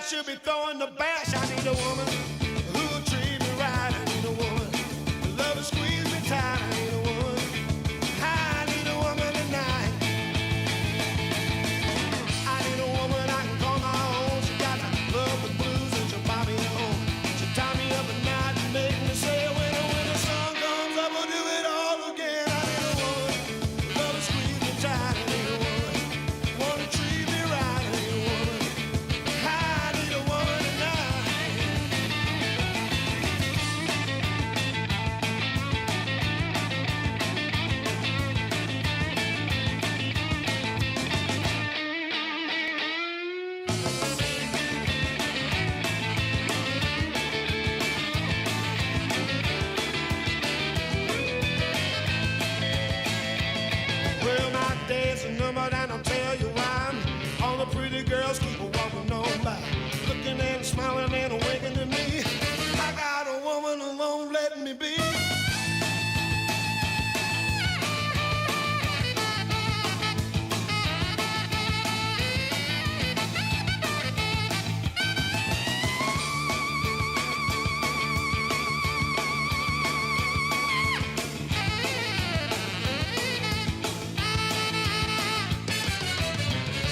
should be throwing the bash. I need a woman who'll treat me right. I need a woman who love to squeeze me tight. I need a woman. I need a woman tonight. I need a woman I can call my own. She got the love the blues and she'll buy me home. She'll tie me up at night and make me say when the sun comes up we'll do it all again. I need a woman who love to squeeze me tight. I need a woman who wanna treat me right. I need a woman. I need a woman tonight. Well, my day's a number and I'll tell you why. All the pretty girls keep walking on by, looking and smiling and winking at me. I got a woman who won't let me be.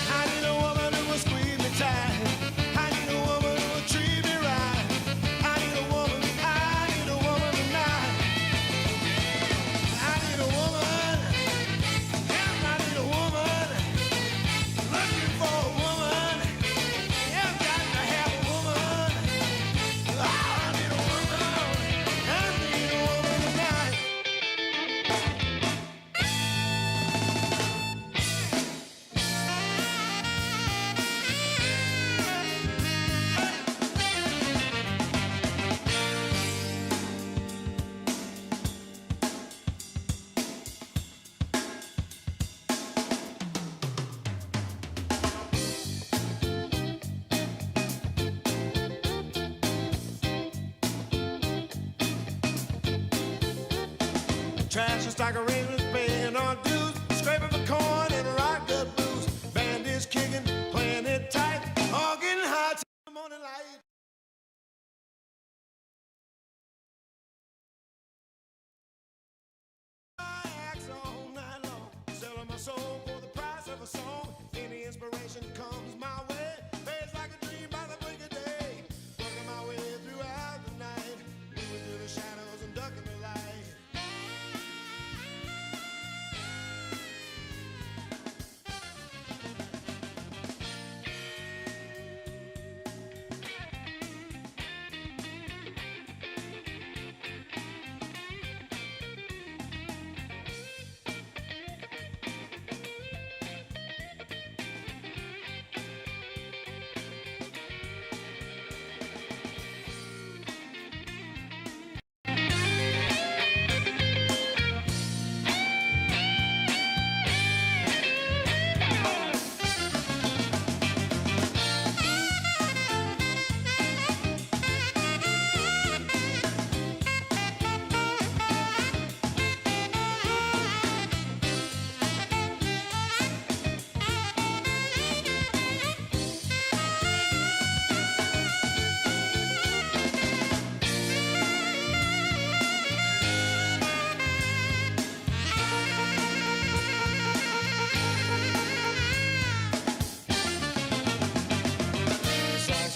I need a woman who will squeeze me tight. I need a woman who will treat me right. I need a woman tonight. I need a woman, yes, I need a woman. Looking for a woman, yes, got to have a woman. Oh, I need a woman tonight. Trash is like a raven's paying our dues, scraping for corn and rock good blues. Band is kicking, playing it tight, all getting hot till the morning light. I act all night long, selling my soul for the price of a song. Any inspiration comes my way, fades like a dream by the break of day. Working my way throughout the night, moving through the shadows and ducking the light.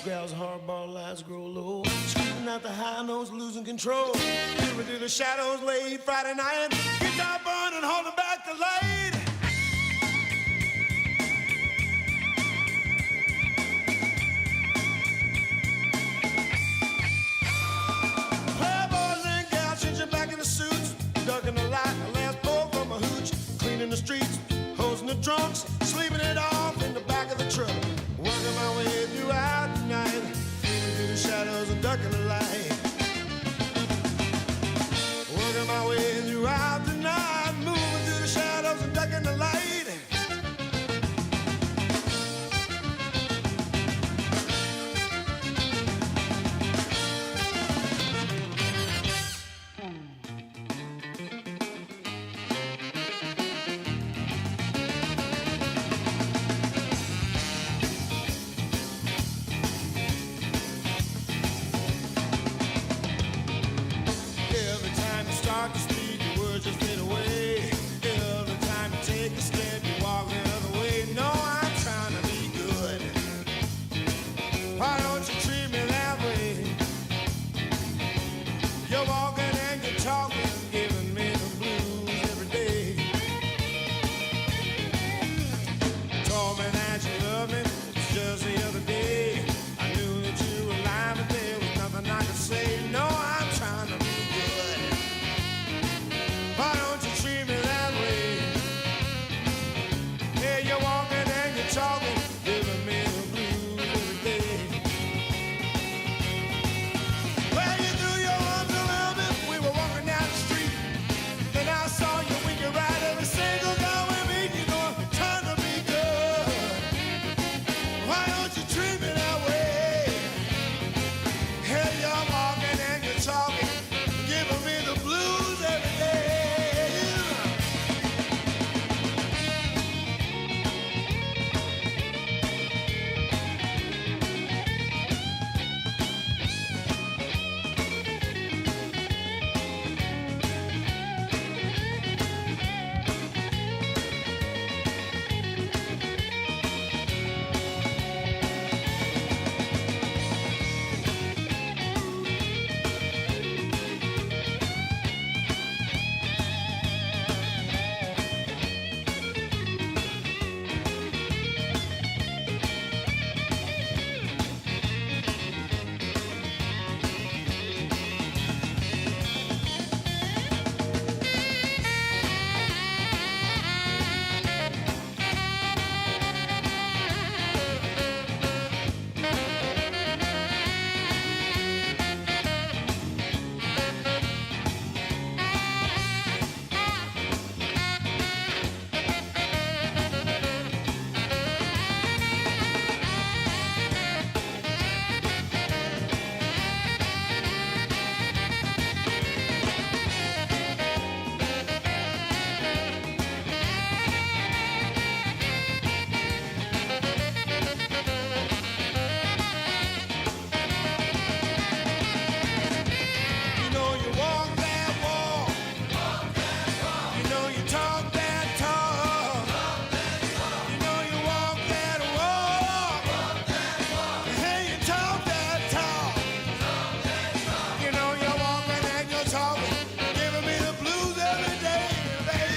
Growls, hardball lights grow low, screaming out the high notes, losing control. Moving through the shadows late Friday night, guitar burning, holding back the light. Playboys and gals changing back in the suits, ducking the light, a last pull from a hooch, cleaning the streets, hosing the drunks, sleeping it off in the back of the truck. Working my way throughout the night, feeling through the shadows and ducking the light. Working my way throughout the night, moving through the shadows and ducking the light. Why don't you treat me that way? You're walking and you're talking, giving me the blues every day. Told me that you love me, it's just the other day. I knew that you were lying, but there was nothing I could say. No, I'm trying to be good. Why don't you treat me that way? Yeah, you're walking and you're talking, giving me the blues every day. Well, you threw your arms around me, we were walking down the street. Then I saw you winking right every single guy we meet. You know I'm trying to be good. Why don't you treat me that way? Hey, you're walking and you're talking, giving me the blues every day. You know you walk that walk. You know you talk that talk. You know you walk that walk. Hey, you talk that talk. You know you're walking and you're talking, giving me the blues every day, baby.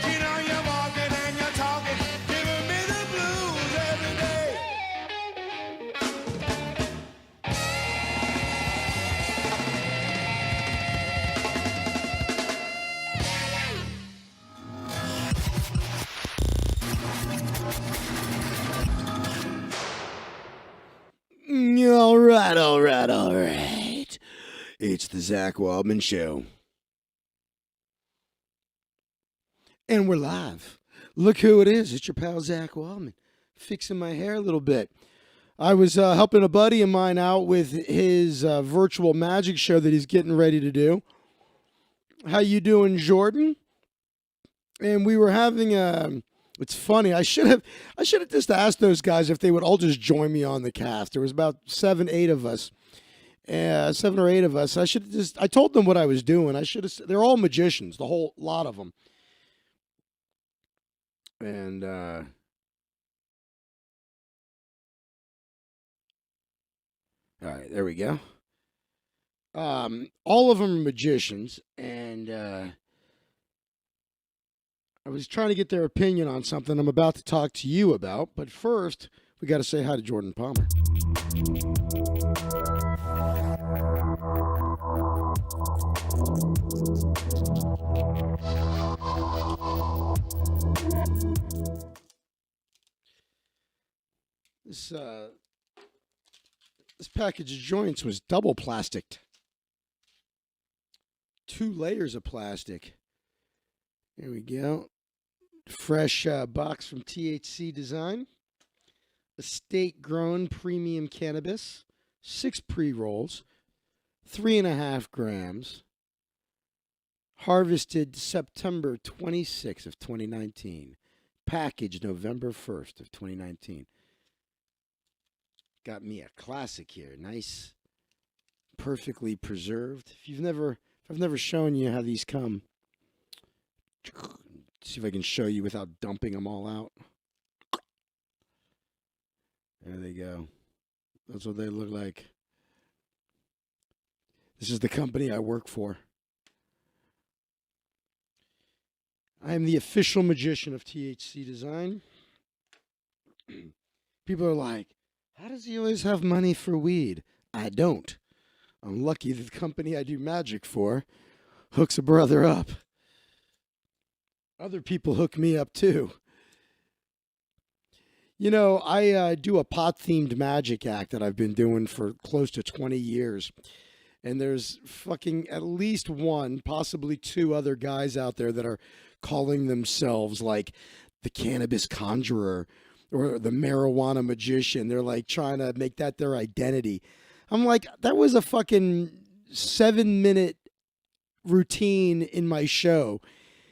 You know you're walking and you're talking, giving me the blues every day. All right, all right, all right. It's the Zach Waldman Show. And we're live. Look who it is. It's your pal Zach Waldman. Fixing my hair a little bit. I was helping a buddy of mine out with his virtual magic show that he's getting ready to do. How you doing, Jordan? And we were having a... It's funny. I should have just asked those guys if they would all just join me on the cast. There was about 7 or 8 of us. I should have just... I told them what I was doing. They're all magicians, the whole lot of them. And all right, there we go. All of them are magicians, and I was trying to get their opinion on something I'm about to talk to you about. But first, we got to say hi to Jordan Palmer. This package of joints was double plasticed. 2 layers of plastic. Here we go. Fresh box from THC Design. Estate grown premium cannabis. 6 pre-rolls. 3.5 grams. Harvested September 26th of 2019. Packaged November 1st of 2019. Got me a classic here. Nice, perfectly preserved. If I've never shown you how these come. See if I can show you without dumping them all out. There they go. That's what they look like. This is the company I work for. I am the official magician of THC Design. People are like, how does he always have money for weed? I don't. I'm lucky that the company I do magic for hooks a brother up. Other people hook me up too. You know, I do a pot-themed magic act that I've been doing for close to 20 years. And there's fucking at least one, possibly two other guys out there that are calling themselves like the cannabis conjurer or the marijuana magician. They're like trying to make that their identity. I'm like, that was a fucking 7-minute routine in my show.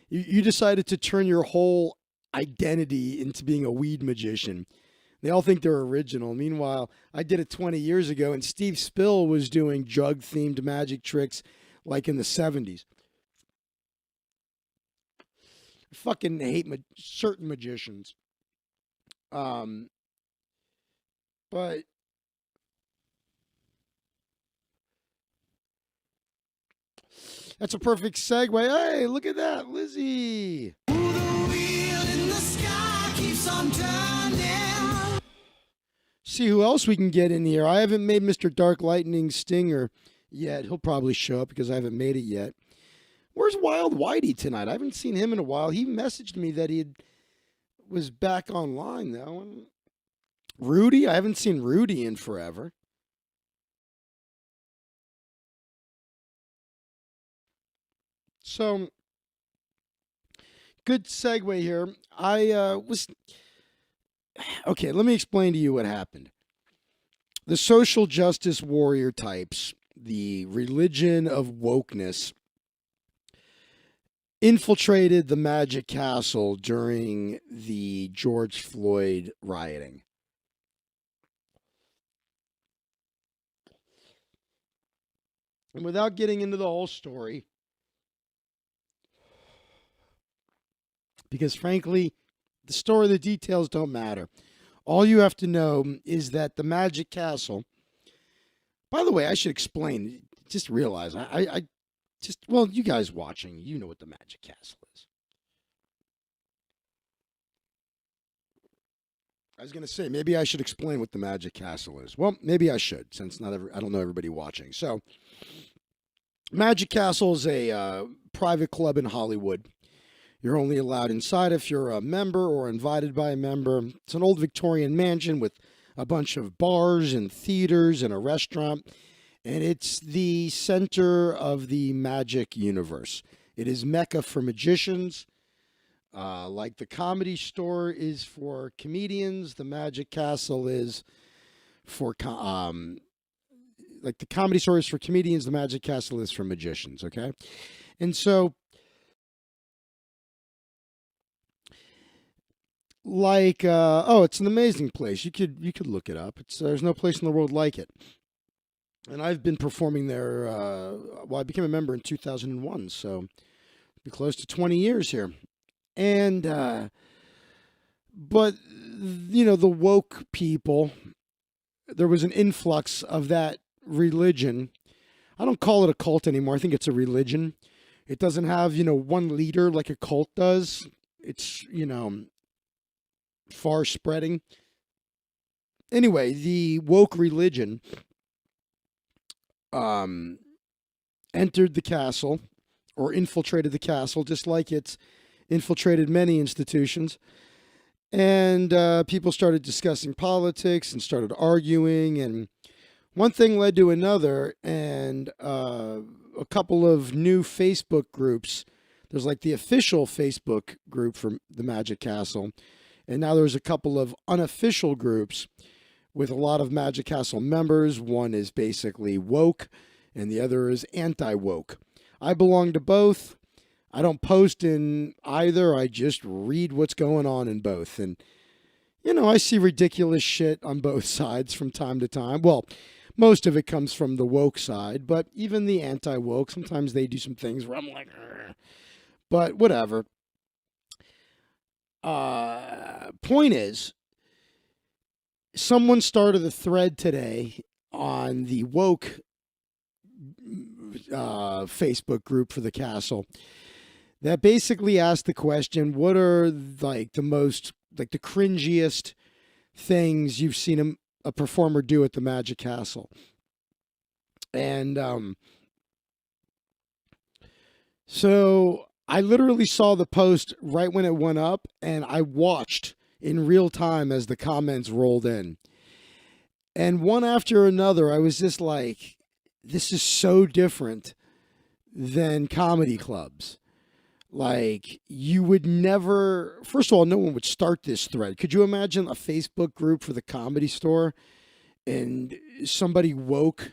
You decided to turn your whole identity into being a weed magician. They all think they're original. Meanwhile, I did it 20 years ago, and Steve Spill was doing drug-themed magic tricks like in the 70s. I fucking hate certain magicians. But that's a perfect segue. Hey, look at that, Lizzie. The wheel in the sky keeps on turning. See who else we can get in here. I haven't made Mr. Dark Lightning Stinger yet. He'll probably show up because I haven't made it yet. Where's Wild Whitey tonight? I haven't seen him in a while. He messaged me that he was back online, though. Rudy? I haven't seen Rudy in forever. So, good segue here. Okay, let me explain to you what happened. The social justice warrior types, the religion of wokeness, infiltrated the Magic Castle during the George Floyd rioting. And without getting into the whole story, because frankly, the story, the details don't matter. All you have to know is that the Magic Castle, by the way, I should explain, just realize, well, you guys watching, you know what the Magic Castle is. I was going to say, maybe I should explain what the Magic Castle is. Well, maybe I should, since I don't know everybody watching. So, Magic Castle is a private club in Hollywood. You're only allowed inside if you're a member or invited by a member. It's an old Victorian mansion with a bunch of bars and theaters and a restaurant. And it's the center of the magic universe. It is Mecca for magicians. Like the Comedy Store is for comedians, the Magic Castle is for... like the Comedy Store is for comedians, the Magic Castle is for magicians, okay? And so... it's an amazing place. You could look it up. There's no place in the world like it. And I've been performing there. I became a member in 2001, so be close to 20 years here. And but the woke people, there was an influx of that religion. I don't call it a cult anymore. I think it's a religion. It doesn't have one leader like a cult does. It's far spreading. Anyway, the woke religion entered the castle or infiltrated the castle, just like it's infiltrated many institutions. And people started discussing politics and started arguing, and one thing led to another, and a couple of new Facebook groups there's like the official Facebook group for the Magic Castle, and now there's a couple of unofficial groups with a lot of Magic Castle members. One is basically woke, and the other is anti-woke. I belong to both. I don't post in either. I just read what's going on in both. And, I see ridiculous shit on both sides from time to time. Well, most of it comes from the woke side, but even the anti-woke, sometimes they do some things where I'm like, "Ugh." But whatever. Point is, someone started a thread today on the woke Facebook group for the castle that basically asked the question, what are like the most, like the cringiest things you've seen a performer do at the Magic Castle? And so I literally saw the post right when it went up, and I watched in real time as the comments rolled in. And one after another, I was just like, this is so different than comedy clubs. Like, you would never, first of all, no one would start this thread. Could you imagine a Facebook group for the Comedy Store and somebody woke,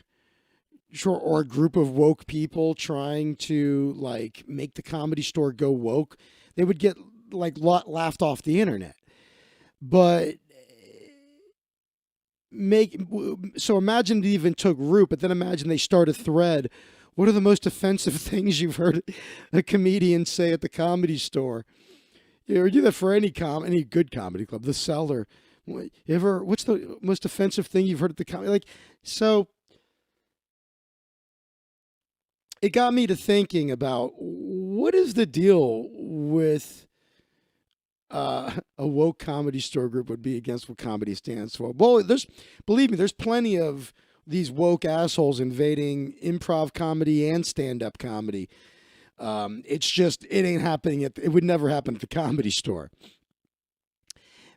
or a group of woke people trying to like make the Comedy Store go woke? They would get like laughed off the internet. But so imagine it even took root, but then imagine they start a thread. What are the most offensive things you've heard a comedian say at the Comedy Store? You do that for any good comedy club, the Cellar. What's the most offensive thing you've heard at the comedy? Like, so it got me to thinking about what is the deal with a woke Comedy Store group would be against what comedy stands for. Well, believe me, there's plenty of these woke assholes invading improv comedy and stand-up comedy. It's just, it ain't happening it would never happen at the Comedy Store.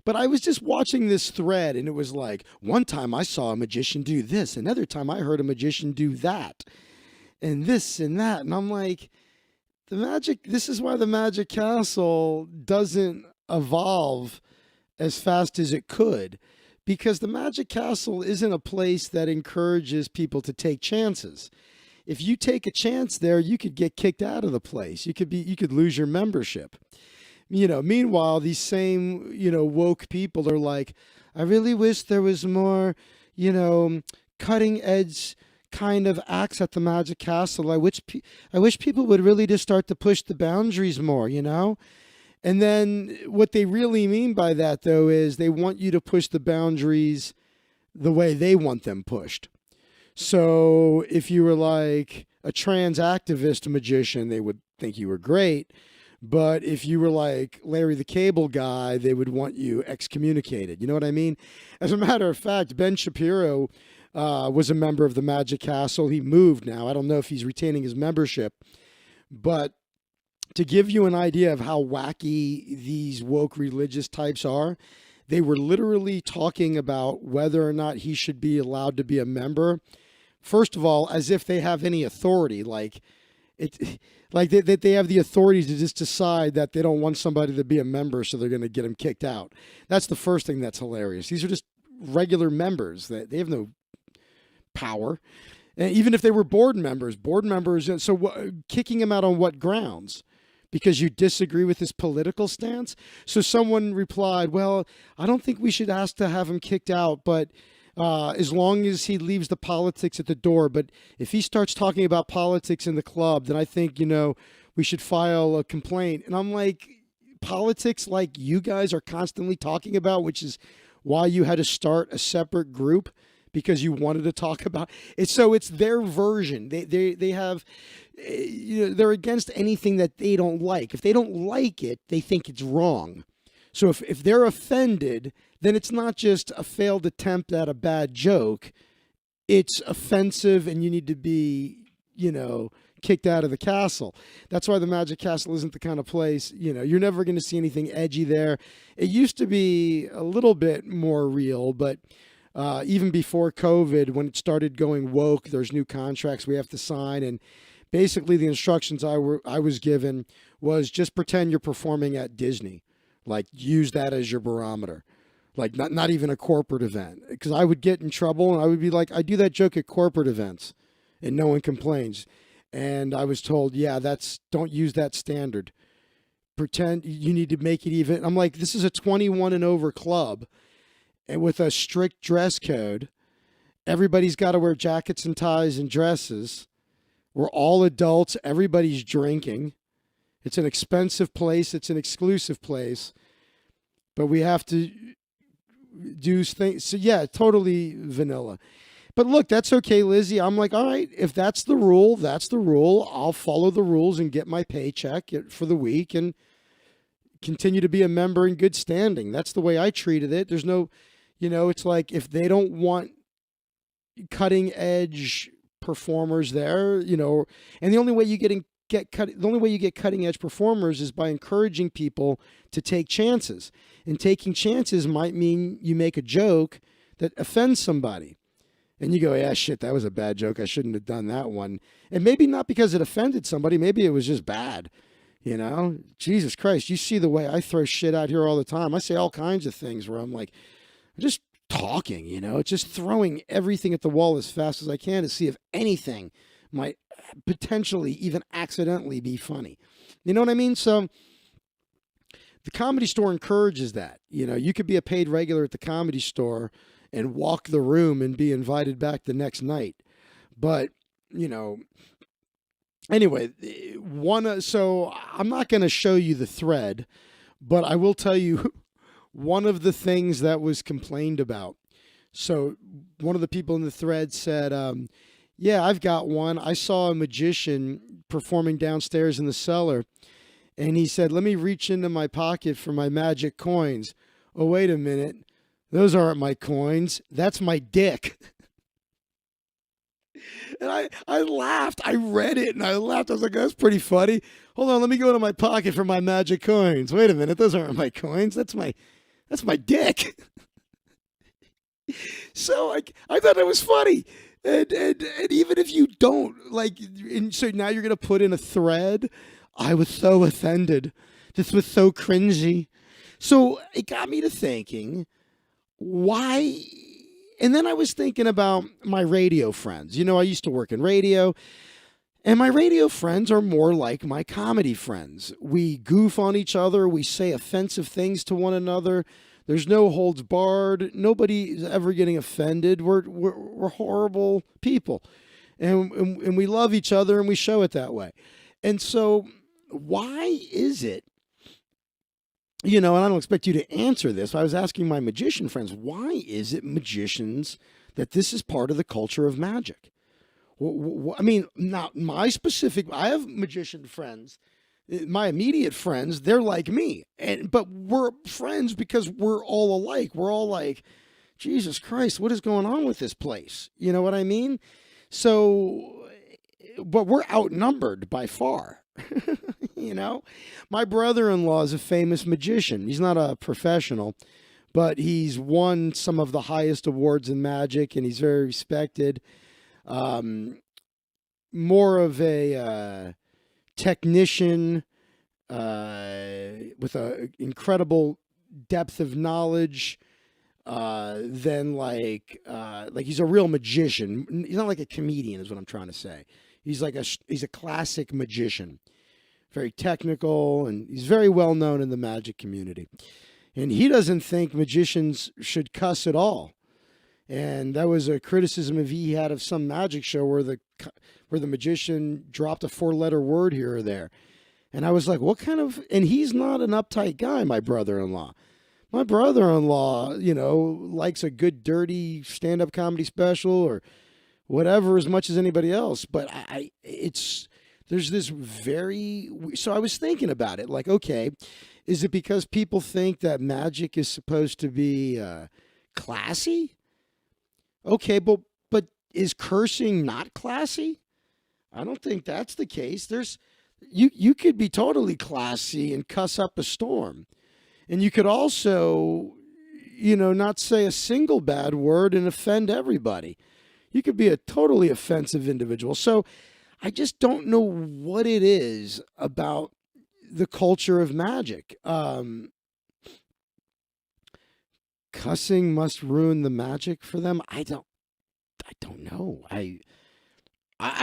But I was just watching this thread, and it was like, one time I saw a magician do this, another time I heard a magician do that, and this and that. And I'm like, this is why the Magic Castle doesn't evolve as fast as it could. Because the Magic Castle isn't a place that encourages people to take chances. If you take a chance there, you could get kicked out of the place. You could lose your membership. Meanwhile, these same, woke people are like, I really wish there was more, cutting edge kind of acts at the Magic Castle. I wish people would really just start to push the boundaries more, And then what they really mean by that, though, is they want you to push the boundaries the way they want them pushed. So if you were like a trans activist magician, they would think you were great. But if you were like Larry the Cable Guy, they would want you excommunicated. You know what I mean? As a matter of fact, Ben Shapiro was a member of the Magic Castle. He moved now. I don't know if he's retaining his membership. But to give you an idea of how wacky these woke religious types are, they were literally talking about whether or not he should be allowed to be a member. First of all, as if they have any authority, like they have the authority to just decide that they don't want somebody to be a member, so they're going to get him kicked out. That's the first thing that's hilarious. These are just regular members. They have no power. And even if they were board members, so kicking him out on what grounds? Because you disagree with his political stance? So someone replied, well, I don't think we should ask to have him kicked out, but as long as he leaves the politics at the door. But if he starts talking about politics in the club, then I think, we should file a complaint. And I'm like, politics like you guys are constantly talking about, which is why you had to start a separate group, because you wanted to talk about it. So it's their version. They have, they're against anything that they don't like. If they don't like it, they think it's wrong. So if they're offended, then it's not just a failed attempt at a bad joke. It's offensive, and you need to be, kicked out of the castle. That's why the Magic Castle isn't the kind of place, you're never going to see anything edgy there. It used to be a little bit more real, but even before COVID, when it started going woke, there's new contracts we have to sign, and basically the instructions I was given was just pretend you're performing at Disney. Like, use that as your barometer. Like, not even a corporate event. Because I would get in trouble, and I would be like, I do that joke at corporate events, and no one complains. And I was told, yeah, don't use that standard. Pretend you need to make it even. I'm like, this is a 21 and over club, and with a strict dress code. Everybody's got to wear jackets and ties and dresses. We're all adults. Everybody's drinking. It's an expensive place. It's an exclusive place. But we have to do things. So, yeah, totally vanilla. But look, that's okay, Lizzie. I'm like, all right, if that's the rule, that's the rule. I'll follow the rules and get my paycheck for the week and continue to be a member in good standing. That's the way I treated it. There's no, it's like if they don't want cutting edge performers there, and the only way you get cutting edge performers is by encouraging people to take chances. And taking chances might mean you make a joke that offends somebody. And you go, yeah, shit, that was a bad joke. I shouldn't have done that one. And maybe not because it offended somebody. Maybe it was just bad. Jesus Christ, you see the way I throw shit out here all the time. I say all kinds of things where I'm like, I'm just talking, it's just throwing everything at the wall as fast as I can to see if anything might potentially even accidentally be funny. You know what I mean? So the Comedy Store encourages that. You could be a paid regular at the Comedy Store and walk the room and be invited back the next night. But, anyway, so I'm not going to show you the thread, but I will tell you one of the things that was complained about. So one of the people in the thread said, yeah, I've got one. I saw a magician performing downstairs in the cellar, and he said, let me reach into my pocket for my magic coins. Oh, wait a minute. Those aren't my coins. That's my dick. And I laughed. I read it and I laughed. I was like, that's pretty funny. Hold on, let me go into my pocket for my magic coins. Wait a minute. Those aren't my coins. That's my dick. So I thought that was funny. And even if you don't, so now you're going to put in a thread. I was so offended. This was so cringy. So it got me to thinking, why? And then I was thinking about my radio friends. I used to work in radio, and my radio friends are more like my comedy friends. We goof on each other. We say offensive things to one another. There's no holds barred. Nobody's ever getting offended. We're horrible people, and we love each other, and we show it that way. And so why is it, and I don't expect you to answer this. I was asking my magician friends, why is it magicians that this is part of the culture of magic? I mean, not my specific, I have magician friends, my immediate friends, they're like me. But we're friends because we're all alike. We're all like, Jesus Christ, what is going on with this place? You know what I mean? So, but we're outnumbered by far. My brother-in-law is a famous magician. He's not a professional, but he's won some of the highest awards in magic, and he's very respected. More of a technician with an incredible depth of knowledge than he's a real magician. He's not like a comedian, is what I'm trying to say. He's a classic magician. Very technical, and he's very well known in the magic community. And he doesn't think magicians should cuss at all. And that was a criticism he had of some magic show where the magician dropped a 4-letter word here or there. And I was like, what kind of... And he's not an uptight guy, my brother-in-law. My brother-in-law, likes a good, dirty stand-up comedy special or whatever as much as anybody else. But there's this so I was thinking about it, okay, is it because people think that magic is supposed to be classy? Okay, but is cursing not classy? I don't think that's the case. You could be totally classy and cuss up a storm. And you could also, not say a single bad word and offend everybody. You could be a totally offensive individual. So I just don't know what it is about the culture of magic. Cussing must ruin the magic for them. I don't know. I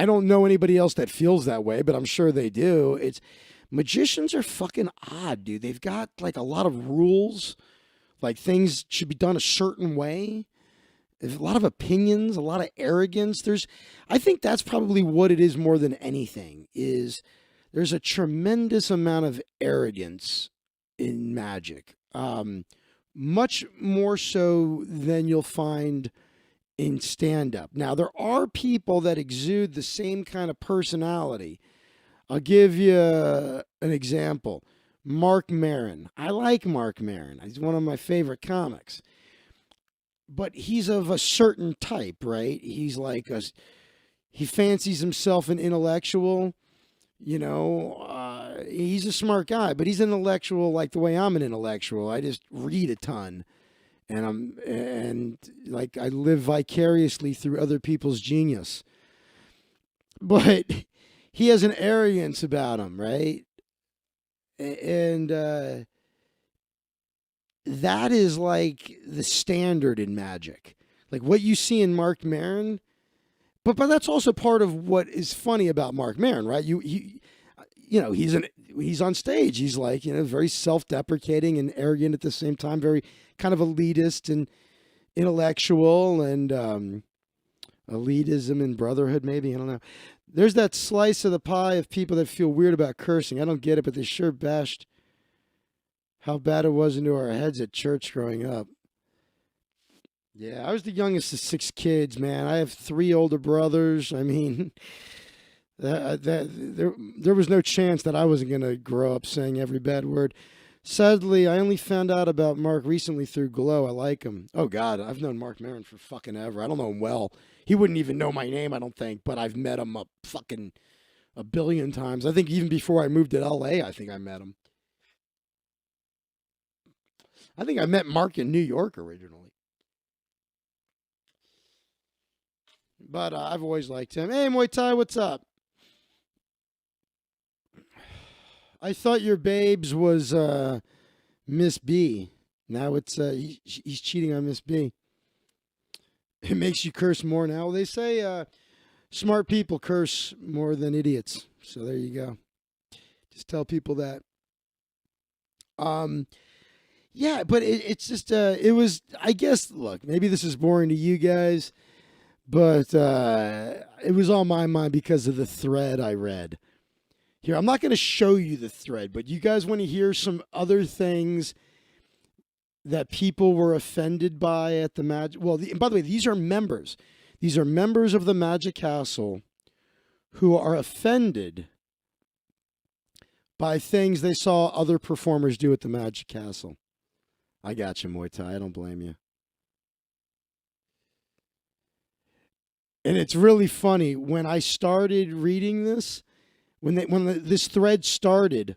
don't know anybody else that feels that way, but I'm sure they do. It's magicians are fucking odd, dude. They've got like a lot of rules, like things should be done a certain way. There's a lot of opinions, a lot of arrogance. I think that's probably what it is more than anything. Is there's a tremendous amount of arrogance in magic, much more so than you'll find in stand-up. Now, there are people that exude the same kind of personality. I'll give you an example. Mark Maron. I like Mark Maron. He's one of my favorite comics. But he's of a certain type, right? He fancies himself an intellectual. He's a smart guy, but he's an intellectual like the way I'm an intellectual. I just read a ton. And I live vicariously through other people's genius. But he has an arrogance about him, right? And that is like the standard in magic. Like what you see in Mark Maron. But that's also part of what is funny about Mark Maron, right? He's on stage. He's like, very self-deprecating and arrogant at the same time, very kind of elitist and intellectual, and elitism and brotherhood, maybe. I don't know. There's that slice of the pie of people that feel weird about cursing. I don't get it, but they sure bashed how bad it was into our heads at church growing up. Yeah, I was the youngest of 6 kids, man. I have 3 older brothers. I mean, there was no chance that I wasn't going to grow up saying every bad word. Sadly, I only found out about Mark recently through Glow. I like him. Oh, God, I've known Mark Maron for fucking ever. I don't know him well. He wouldn't even know my name, I don't think, but I've met him a billion times. I think even before I moved to L.A., I think I met him. I think I met Mark in New York originally. But I've always liked him. Hey, Muay Thai, what's up? I thought your babes was Miss B. Now it's he's cheating on Miss B. It makes you curse more now. They say smart people curse more than idiots. So there you go. Just tell people that. Yeah, but it's just it was. I guess. Look, maybe this is boring to you guys, but it was on my mind because of the thread I read. Here, I'm not going to show you the thread, but you guys want to hear some other things that people were offended by at the Magic. Well, by the way, these are members. These are members of the Magic Castle who are offended by things they saw other performers do at the Magic Castle. I got you, Muay Thai. I don't blame you. And it's really funny. When I started reading this, when this thread started,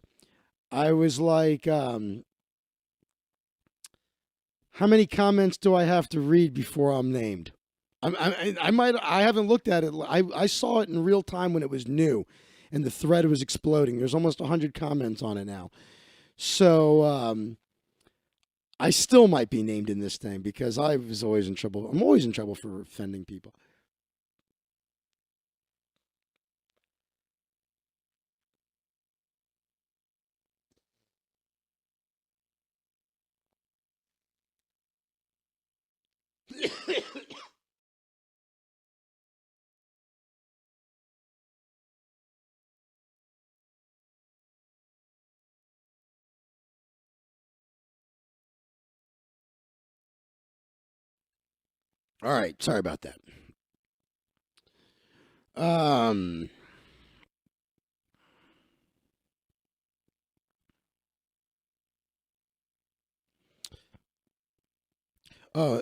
I was like, how many comments do I have to read before I'm named? I haven't looked at it. I saw it in real time when it was new, and the thread was exploding. There's almost 100 comments on it now. So I still might be named in this thing because I was always in trouble. I'm always in trouble for offending people. All right, sorry about that. Um, uh,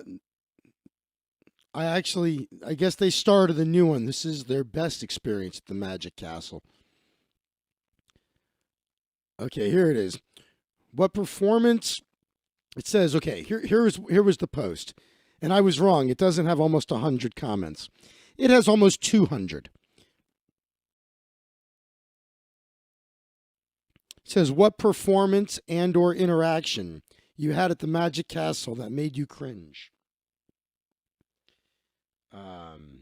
I guess they started a new one. This is their best experience at the Magic Castle. Okay, here it is. What performance? It says, okay, here was the post. And I was wrong. It doesn't have almost 100 comments. It has almost 200. It says, what performance and or interaction you had at the Magic Castle that made you cringe? Um,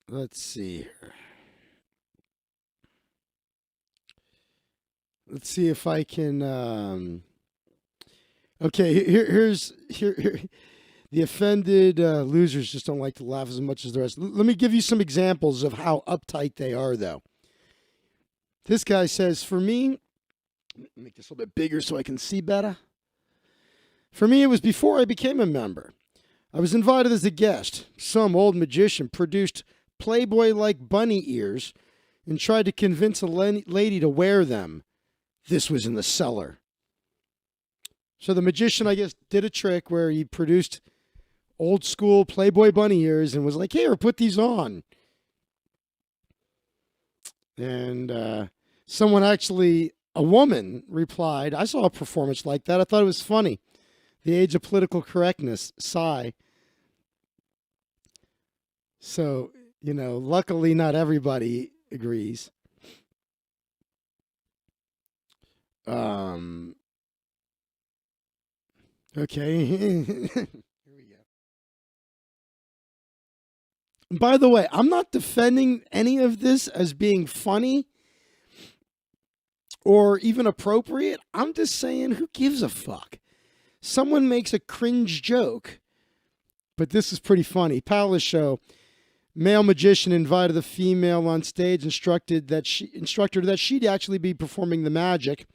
let's see here. Let's see if I can. Okay, here. The offended losers just don't like to laugh as much as the rest. Let me give you some examples of how uptight they are, though. This guy says, for me, make this a little bit bigger so I can see better. For me, it was before I became a member. I was invited as a guest. Some old magician produced Playboy-like bunny ears and tried to convince a lady to wear them. This was in the cellar. So the magician, I guess, did a trick where he produced old school Playboy bunny ears and was like, here, put these on. And someone actually, a woman, replied, I saw a performance like that. I thought it was funny. The age of political correctness, sigh. So, luckily not everybody agrees. Okay. Here we go. By the way, I'm not defending any of this as being funny or even appropriate. I'm just saying, who gives a fuck? Someone makes a cringe joke, but this is pretty funny. Palace show. Male magician invited the female on stage, instructed her that she'd actually be performing the magic.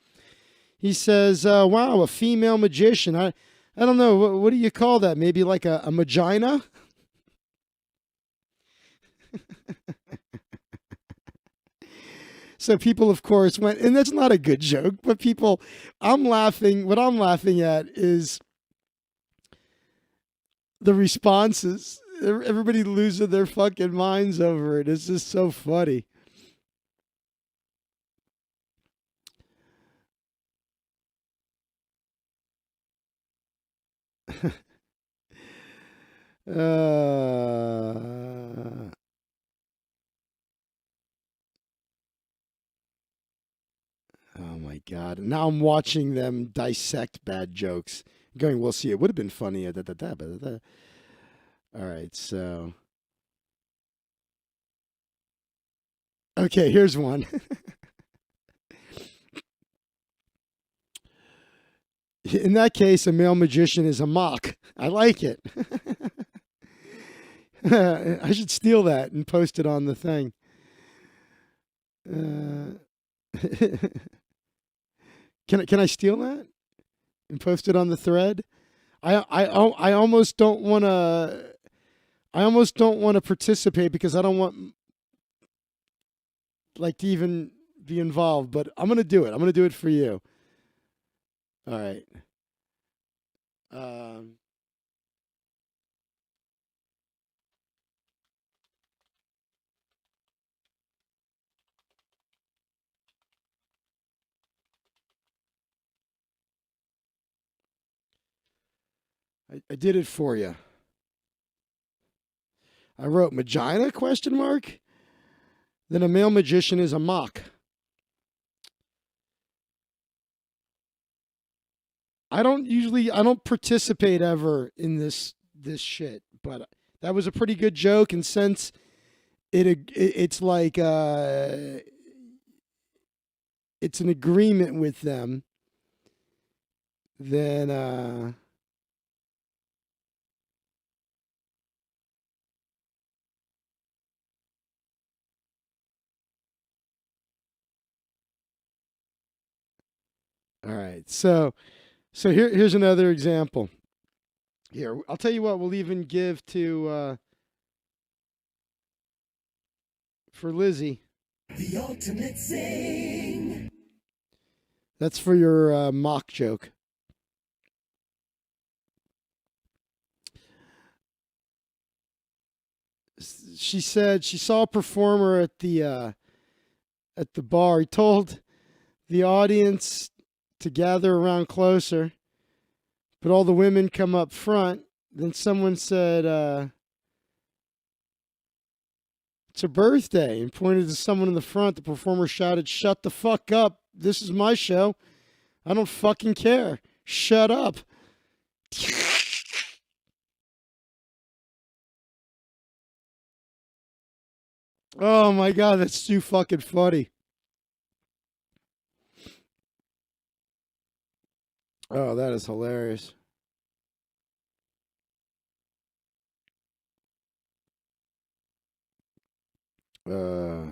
He says, wow, a female magician. I don't know. What do you call that? Maybe like a magina? So people, of course, went, and that's not a good joke, but people, what I'm laughing at is the responses. Everybody losing their fucking minds over it. It's just so funny. uh, Oh my God. Now I'm watching them dissect bad jokes. Going, we'll see. It would have been funny. All right, so. Okay, here's one. In that case, a male magician is a mock. I like it. I should steal that and post it on the thing. Can I steal that and post it on the thread? I almost don't want to. I almost don't want to participate because I don't want to even be involved. But I'm gonna do it. I'm gonna do it for you. All right. I did it for you. I wrote magina ? Then a male magician is a mock. I don't participate ever in this shit, but that was a pretty good joke, and since it's like it's an agreement with them, then all right. So here's another example. Here, I'll tell you what, we'll even give to for Lizzie. The ultimate sing. That's for your mock joke. She said she saw a performer at the bar. He told the audience to gather around closer, but all the women come up front. Then someone said, It's a birthday, and pointed to someone in the front. The performer shouted, "Shut the fuck up. This is my show. I don't fucking care. Shut up." Oh my God, that's too fucking funny. Oh, that is hilarious. Uh,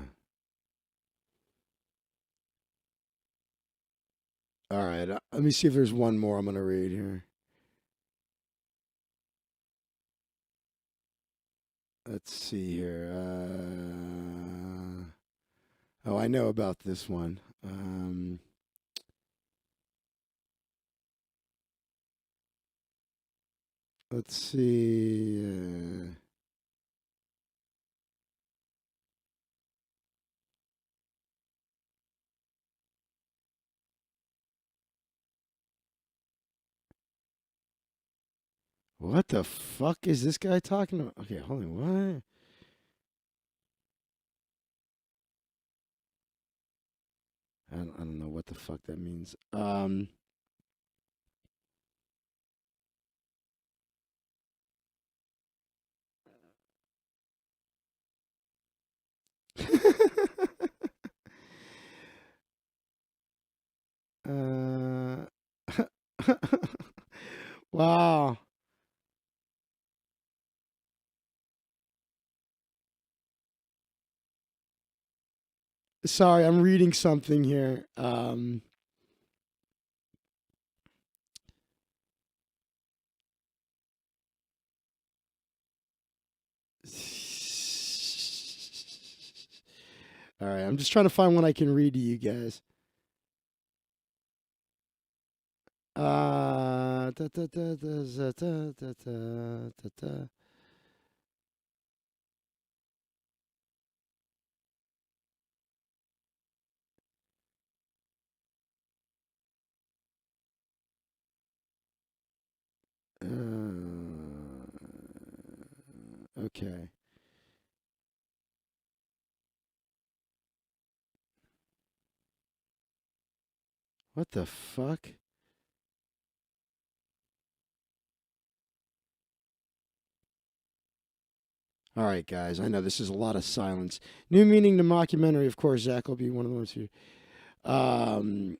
all right, let me see if there's one more I'm going to read here. Let's see here. Oh, I know about this one. Let's see. What the fuck is this guy talking about? Okay, hold on. What? I don't know what the fuck that means. uh, wow. Sorry, I'm reading something here. All right, I'm just trying to find one I can read to you guys. Da, da, da, da, da, da, da, da, da, da. Okay. What the fuck? All right, guys. I know this is a lot of silence. New meaning to mockumentary. Of course, Zach will be one of the ones who. Um,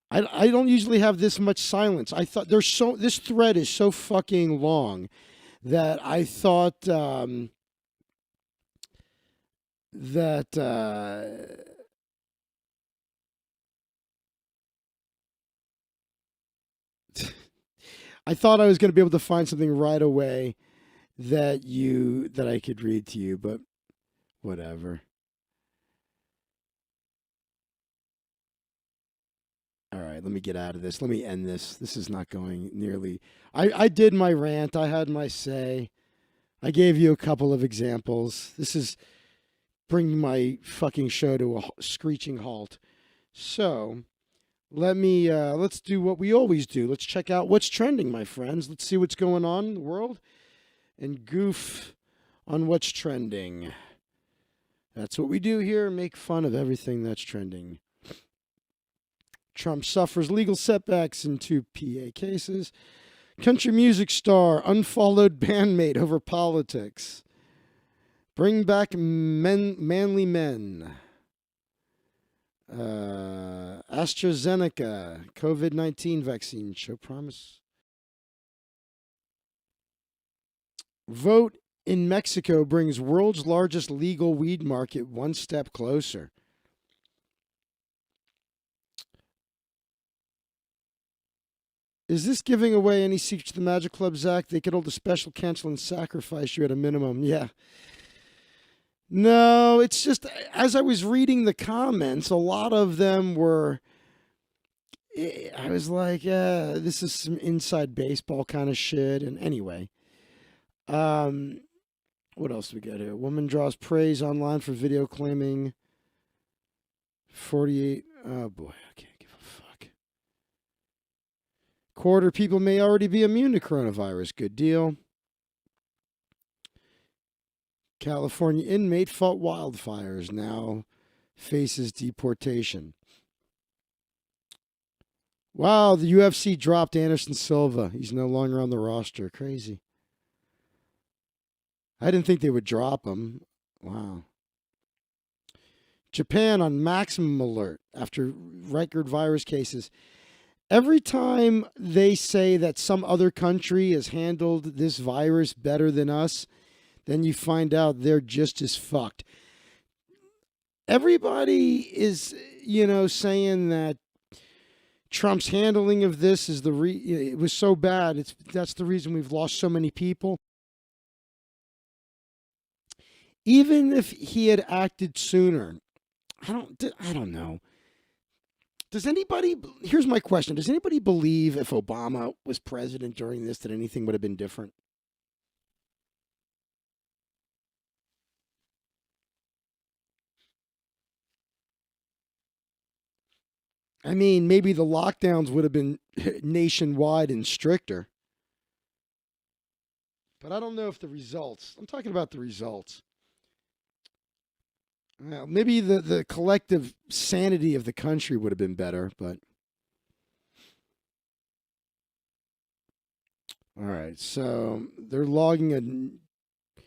I don't usually have this much silence. I thought this thread is so fucking long that I thought that I thought I was going to be able to find something right away that I could read to you, but whatever. All right, let me get out of this. Let me end this. This is not going nearly. I did my rant. I had my say. I gave you a couple of examples. This is bringing my fucking show to a screeching halt. So let's do what we always do. Let's check out what's trending, my friends. Let's see what's going on in the world and goof on what's trending. That's what we do here. Make fun of everything that's trending. Trump suffers legal setbacks in 2 PA cases. Country music star unfollowed bandmate over politics. Bring back manly men. AstraZeneca COVID-19 vaccine show promise. Vote in Mexico brings world's largest legal weed market one step closer. Is this giving away any secrets to the Magic Club, Zach? They could hold a special cancel and sacrifice you at a minimum. Yeah. No, it's just as I was reading the comments, a lot of them were. I was like, this is some inside baseball kind of shit. And anyway, what else do we got here? Woman draws praise online for video claiming 48. Oh boy, I can't give a fuck. Quarter people may already be immune to coronavirus. Good deal. California inmate fought wildfires, now faces deportation. Wow, the UFC dropped Anderson Silva. He's no longer on the roster. Crazy. I didn't think they would drop him. Wow. Japan on maximum alert after record virus cases. Every time they say that some other country has handled this virus better than us, then you find out they're just as fucked. Everybody is, saying that Trump's handling of this is it was so bad. That's the reason we've lost so many people. Even if he had acted sooner, I don't know. Here's my question. Does anybody believe if Obama was president during this that anything would have been different? I mean, maybe the lockdowns would have been nationwide and stricter. But I don't know if I'm talking about the results. Well, maybe the collective sanity of the country would have been better, but. All right, so they're logging a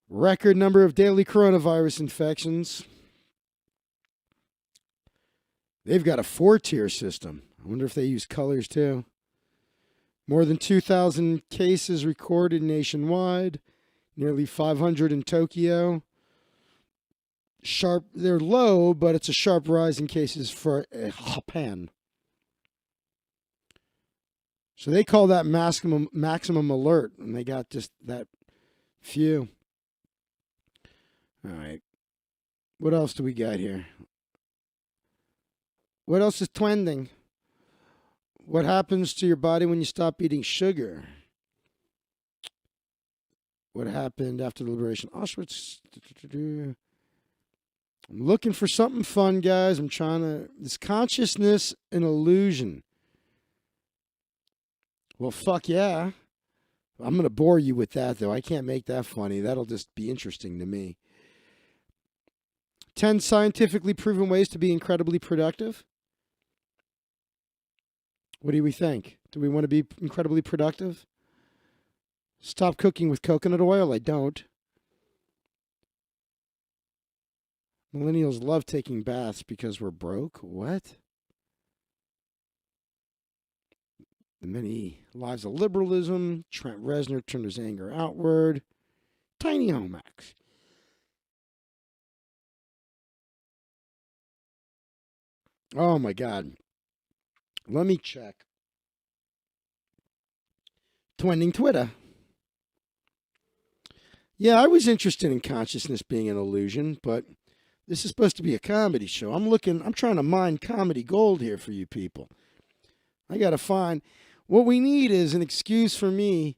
record number of daily coronavirus infections. They've got a 4-tier system. I wonder if they use colors too. More than 2,000 cases recorded nationwide, nearly 500 in Tokyo. They're low, but it's a sharp rise in cases for Japan. So they call that maximum alert, and they got just that few. All right. What else do we got here? What else is trending? What happens to your body when you stop eating sugar? What happened after the liberation of Auschwitz? I'm looking for something fun, guys. Is consciousness an illusion? Well, fuck yeah. I'm going to bore you with that, though. I can't make that funny. That'll just be interesting to me. 10 scientifically proven ways to be incredibly productive. What do we think? Do we want to be incredibly productive? Stop cooking with coconut oil? I don't. Millennials love taking baths because we're broke? What? The many lives of liberalism. Trent Reznor turned his anger outward. Tiny home acts. Oh my God. Let me check. Trending Twitter. Yeah, I was interested in consciousness being an illusion, but this is supposed to be a comedy show. I'm trying to mine comedy gold here for you people. I got to find. What we need is an excuse for me.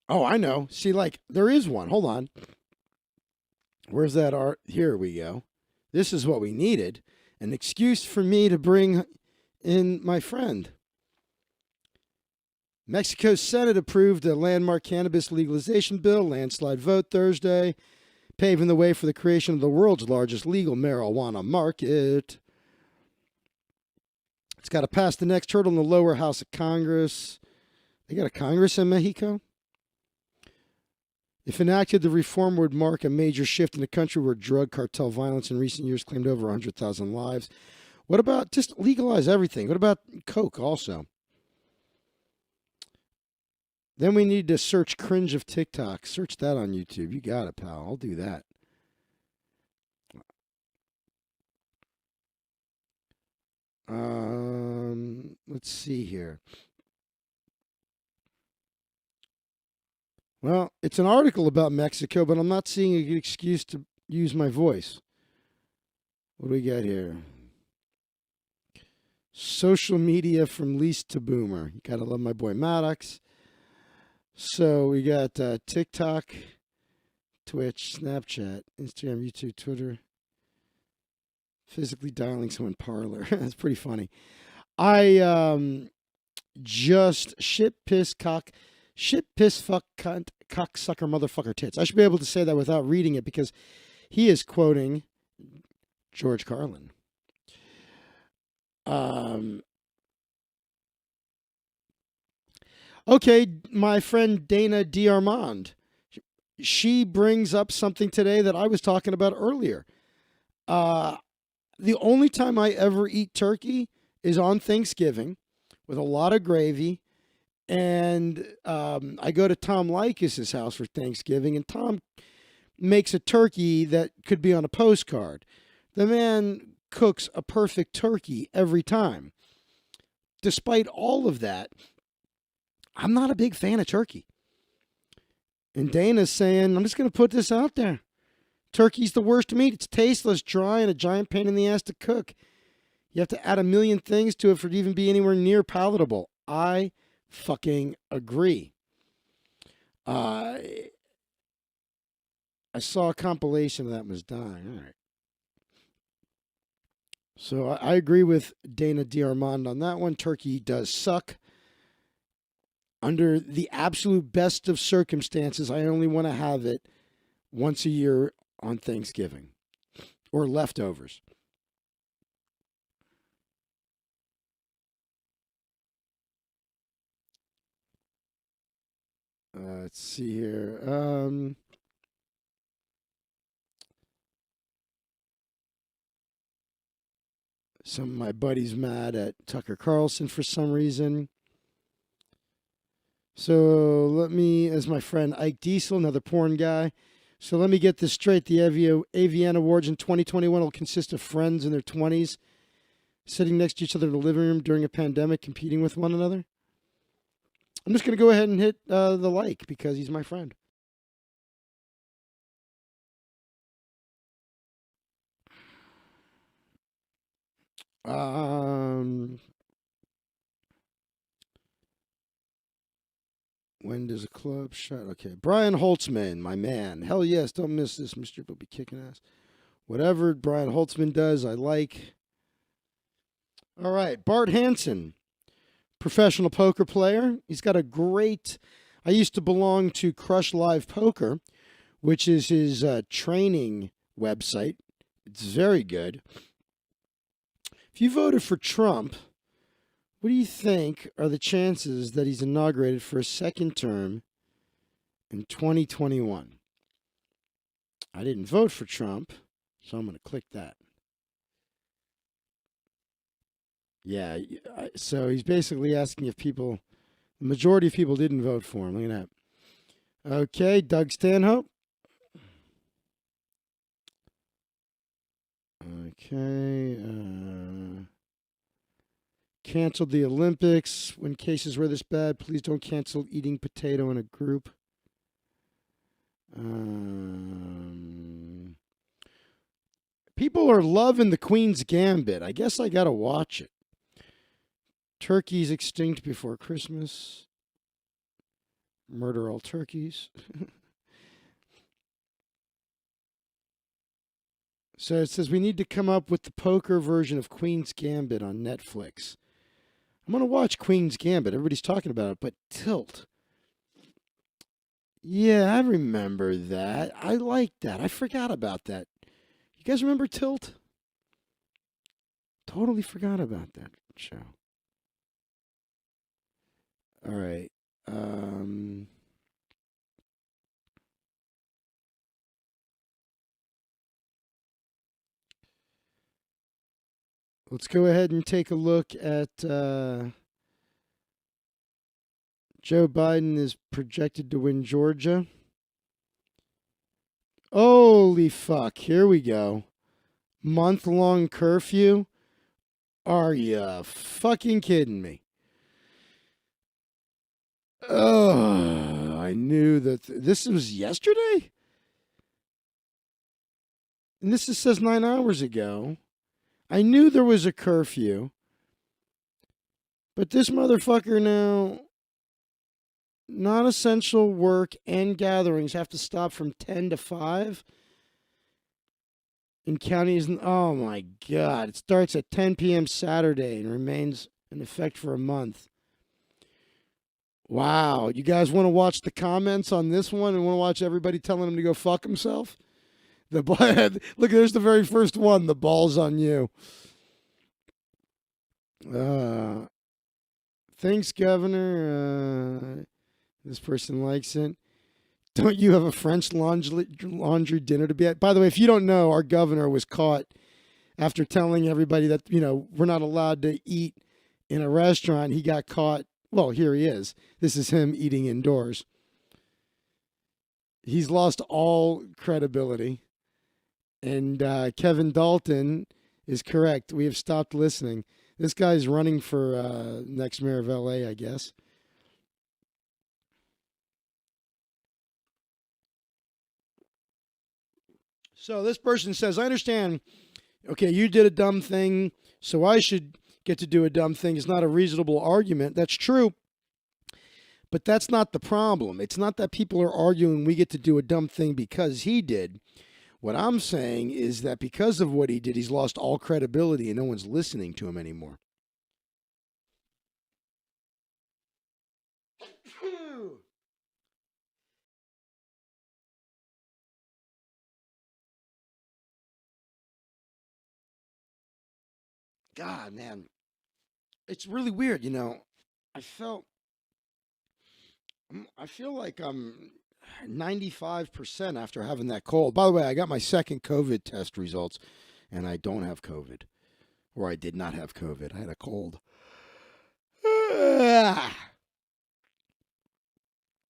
Oh, I know. See, there is one. Hold on. Where's that art? Here we go. This is what we needed. An excuse for me to bring in my friend. Mexico's Senate approved a landmark cannabis legalization bill, landslide vote Thursday, paving the way for the creation of the world's largest legal marijuana market. It's got to pass the next hurdle in the lower house of Congress. They got a Congress in Mexico? If enacted, the reform would mark a major shift in a country where drug cartel violence in recent years claimed over 100,000 lives. What about just legalize everything? What about coke also? Then we need to search cringe of TikTok. Search that on YouTube. You got it, pal. I'll do that. Let's see here. Well, it's an article about Mexico, but I'm not seeing a good excuse to use my voice. What do we got here? Social media from least to boomer. You gotta love my boy Maddox. So we got TikTok, Twitch, Snapchat, Instagram, YouTube, Twitter. Physically dialing someone Parlor. That's pretty funny. I just shit, piss, fuck, cunt, cocksucker motherfucker tits. I should be able to say that without reading it because he is quoting George Carlin. Okay, my friend Dana D'Armand. She brings up something today that I was talking about earlier. The only time I ever eat turkey is on Thanksgiving with a lot of gravy. And I go to Tom Leykis' house for Thanksgiving, and Tom makes a turkey that could be on a postcard. The man cooks a perfect turkey every time. Despite all of that, I'm not a big fan of turkey. And Dana's saying, I'm just going to put this out there. Turkey's the worst meat. It's tasteless, dry, and a giant pain in the ass to cook. You have to add a million things to it for it to even be anywhere near palatable. I fucking agree. I saw a compilation of that was done. All right. So I agree with Dana D'Armand on that one. Turkey does suck. Under the absolute best of circumstances, I only want to have it once a year on Thanksgiving or leftovers. Let's see here. Some of my buddies mad at Tucker Carlson for some reason. So let me, as my friend Ike Diesel, another porn guy. So let me get this straight. The AVN Awards in 2021 will consist of friends in their 20s sitting next to each other in the living room during a pandemic, competing with one another. I'm just going to go ahead and hit the like because he's my friend. When does a club shut? Okay. Brian Holtzman, my man. Hell yes. Don't miss this. Mr. will be kicking ass. Whatever Brian Holtzman does, I like. All right. Bart Hansen, professional poker player. He's got a great. I used to belong to Crush Live Poker, which is his training website. It's very good. If you voted for Trump, what do you think are the chances that he's inaugurated for a second term in 2021? I didn't vote for Trump, so I'm going to click that. Yeah, so he's basically asking if the majority of people didn't vote for him. Look at that. Okay, Doug Stanhope. Okay, canceled the Olympics. When cases were this bad, please don't cancel eating potato in a group. People are loving the Queen's Gambit. I guess I got to watch it. Turkeys extinct before Christmas. Murder all turkeys. So it says we need to come up with the poker version of Queen's Gambit on Netflix. I'm going to watch Queen's Gambit. Everybody's talking about it, but Tilt. Yeah, I remember that. I like that. I forgot about that. You guys remember Tilt? Totally forgot about that show. All right. Let's go ahead and take a look at Joe Biden is projected to win Georgia. Holy fuck. Here we go. Month-long curfew? Are you fucking kidding me? Oh, I knew that. This was yesterday? And this says 9 hours ago. I knew there was a curfew. But this motherfucker now, non-essential work and gatherings have to stop from 10 to 5. In counties, oh my God. It starts at 10 p.m. Saturday and remains in effect for a month. Wow. You guys want to watch the comments on this one and want to watch everybody telling him to go fuck himself? Look, there's the very first one. The ball's on you. Uh, thanks, Governor. This person likes it. Don't you have a French laundry dinner to be at? By the way, if you don't know, our governor was caught after telling everybody that, we're not allowed to eat in a restaurant. He got caught. Well, here he is. This is him eating indoors. He's lost all credibility. And Kevin Dalton is correct. We have stopped listening. This guy's running for next mayor of LA, I guess. So this person says, I understand, okay, you did a dumb thing, so I should get to do a dumb thing. It's not a reasonable argument. That's true. But that's not the problem. It's not that people are arguing we get to do a dumb thing because he did. What I'm saying is that because of what he did, he's lost all credibility and no one's listening to him anymore. God, man. It's really weird, I feel like I'm 95% after having that cold. By the way, I got my second COVID test results, and I don't have COVID. Or I did not have COVID. I had a cold.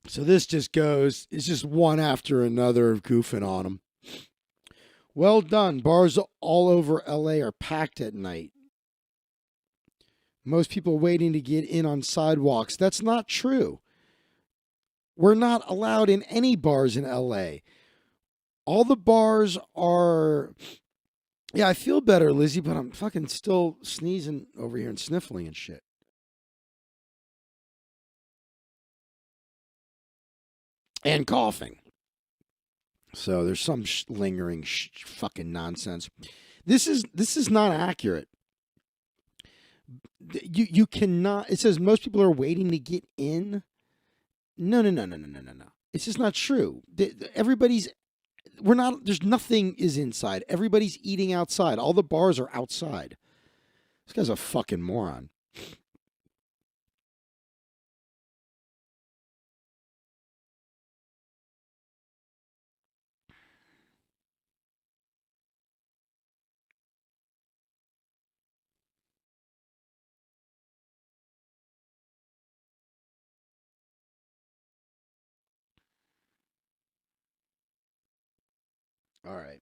So this just goes, it's just one after another of goofing on them. Well done. Bars all over LA are packed at night. Most people waiting to get in on sidewalks. That's not true. We're not allowed in any bars in LA. All the bars are... Yeah, I feel better, Lizzie, but I'm fucking still sneezing over here and sniffling and shit. And coughing. So there's some lingering fucking nonsense. This is not accurate. You cannot... It says most people are waiting to get in. No. It's just not true. Everybody's... We're not... There's nothing is inside. Everybody's eating outside. All the bars are outside. This guy's a fucking moron. All right.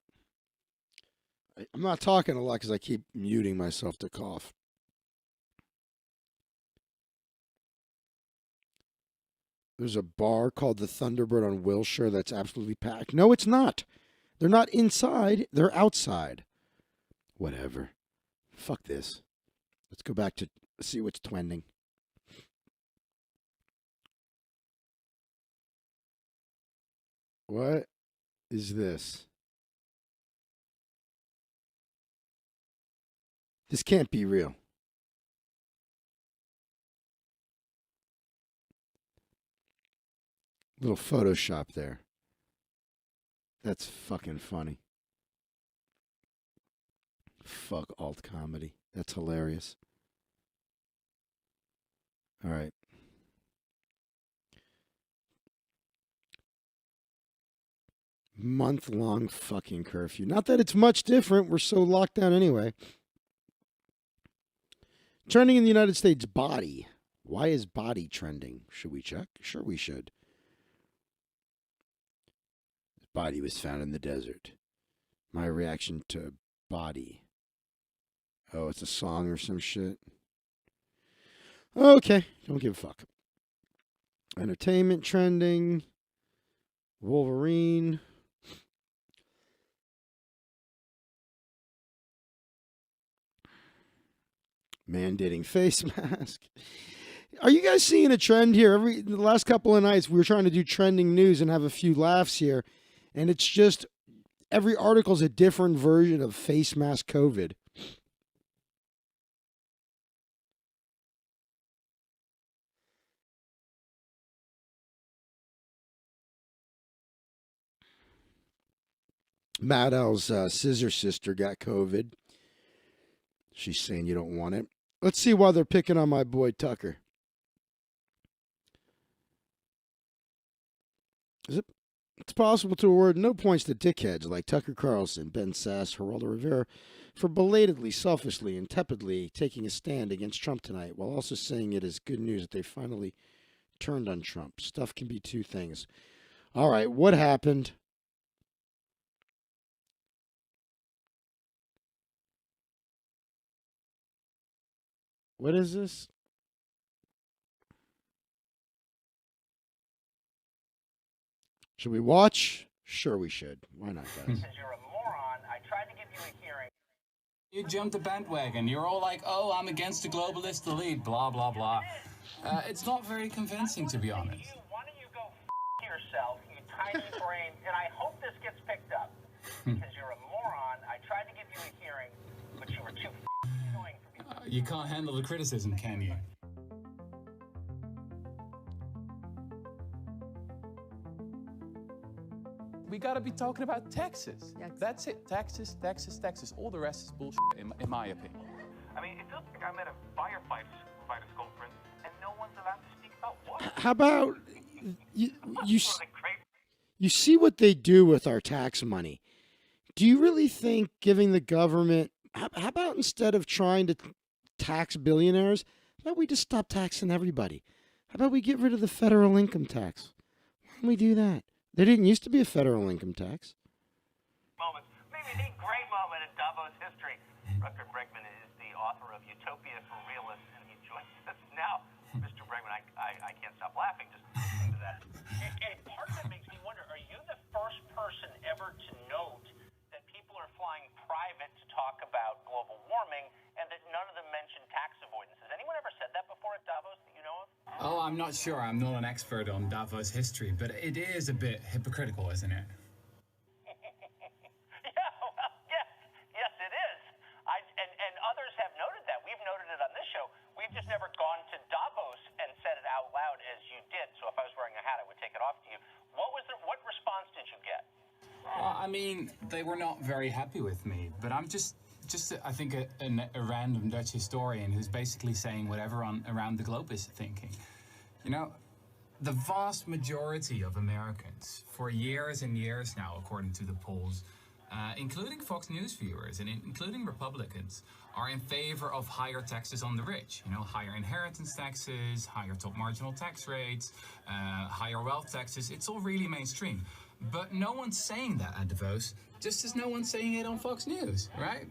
I'm not talking a lot because I keep muting myself to cough. There's a bar called the Thunderbird on Wilshire that's absolutely packed. No, it's not. They're not inside. They're outside. Whatever. Fuck this. Let's go back to see what's trending. What is this? This can't be real. Little Photoshop there. That's fucking funny. Fuck alt comedy. That's hilarious. All right. Month-long fucking curfew. Not that it's much different. We're so locked down anyway. Trending in the United States, body. Why is body trending? Should we check? Sure we should. Body was found in the desert. My reaction to body. Oh, it's a song or some shit. Okay, don't give a fuck. Entertainment trending. Wolverine. Mandating face mask. Are you guys seeing a trend here? The last couple of nights we were trying to do trending news and have a few laughs here, and it's just every article is a different version of face mask COVID. Matt L's scissor sister got COVID. She's saying you don't want it. Let's see why they're picking on my boy Tucker. It's possible to award no points to dickheads like Tucker Carlson, Ben Sass, Geraldo Rivera for belatedly, selfishly, and tepidly taking a stand against Trump tonight, while also saying it is good news that they finally turned on Trump. Stuff can be two things. All right, what happened? What is this? Should we watch? Sure, we should. Why not, guys? Because you're a moron. I tried to give you a hearing. You jumped the bandwagon. You're all like, oh, I'm against the globalist elite, blah, blah, blah. It's not very convincing, to be honest. Why don't you go yourself, you tiny brain, and I hope this gets picked up. Because you're a moron. I tried to give you a hearing, but you were too annoying for me. You can't handle the criticism, can you? We gotta be talking about Texas. That's it. Texas, Texas, Texas. All the rest is bullshit, in my opinion. I mean, it feels like I'm at a firefighters conference, and no one's allowed to speak about what. How about you see what they do with our tax money? Do you really think giving the government, how about instead of trying to tax billionaires, how about we just stop taxing everybody? How about we get rid of the federal income tax? Why don't we do that? There didn't used to be a federal income tax. Moments, maybe the great moment in Davos history. Rutger Bregman is the author of Utopia for Realists, and he joins us now. Mr. Bregman, I can't stop laughing just listening to that. And part of it makes me wonder, are you the first person ever to note that people are flying private to talk about global warming and that none of them mention tax avoidance? Has anyone ever said that before at Davos that you know of? Oh, I'm not sure. I'm not an expert on Davos history, but it is a bit hypocritical, isn't it? Yeah, well, yes, it is. And others have noted that. We've noted it on this show. We've just never gone to Davos and said it out loud as you did. So if I was wearing a hat, I would take it off to you. What response did you get? Well, I mean, they were not very happy with me, but I'm just I think, a random Dutch historian who's basically saying what everyone around the globe is thinking. You know, the vast majority of Americans, for years and years now, according to the polls, including Fox News viewers and including Republicans, are in favor of higher taxes on the rich. You know, higher inheritance taxes, higher top marginal tax rates, higher wealth taxes. It's all really mainstream. But no one's saying that at Davos, just as no one's saying it on Fox News, right?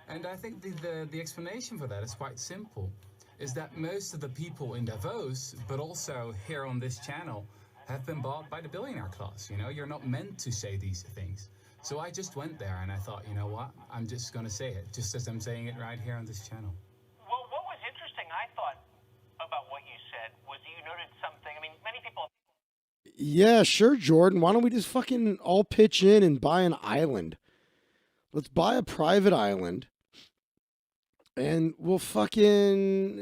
And I think the explanation for that is quite simple, is that most of the people in Davos, but also here on this channel, have been bought by the billionaire class. You know, you're not meant to say these things. So I just went there and I thought, you know what, I'm just going to say it, just as I'm saying it right here on this channel. Well, what was interesting, I thought, about what you said was you noted something. I mean, many people... Yeah, sure, Jordan. Why don't we just fucking all pitch in and buy an island? Let's buy a private island. And we'll fucking,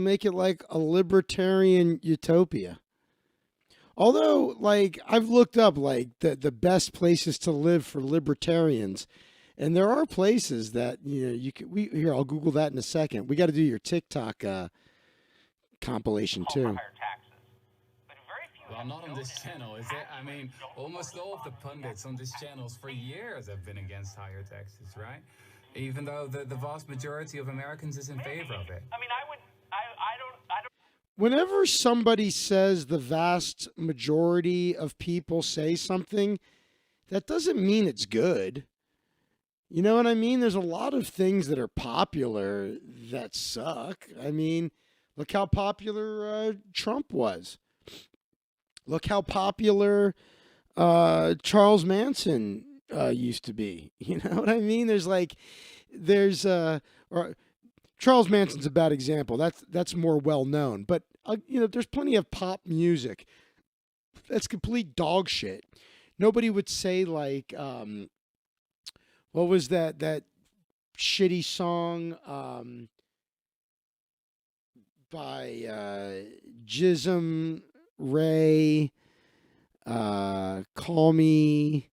make it like a libertarian utopia. Although, like, I've looked up, like, the best places to live for libertarians. And there are places that, you could, here, I'll Google that in a second. We got to do your TikTok compilation, too. Well, not on this channel, is it? I mean, almost all of the pundits on this channel for years have been against higher taxes, right? Even though the vast majority of Americans is in favor of it. I mean, I don't. Whenever somebody says the vast majority of people say something, that doesn't mean it's good. You know what I mean? There's a lot of things that are popular that suck. I mean, look how popular Trump was. Look how popular Charles Manson used to be. You know what I mean? Charles Manson's a bad example. That's more well known. But there's plenty of pop music that's complete dog shit. Nobody would say like, what was that shitty song by Jism Ray? Call Me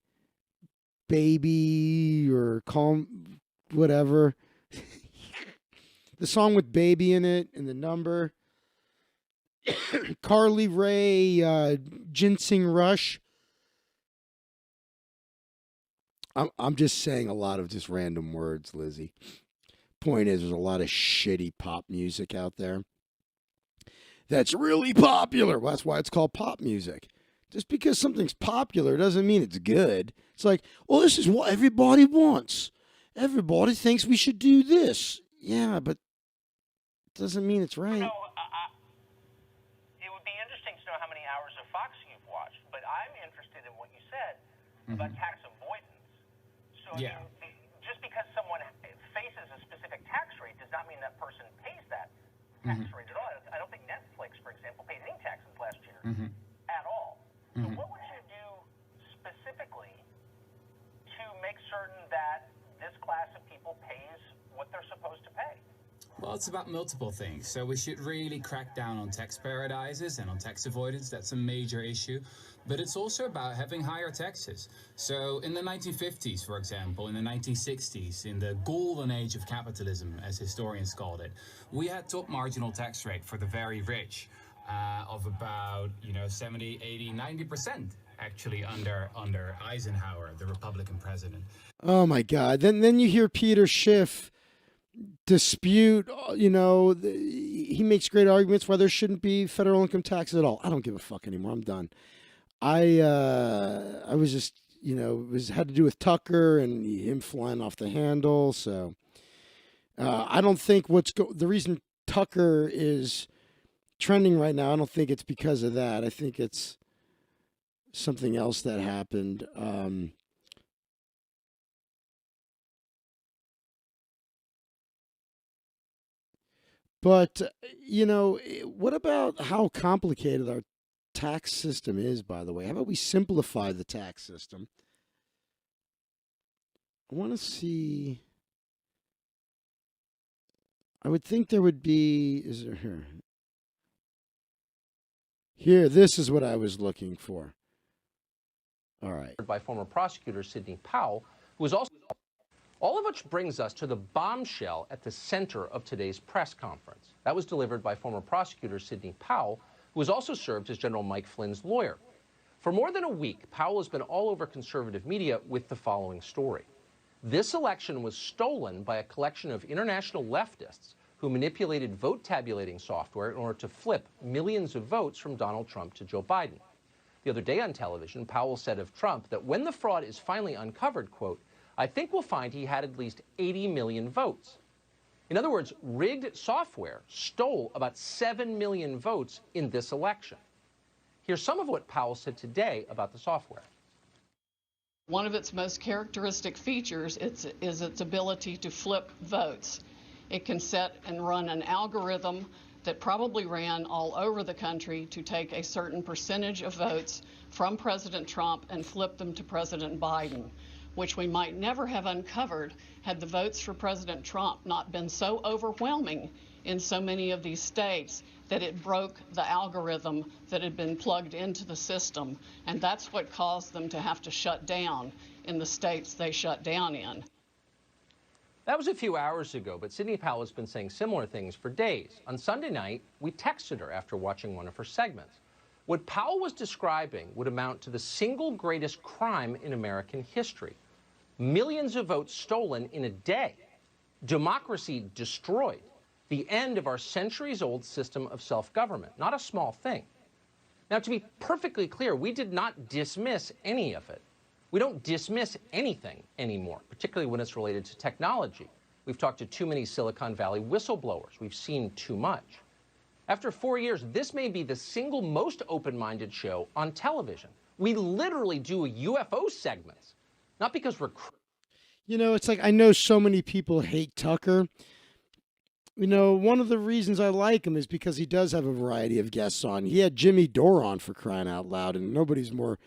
Baby or Calm, whatever. The song with Baby in it and the number. Carly Rae, Ginseng Rush. I'm just saying a lot of just random words, Lizzie. Point is, there's a lot of shitty pop music out there that's really popular. Well, that's why it's called pop music. Just because something's popular doesn't mean it's good. It's like, well, this is what everybody wants. Everybody thinks we should do this. Yeah, but it doesn't mean it's right. No, it would be interesting to know how many hours of Fox you've watched, but I'm interested in what you said about tax avoidance. So Yeah. Just because someone faces a specific tax rate does not mean that person pays that tax rate at all. I don't think Netflix, for example, paid any taxes last year at all. So what would you do specifically to make certain that this class of people pays what they're supposed to pay? Well, it's about multiple things. So we should really crack down on tax paradises and on tax avoidance. That's a major issue. But it's also about having higher taxes. So in the 1950s, for example, in the 1960s, in the golden age of capitalism, as historians called it, we had top marginal tax rate for the very rich of about, 70, 80, 90%, actually, under Eisenhower, the Republican president. Oh my God! Then you hear Peter Schiff dispute. He makes great arguments why there shouldn't be federal income taxes at all. I don't give a fuck anymore. I'm done. I was just it had to do with Tucker and him flying off the handle. So I don't think the reason Tucker is trending right now, I don't think it's because of that. I think it's something else that happened. But, what about how complicated our tax system is, by the way? How about we simplify the tax system? I want to see. I would think there would be. Is there here? Here, this is what I was looking for. All right. By former prosecutor Sidney Powell, who was also. All of which brings us to the bombshell at the center of today's press conference. That was delivered by former prosecutor Sidney Powell, who has also served as General Mike Flynn's lawyer. For more than a week, Powell has been all over conservative media with the following story. This election was stolen by a collection of international leftists who manipulated vote tabulating software in order to flip millions of votes from Donald Trump to Joe Biden. The other day on television, Powell said of Trump that when the fraud is finally uncovered, quote, I think we'll find he had at least 80 million votes. In other words, rigged software stole about 7 million votes in this election. Here's some of what Powell said today about the software. One of its most characteristic features is its ability to flip votes. It can set and run an algorithm that probably ran all over the country to take a certain percentage of votes from President Trump and flip them to President Biden, which we might never have uncovered had the votes for President Trump not been so overwhelming in so many of these states that it broke the algorithm that had been plugged into the system. And that's what caused them to have to shut down in the states they shut down in. That was a few hours ago, but Sidney Powell has been saying similar things for days. On Sunday night, we texted her after watching one of her segments. What Powell was describing would amount to the single greatest crime in American history. Millions of votes stolen in a day. Democracy destroyed. The end of our centuries-old system of self-government. Not a small thing. Now, to be perfectly clear, we did not dismiss any of it. We don't dismiss anything anymore, particularly when it's related to technology. We've talked to too many Silicon Valley whistleblowers. We've seen too much. After 4 years, this may be the single most open-minded show on television. We literally do UFO segments, not because we're... It's like I know so many people hate Tucker. One of the reasons I like him is because he does have a variety of guests on. He had Jimmy Dore on, for crying out loud, and nobody's more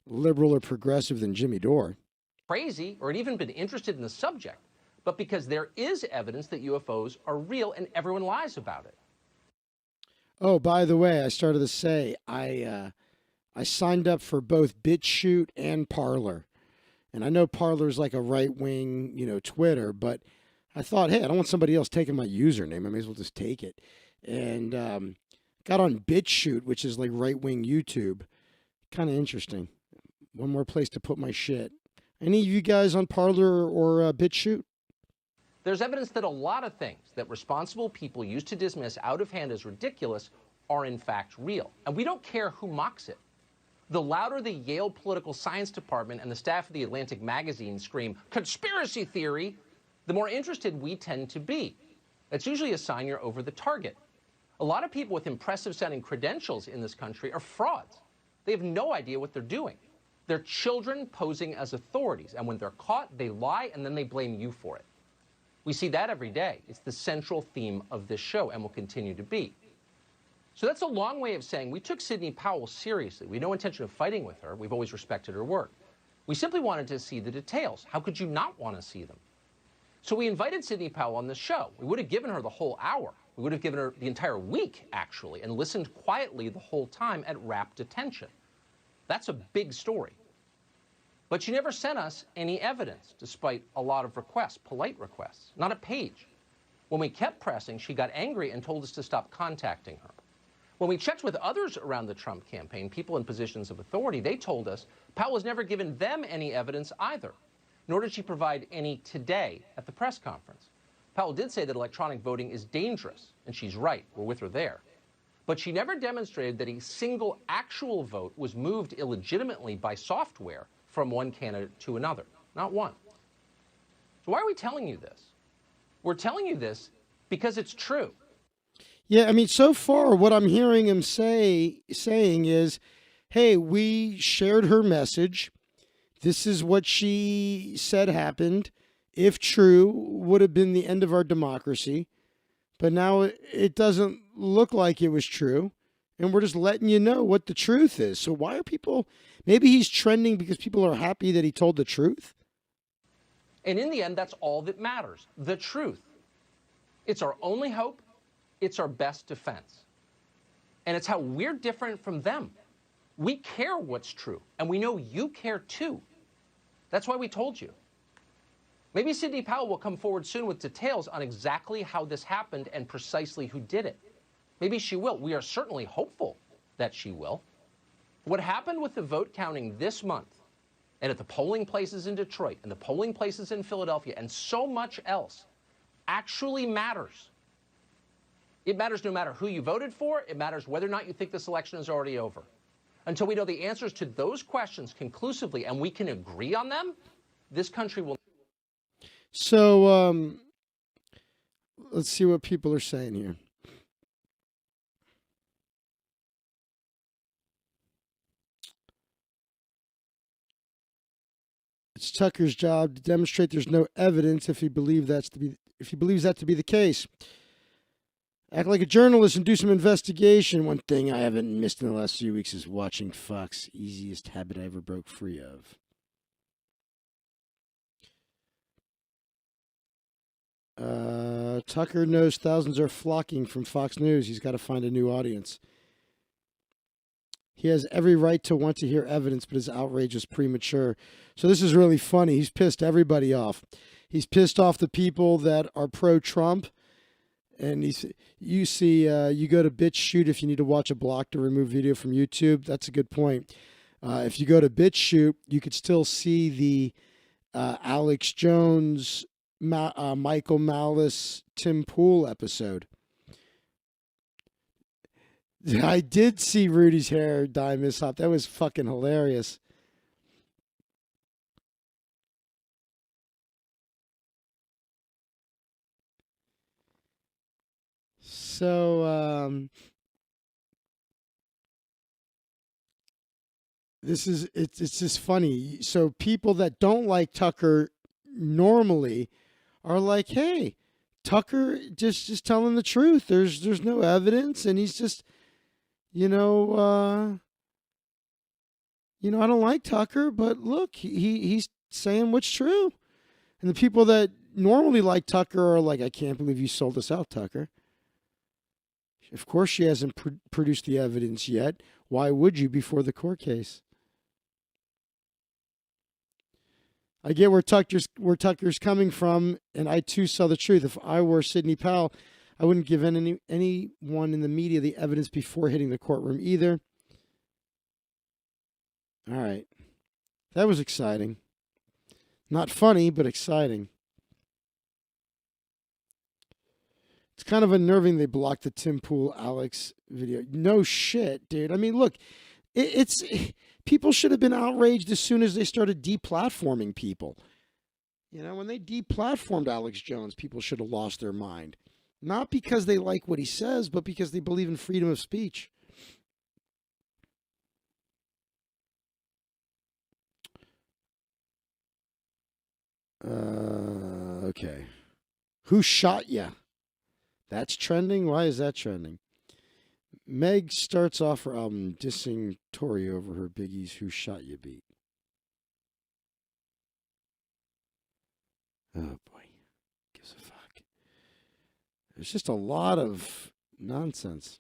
liberal or progressive than Jimmy Dore. Crazy, or had even been interested in the subject, but because there is evidence that UFOs are real and everyone lies about it. Oh, by the way, I started to say I signed up for both BitChute and Parler. And I know Parler's like a right-wing, Twitter, but I thought, hey, I don't want somebody else taking my username. I may as well just take it. And got on BitChute, which is like right-wing YouTube. Kind of interesting. One more place to put my shit. Any of you guys on Parler or BitChute? There's evidence that a lot of things that responsible people used to dismiss out of hand as ridiculous are in fact real. And we don't care who mocks it. The louder the Yale Political Science Department and the staff of the Atlantic magazine scream, "conspiracy theory," the more interested we tend to be. That's usually a sign you're over the target. A lot of people with impressive-sounding credentials in this country are frauds. They have no idea what they're doing. They're children posing as authorities, and when they're caught, they lie, and then they blame you for it. We see that every day. It's the central theme of this show, and will continue to be. So that's a long way of saying we took Sidney Powell seriously. We had no intention of fighting with her. We've always respected her work. We simply wanted to see the details. How could you not want to see them? So we invited Sidney Powell on the show. We would have given her the whole hour. We would have given her the entire week, actually, and listened quietly the whole time at rapt attention. That's a big story. But she never sent us any evidence, despite a lot of requests, polite requests, not a page. When we kept pressing, she got angry and told us to stop contacting her. When we checked with others around the Trump campaign, people in positions of authority, they told us Powell has never given them any evidence either, nor did she provide any today at the press conference. Powell did say that electronic voting is dangerous, and she's right. We're with her there. But she never demonstrated that a single actual vote was moved illegitimately by software from one candidate to another. Not one. So why are we telling you this? We're telling you this because it's true. Yeah, I mean, so far what I'm hearing him saying is, hey, we shared her message. This is what she said happened. If true, would have been the end of our democracy. But now it doesn't look like it was true. And we're just letting you know what the truth is. So why are people, maybe he's trending because people are happy that he told the truth? And in the end, that's all that matters, the truth. It's our only hope. It's our best defense. And it's how we're different from them. We care what's true, and we know you care too. That's why we told you. Maybe Sidney Powell will come forward soon with details on exactly how this happened and precisely who did it. Maybe she will. We are certainly hopeful that she will. What happened with the vote counting this month, and at the polling places in Detroit, and the polling places in Philadelphia, and so much else, actually matters. It matters no matter who you voted for. It matters whether or not you think this election is already over. Until we know the answers to those questions conclusively and we can agree on them, this country will. So let's see what people are saying here. It's Tucker's job to demonstrate there's no evidence if he believes that to be the case. Act like a journalist and do some investigation. One thing I haven't missed in the last few weeks is watching Fox. Easiest habit I ever broke free of. Tucker knows thousands are flocking from Fox News. He's got to find a new audience. He has every right to want to hear evidence, but his outrage is premature. So this is really funny. He's pissed everybody off. He's pissed off the people that are pro-Trump. And you go to BitChute if you need to watch a blocked or removed video from YouTube. That's a good point. If you go to BitChute, you could still see the Alex Jones, Michael Malice, Tim Pool episode. I did see Rudy's hair dye mishap. That was fucking hilarious. So it's just funny. So people that don't like Tucker normally are like, hey, Tucker just telling the truth. There's no evidence, and he's just, I don't like Tucker, but look, he's saying what's true. And the people that normally like Tucker are like, I can't believe you sold us out, Tucker. Of course she hasn't produced the evidence yet. Why would you before the court case? I get where Tucker's coming from, and I too saw the truth. If I were Sidney Powell, I wouldn't give anyone in the media the evidence before hitting the courtroom either. All right. That was exciting. Not funny, but exciting. It's kind of unnerving they blocked the Tim Pool Alex video. No shit, dude. I mean, look, it's people should have been outraged as soon as they started deplatforming people. You know, when they deplatformed Alex Jones, people should have lost their mind. Not because they like what he says, but because they believe in freedom of speech. Okay. Who shot ya? That's trending? Why is that trending? Meg starts off her album dissing Tori over her Biggie's Who Shot Ya beat. Oh, boy. Gives a fuck. There's just a lot of nonsense.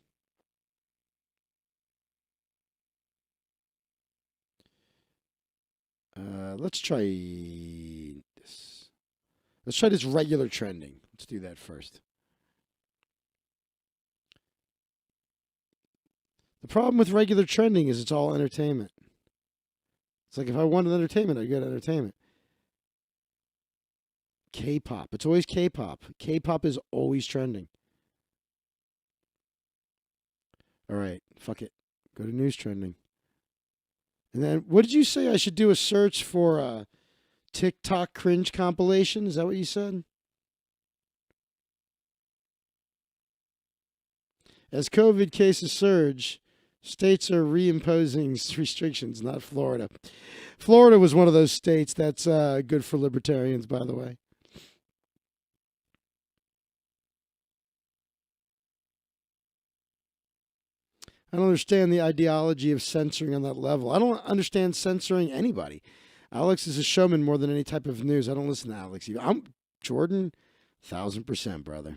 Let's try this. Let's try this regular trending. Let's do that first. The problem with regular trending is it's all entertainment. It's like if I wanted entertainment, I'd get entertainment. K-pop. It's always K-pop. K-pop is always trending. All right. Fuck it. Go to news trending. And then, what did you say? I should do a search for a TikTok cringe compilation? Is that what you said? As COVID cases surge, states are reimposing restrictions, not Florida. Florida was one of those states that's good for libertarians, by the way. I don't understand the ideology of censoring on that level. I don't understand censoring anybody. Alex is a showman more than any type of news. I don't listen to Alex. I'm Jordan, 1,000%, brother.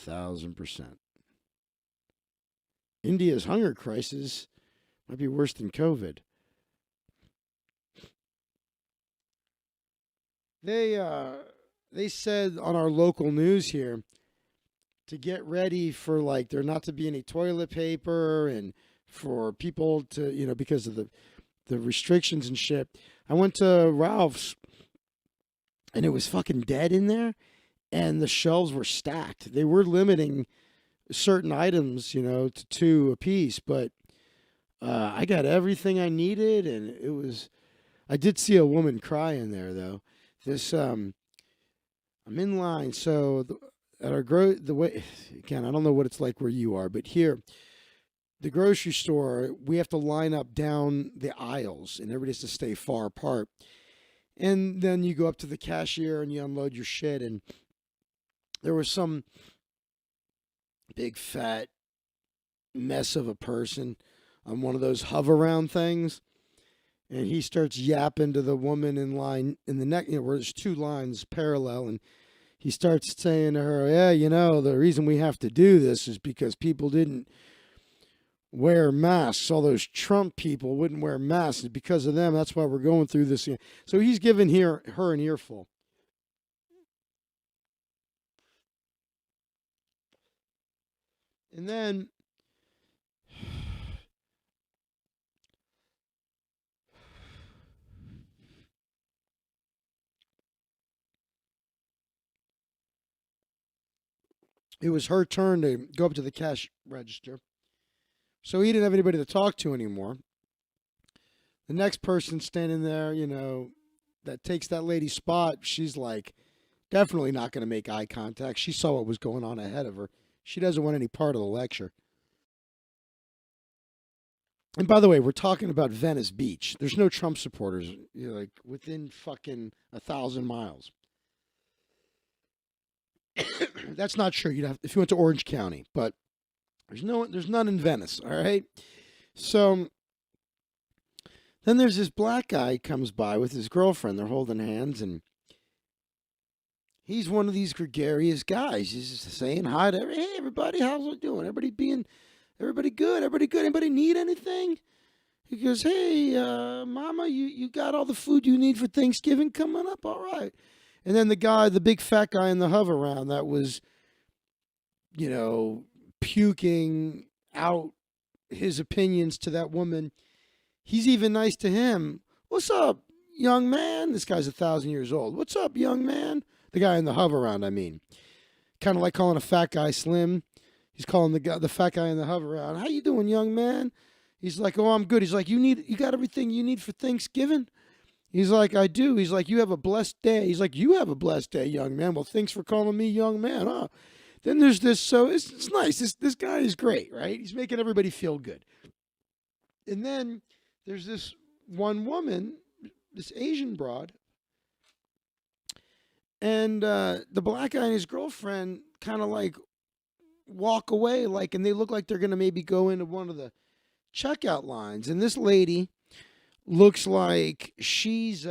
1,000%. India's hunger crisis might be worse than COVID. They said on our local news here to get ready for like there not to be any toilet paper and for people to, you know, because of the restrictions and shit. I went to Ralph's and it was fucking dead in there and the shelves were stacked. They were limiting certain items, you know, to 2 a piece, but I got everything I needed and it was, I did see a woman cry in there though. This, I'm in line. So at our the way, again, I don't know what it's like where you are, but here, the grocery store, we have to line up down the aisles and everybody has to stay far apart. And then you go up to the cashier and you unload your shit. And there was some big fat mess of a person on one of those hover around things. And he starts yapping to the woman in line in the neck, you know, where there's 2 lines parallel. And he starts saying to her, yeah, you know, the reason we have to do this is because people didn't wear masks. All those Trump people wouldn't wear masks. Because of them, that's why we're going through this. So he's giving her an earful. And then it was her turn to go up to the cash register. So he didn't have anybody to talk to anymore. The next person standing there, you know, that takes that lady's spot, she's like, definitely not going to make eye contact. She saw what was going on ahead of her. She doesn't want any part of the lecture. And by the way, we're talking about Venice Beach. There's no Trump supporters, you know, like within fucking 1,000 miles. That's not true. You'd have if you went to Orange County, but there's none in Venice. All right. So then there's this black guy comes by with his girlfriend. They're holding hands, and he's one of these gregarious guys. He's just saying hi to hey everybody, how's it doing? Everybody good? Everybody good? Anybody need anything? He goes, hey, Mama, you got all the food you need for Thanksgiving coming up? All right. And then the big fat guy in the hover round that was, puking out his opinions to that woman, he's even nice to him. What's up, young man? This guy's 1,000 years old. What's up, young man? The guy in the hover round, I mean. Kind of like calling a fat guy slim. He's calling the fat guy in the hover round. How you doing, young man? He's like, oh, I'm good. He's like, you got everything you need for Thanksgiving? He's like, I do. He's like, you have a blessed day. He's like, you have a blessed day, young man. Well, thanks for calling me young man, huh? Then there's this, so it's nice. This guy is great, right? He's making everybody feel good. And then there's this one woman, this Asian broad, and the black guy and his girlfriend kind of like walk away, and they look like they're going to maybe go into one of the checkout lines. And this lady looks like she's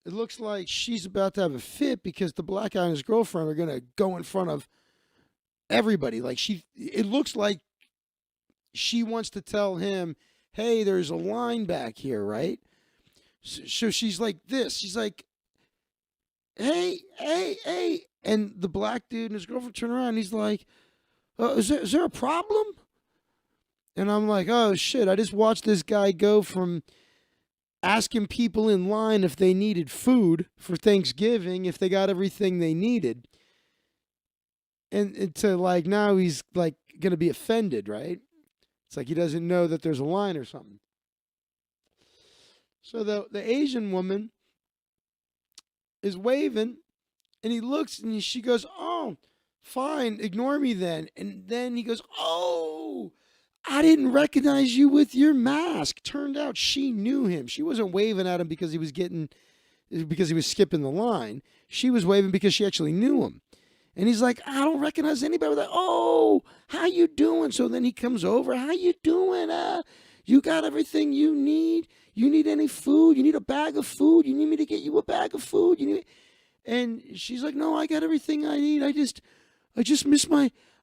it looks like she's about to have a fit because the black guy and his girlfriend are going to go in front of everybody. It looks like she wants to tell him, hey, there's a line back here, right? So she's like this. She's like, hey. And the black dude and his girlfriend turn around. And he's like, is there a problem? And I'm like, oh, shit. I just watched this guy go from asking people in line if they needed food for Thanksgiving, if they got everything they needed. And to now he's going to be offended, right? It's like he doesn't know that there's a line or something. So the Asian woman is waving, and he looks, and she goes, oh, fine, ignore me then. And then he goes, oh, I didn't recognize you with your mask. Turned out she knew him. She wasn't waving at him because he was skipping the line. She was waving because she actually knew him. And he's like, I don't recognize anybody with that. Oh, how you doing? So then he comes over. How you doing? You got everything you need? You need any food? You need a bag of food? You need me to get you a bag of food? And she's like, no, I got everything I need. I just miss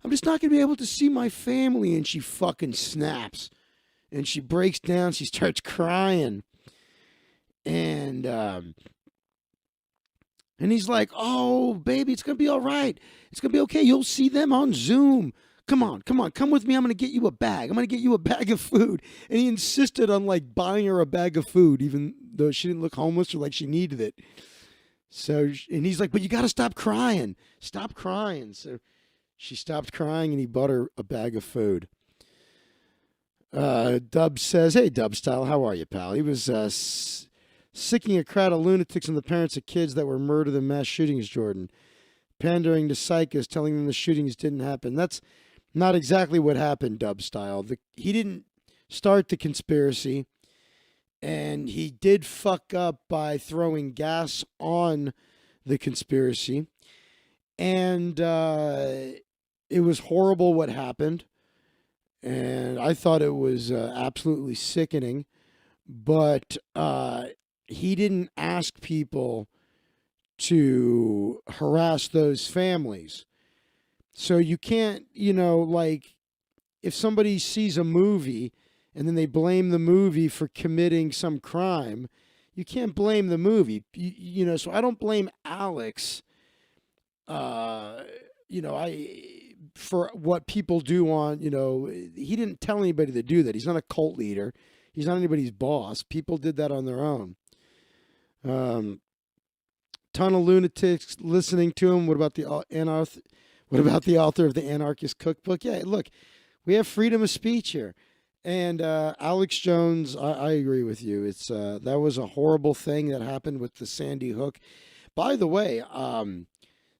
I'm just not going to be able to see my family. And she fucking snaps. And she breaks down. She starts crying. And he's like, oh, baby, it's going to be all right. It's going to be okay. You'll see them on Zoom. Come on. Come with me. I'm going to get you a bag. I'm going to get you a bag of food. And he insisted on buying her a bag of food, even though she didn't look homeless or like she needed it. So, and he's like, but you got to stop crying. Stop crying. So she stopped crying and he bought her a bag of food. Dub says, hey, Dub Style, how are you, pal? He was sicking a crowd of lunatics and the parents of kids that were murdered in mass shootings, Jordan. Pandering to psychos, telling them the shootings didn't happen. That's not exactly what happened, Dub Style. He didn't start the conspiracy, and he did fuck up by throwing gas on the conspiracy. And it was horrible what happened. And I thought it was absolutely sickening. But he didn't ask people to harass those families. So you can't, if somebody sees a movie and then they blame the movie for committing some crime, you can't blame the movie. So I don't blame Alex, for what people do on, he didn't tell anybody to do that. He's not a cult leader. He's not anybody's boss. People did that on their own. Ton of lunatics listening to him. What about the author of the Anarchist Cookbook? Yeah, look, we have freedom of speech here. And Alex Jones, I agree with you. It's that was a horrible thing that happened with the Sandy Hook. By the way,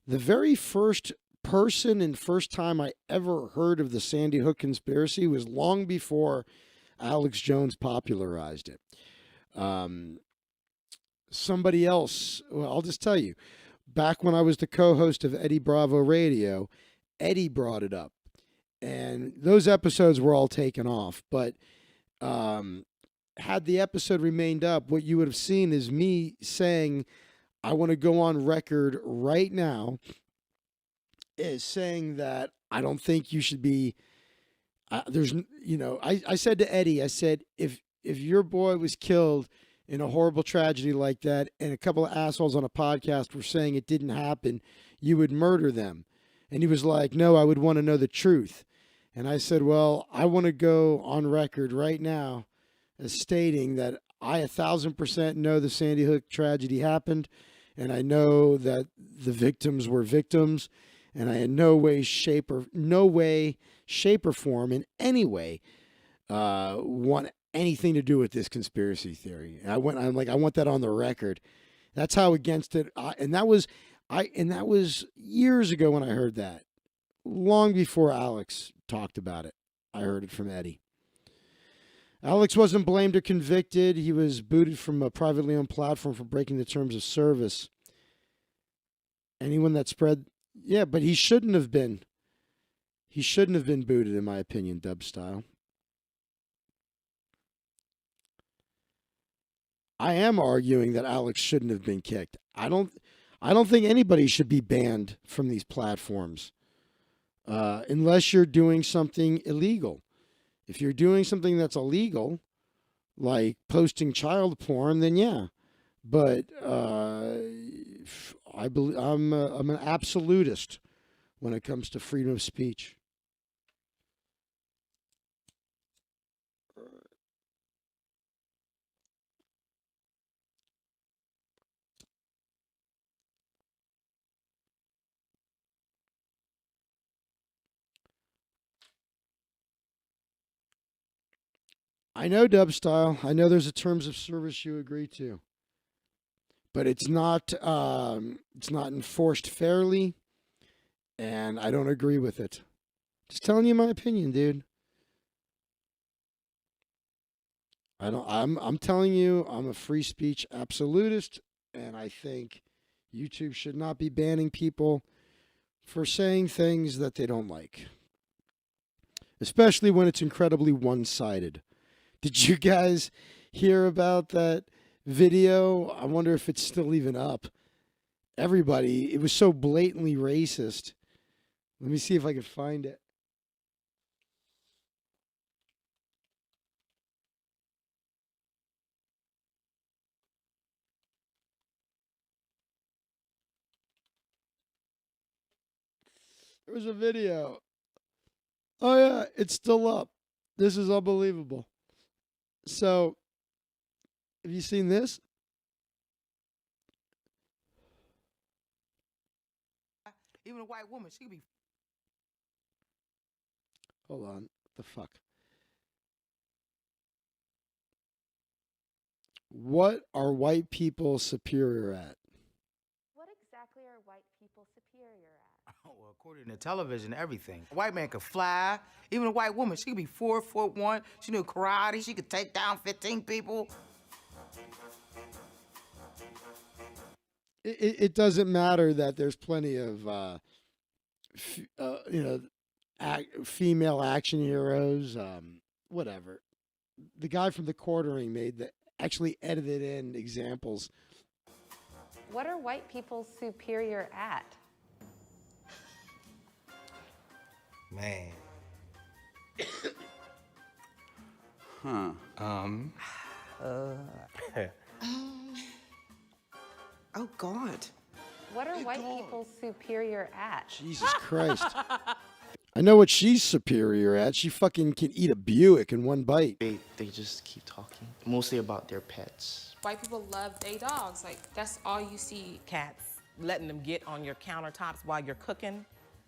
the very first person and first time I ever heard of the Sandy Hook conspiracy was long before Alex Jones popularized it. Somebody else, well, I'll just tell you, back when I was the co-host of Eddie Bravo Radio, Eddie brought it up. And those episodes were all taken off. But had the episode remained up, what you would have seen is me saying, I want to go on record right now is saying that I don't think you should be. I said to Eddie, I said, if your boy was killed in a horrible tragedy like that, and a couple of assholes on a podcast were saying it didn't happen, you would murder them. And he was like, no, I would want to know the truth. And I said, well, I want to go on record right now as stating that I 1,000% know the Sandy Hook tragedy happened, and I know that the victims were victims, and I in no way, shape, or form in any way want anything to do with this conspiracy theory. And I'm like, I want that on the record. That's how against it. And that was years ago when I heard that. Long before Alex talked about it, I heard it from Eddie. Alex wasn't blamed or convicted. He was booted from a privately owned platform for breaking the terms of service. Anyone that spread, yeah, but he shouldn't have been. He shouldn't have been booted, in my opinion, Dub Style. I am arguing that Alex shouldn't have been kicked. I don't think anybody should be banned from these platforms unless you're doing something illegal. If you're doing something that's illegal, like posting child porn, then yeah. But I believe I'm an absolutist when it comes to freedom of speech. I know, Dub Style. I know there's a terms of service you agree to, but it's not enforced fairly, and I don't agree with it. Just telling you my opinion, dude. I'm telling you, I'm a free speech absolutist, and I think YouTube should not be banning people for saying things that they don't like, especially when it's incredibly one-sided. Did you guys hear about that video? I wonder if it's still even up. Everybody, it was so blatantly racist. Let me see if I can find it. There was a video. Oh, yeah, it's still up. This is unbelievable. So, have you seen this? Even a white woman, she could be. Hold on. What the fuck? What are white people superior at? What exactly are white people superior at? Oh, well, according to television, everything. A white man could fly. Even a white woman, she could be 4'1". She knew karate. She could take down 15 people. It doesn't matter that there's plenty of, female action heroes, whatever. The guy from The Quartering actually edited in examples. What are white people superior at? Man. Oh, God. What are white people superior at? Jesus Christ. I know what she's superior at. She fucking can eat a Buick in one bite. They just keep talking, mostly about their pets. White people love their dogs. Like, that's all you see. Cats, letting them get on your countertops while you're cooking.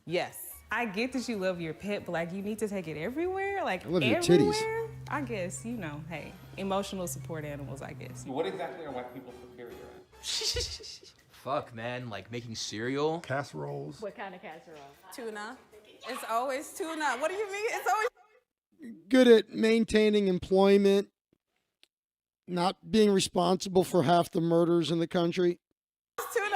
Yes. I get that you love your pet, but like you need to take it everywhere. Like I love your everywhere. titties. I guess, hey, emotional support animals, I guess. What exactly are white people superior at? Fuck, man, like making cereal. Casseroles. What kind of casserole? Tuna. It's always tuna. What do you mean? It's always. Good at maintaining employment, not being responsible for half the murders in the country. Tuna.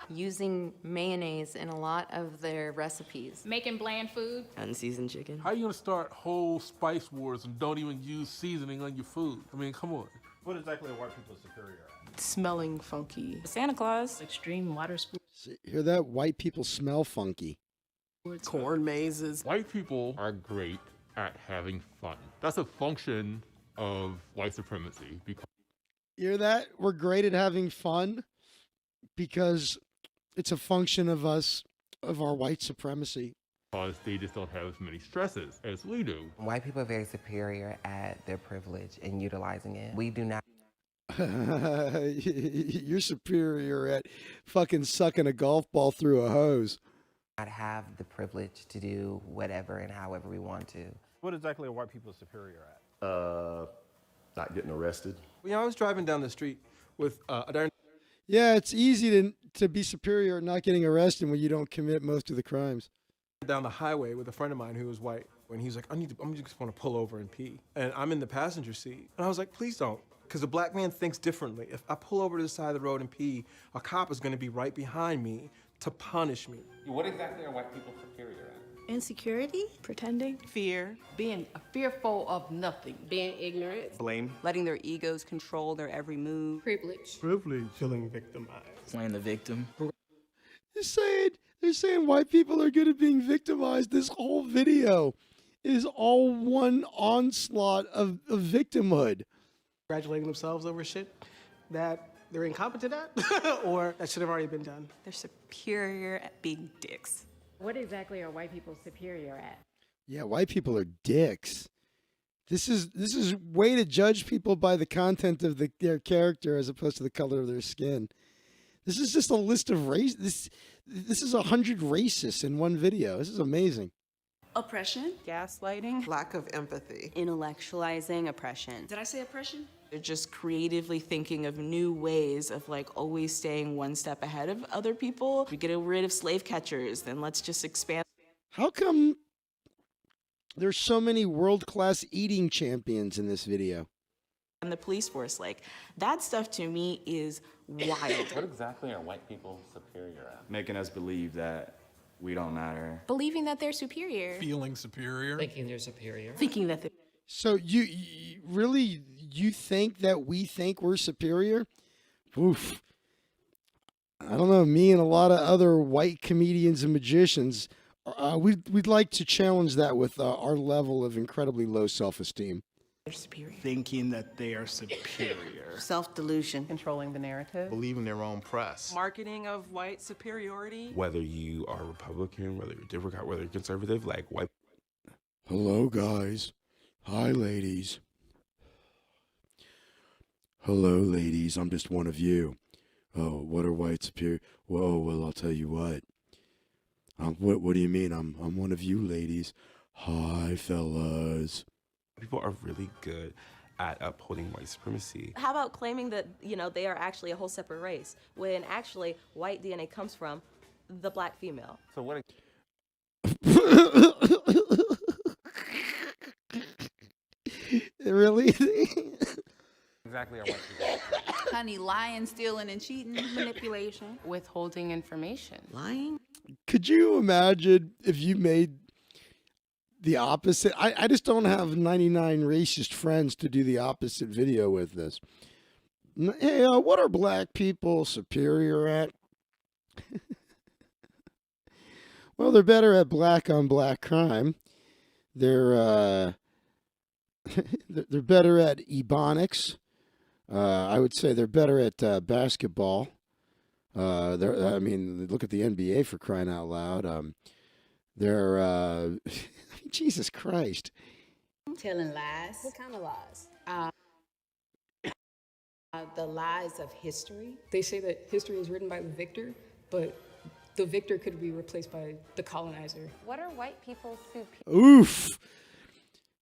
Using mayonnaise in a lot of their recipes. Making bland food. Unseasoned chicken. How are you gonna start whole spice wars and don't even use seasoning on your food? I mean, come on. What exactly are white people superior at? Smelling funky. Santa Claus. Extreme water sports. Hear that? White people smell funky. Corn mazes. White people are great at having fun. That's a function of white supremacy. Because You hear that? We're great at having fun because it's a function of us, of our white supremacy. they just don't have as many stresses as we do. White people are very superior at their privilege and utilizing it. We do not. You're superior at fucking sucking a golf ball through a hose. Not have the privilege to do whatever and however we want to. What exactly are white people superior at? Not getting arrested. You know, I was driving down the street with a darn. Yeah, it's easy to be superior at not getting arrested when you don't commit most of the crimes. Down the highway with a friend of mine who was white, and he's like, I'm just want to pull over and pee. And I'm in the passenger seat. And I was like, please don't. Because a black man thinks differently. If I pull over to the side of the road and pee, a cop is going to be right behind me to punish me. What exactly are white people superior at? Insecurity, pretending, Fear, being fearful of nothing, being ignorant, Blame. letting their egos control their every move. privilege. Privilege. Feeling victimized. Playing the victim. They're saying white people are good at being victimized. This whole video is all one onslaught of victimhood. congratulating themselves over shit that they're incompetent at or that should have already been done. They're superior at being dicks. What exactly are white people superior at? Yeah, white people are dicks. This is way to judge people by the content of their character as opposed to the color of their skin. This is just a list of race. This is 100 racists in one video. This is amazing. Oppression, Gaslighting, Lack of empathy. intellectualizing oppression. did I say oppression? They're just creatively thinking of new ways of like always staying one step ahead of other people. We get rid of slave catchers, then let's just expand. How come there's so many world-class eating champions in this video? And the police force, like that stuff to me is wild. What exactly are white people superior at? Making us believe that we don't matter. Believing that they're superior. Feeling superior. Thinking they're superior. Thinking that So you really think that we think we're superior? Oof. I don't know. Me and a lot of other white comedians and magicians, we'd like to challenge that with our level of incredibly low self-esteem. they're superior. Thinking that they are superior. Self-delusion. Controlling the narrative. Believing their own press. Marketing of white superiority. Whether you are Republican, whether you're Democrat, whether you're conservative, like white. Hello, guys. Hi, ladies. Hello, ladies. I'm just one of you. Oh, what are white superior? Whoa, well, I'll tell you what. What do you mean? I'm one of you, ladies. Hi, fellas. People are really good at upholding white supremacy. How about claiming that, they are actually a whole separate race, when actually white DNA comes from the black female? So what? Really? Exactly are white people? Honey, lying, stealing, and cheating. Manipulation. Withholding information. Lying? Could you imagine if you made the opposite? I just don't have 99 racist friends to do the opposite video with this. Hey, what are black people superior at? Well, they're better at black on black crime. They're they're better at ebonics. I would say they're better at basketball. Look at the NBA for crying out loud. Jesus Christ. Telling lies. What kind of lies? The lies of history. They say that history is written by the victor, but the victor could be replaced by the colonizer. What are white people superior? Oof.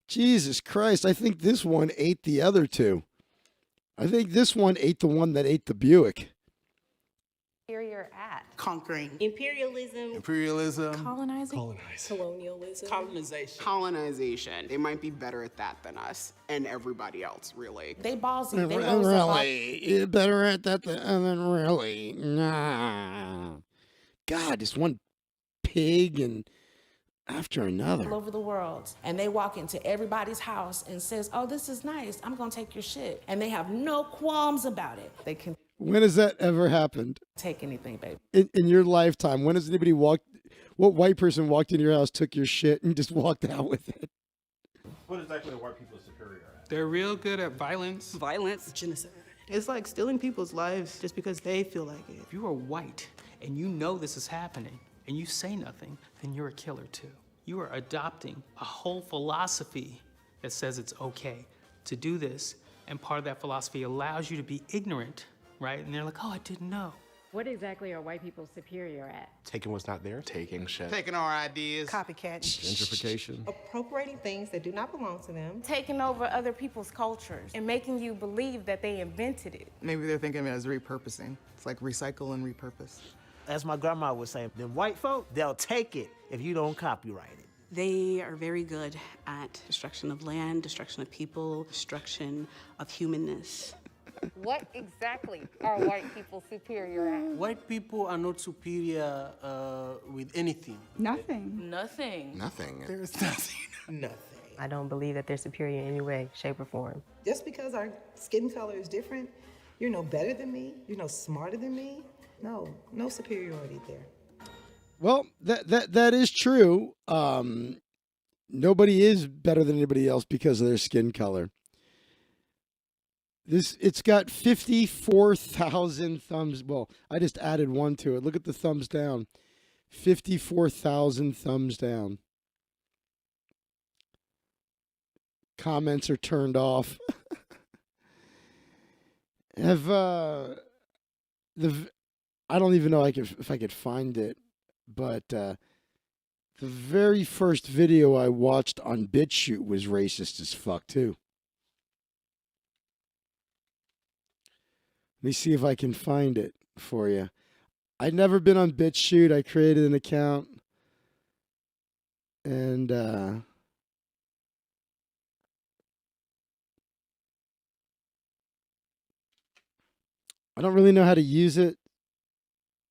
Jesus Christ. I think this one ate the other two. I think this one ate the one that ate the Buick. Superior at? Conquering. Imperialism. Colonizing. Colonialism. Colonization. They might be better at that than us and everybody else, really. They ballsy. They Really? You're better at that than really? Nah. God, just one pig and after another. all over the world, and they walk into everybody's house and says, "Oh, this is nice. I'm gonna take your shit," and they have no qualms about it. They can When has that ever happened? take anything, baby. In your lifetime, when has anybody walked What white person walked into your house, took your shit, and just walked out with it? What exactly are white people superior at? They're real good at violence. Violence. Genocide. It's like stealing people's lives just because they feel like it. If you are white and you know this is happening and you say nothing, then you're a killer too. You are adopting a whole philosophy that says it's okay to do this, and part of that philosophy allows you to be ignorant, right? And they're like, oh, I didn't know. What exactly are white people superior at? Taking what's not there. Taking shit. Taking our ideas. Copycat. Gentrification. Appropriating things that do not belong to them. Taking over other people's cultures and making you believe that they invented it. Maybe they're thinking of it as repurposing. It's like recycle and repurpose. As my grandma would say, them white folk, they'll take it if you don't copyright it. They are very good at destruction of land, destruction of people, destruction of humanness. What exactly are white people superior at? White people are not superior with anything. Nothing. Nothing. Nothing. There's nothing. Nothing. I don't believe that they're superior in any way, shape, or form. Just because our skin color is different, you're no better than me, you're no smarter than me. No superiority there. Well, that is true. Nobody is better than anybody else because of their skin color. It's got 54,000 thumbs. Well, I just added one to it. Look at the thumbs down. 54,000 thumbs down. Comments are turned off. I don't even know if I could find it, but the very first video I watched on BitChute was racist as fuck too. Let me see if I can find it for you. I'd never been on BitChute. I created an account, and I don't really know how to use it.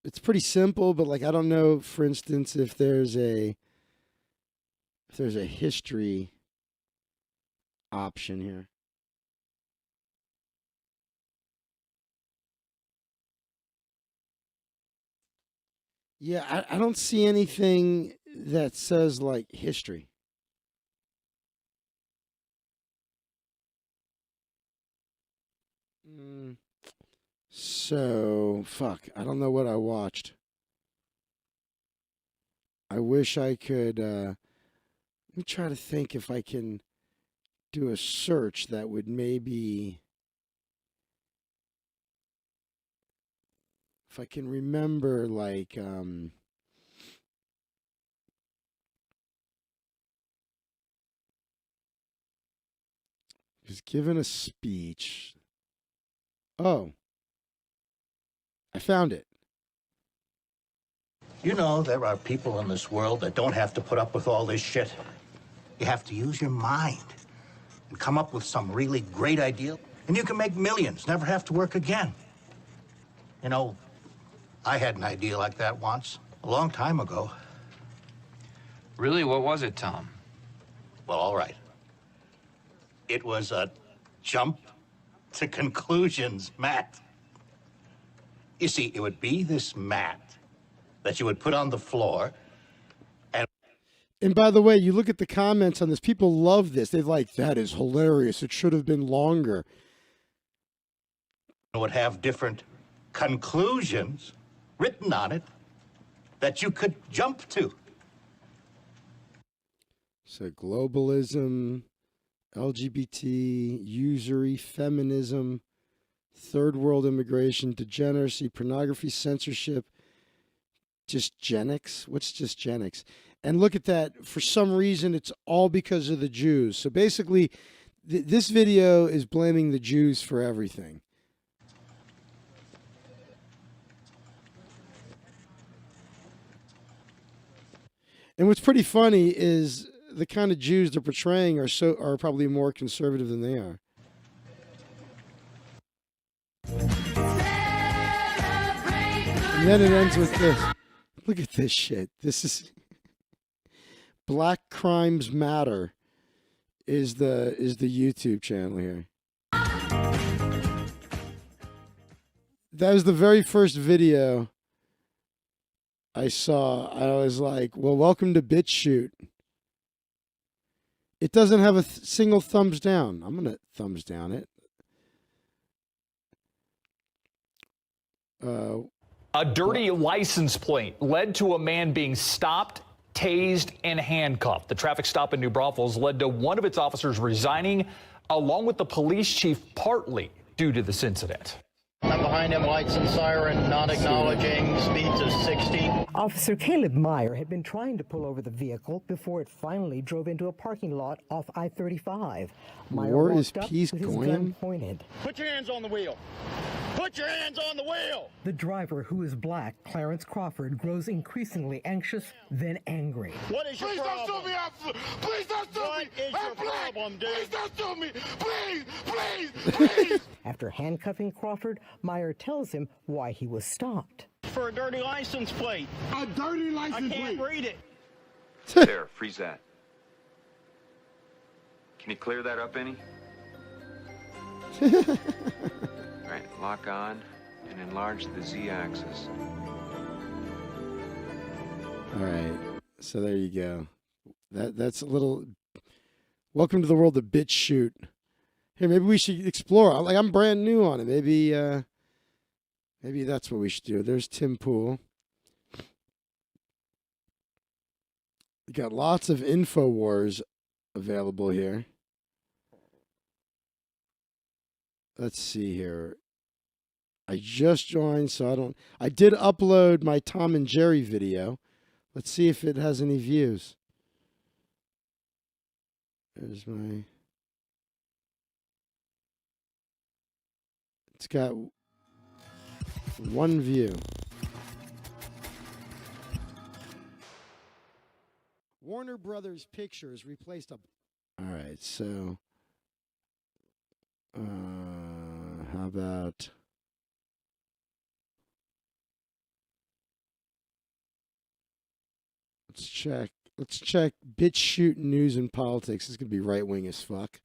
It's pretty simple, but like I don't know, for instance, if there's a history option here. Yeah, I don't see anything that says like history. So, fuck, I don't know what I watched. I wish I could, let me try to think if I can do a search that would maybe, if I can remember, like, was given a speech. Oh. I found it. You know, there are people in this world that don't have to put up with all this shit. You have to use your mind and come up with some really great idea, and you can make millions, never have to work again. You know, I had an idea like that once, a long time ago. Really? What was it, Tom? Well, all right. It was a jump to conclusions, Matt. You see, it would be this mat that you would put on the floor. And by the way, you look at the comments on this, people love this. They're like, that is hilarious. It should have been longer. It would have different conclusions written on it that you could jump to. So globalism, LGBT, usury, feminism, third world immigration, degeneracy, pornography, censorship, dysgenics. What's dysgenics? And look at that. For some reason, it's all because of the Jews. So basically, this video is blaming the Jews for everything. And what's pretty funny is the kind of Jews they're portraying are probably more conservative than they are. And then it ends with this. Look at this shit. This is Black Crimes Matter is the YouTube channel here. That was the very first video I saw, I was like, well, welcome to BitChute. It doesn't have a single thumbs down. I'm going to thumbs down it. A dirty license plate led to a man being stopped, tased, and handcuffed. The traffic stop in New Braunfels led to one of its officers resigning, along with the police chief, partly due to this incident. I'm behind him, lights and siren, not acknowledging, speeds of 60. Officer Caleb Meyer had been trying to pull over the vehicle before it finally drove into a parking lot off I-35. Meyer War is walked up peace, with his gun Goyam? pointed. Put your hands on the wheel. Put your hands on the wheel. The driver, who is black, Clarence Crawford, grows increasingly anxious, then angry. What is your problem? Don't sue me, officer. Please don't sue me. What is your problem, dude? Please don't sue me. Please. After handcuffing Crawford, Meyer tells him why he was stopped. For a dirty license plate. A dirty license I can't read it. There, freeze that. Can you clear that up any? All right, lock on and enlarge the Z-axis. All right. So there you go. That's a little. Welcome to the world of BitChute. Hey, maybe we should explore. Like, I'm brand new on it. Maybe that's what we should do. There's Tim Pool. We got lots of InfoWars available here. Let's see here. I just joined, so I did upload my Tom and Jerry video. Let's see if it has any views. There's my... It's got one view. Warner Brothers Pictures replaced a... All right, so... how about... Let's check BitChute News and Politics. This is going to be right-wing as fuck.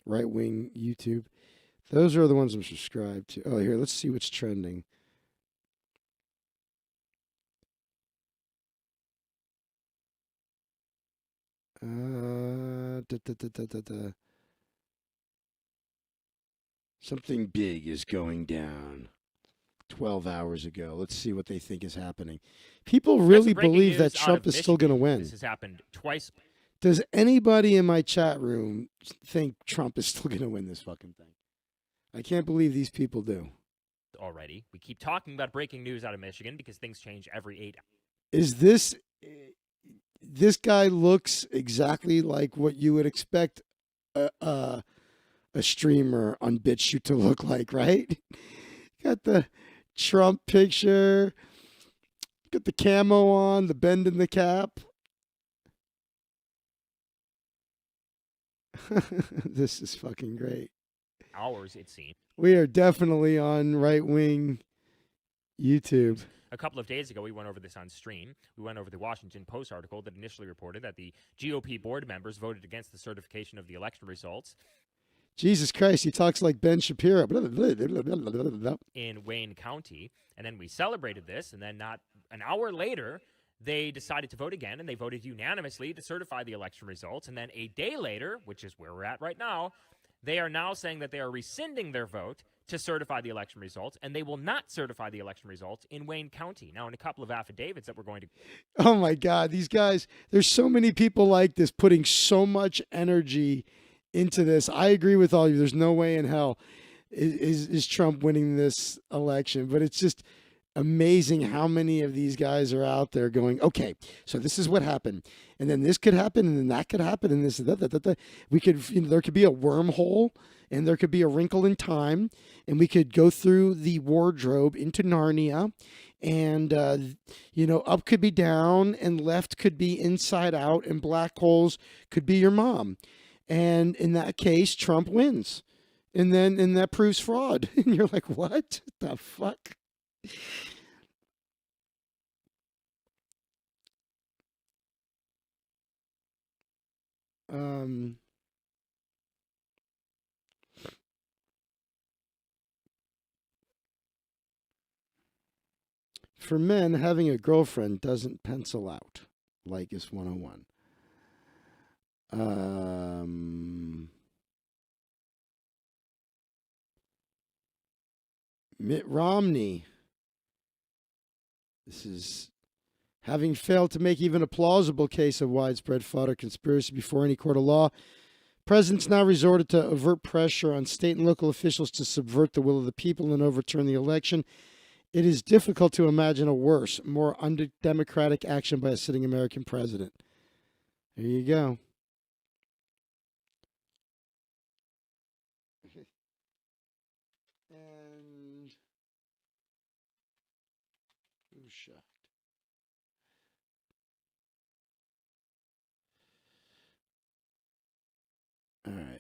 Right-wing YouTube. Those are the ones I'm subscribed to. Oh, here, let's see what's trending. Something big is going down 12 hours ago. Let's see what they think is happening. People really believe that Trump is still going to win. This has happened twice. Does anybody in my chat room think Trump is still going to win this fucking thing? I can't believe these people do. Already. We keep talking about breaking news out of Michigan because things change every 8 hours. Is this guy looks exactly like what you would expect a streamer on BitChute to look like, right? Got the Trump picture, got the camo on, the bend in the cap. This is fucking great. Hours, it seems. We are definitely on right-wing YouTube. A couple of days ago, we went over this on stream. We went over the Washington Post article that initially reported that the GOP board members voted against the certification of the election results. Jesus Christ, he talks like Ben Shapiro. In Wayne County. And then we celebrated this, and then not an hour later, they decided to vote again, and they voted unanimously to certify the election results. And then a day later, which is where we're at right now, they are now saying that they are rescinding their vote to certify the election results, and they will not certify the election results in Wayne County. Now, in a couple of affidavits that we're going to... Oh, my God. These guys, there's so many people like this putting so much energy into this. I agree with all of you. There's no way in hell is Trump winning this election, but it's just amazing how many of these guys are out there going, okay, so this is what happened, and then this could happen, and then that could happen, and this, we could, there could be a wormhole, and there could be a wrinkle in time, and we could go through the wardrobe into Narnia, and up could be down, and left could be inside out, and black holes could be your mom, and in that case, Trump wins, and that proves fraud, and you're like, what the fuck? For men, having a girlfriend doesn't pencil out. Like is 101. Mitt Romney. This is having failed to make even a plausible case of widespread fraud or conspiracy before any court of law. Presidents now resorted to avert pressure on state and local officials to subvert the will of the people and overturn the election. It is difficult to imagine a worse, more undemocratic action by a sitting American president. There you go. And who's shocked? All right.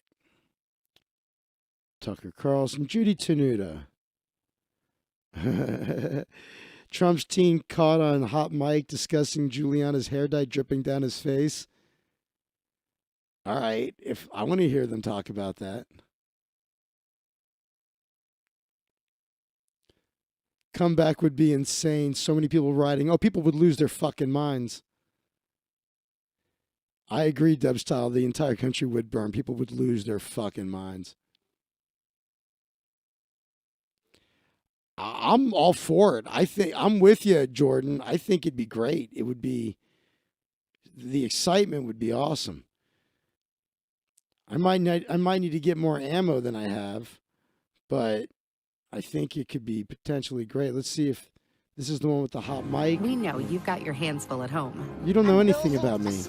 Tucker Carlson, Judy Tenuta. Trump's team caught on hot mic discussing Giuliani's hair dye dripping down his face. All right, if I want to hear them talk about that. Comeback would be insane. So many people writing. Oh, people would lose their fucking minds. I agree, Dub Style. The entire country would burn. People would lose their fucking minds. I'm all for it. I think I'm with you, Jordan. I think it'd be great. It would be, the excitement would be awesome. I might need to get more ammo than I have, but I think it could be potentially great. Let's see if this is the one with the hot mic. We know you've got your hands full at home. You don't know anything about me.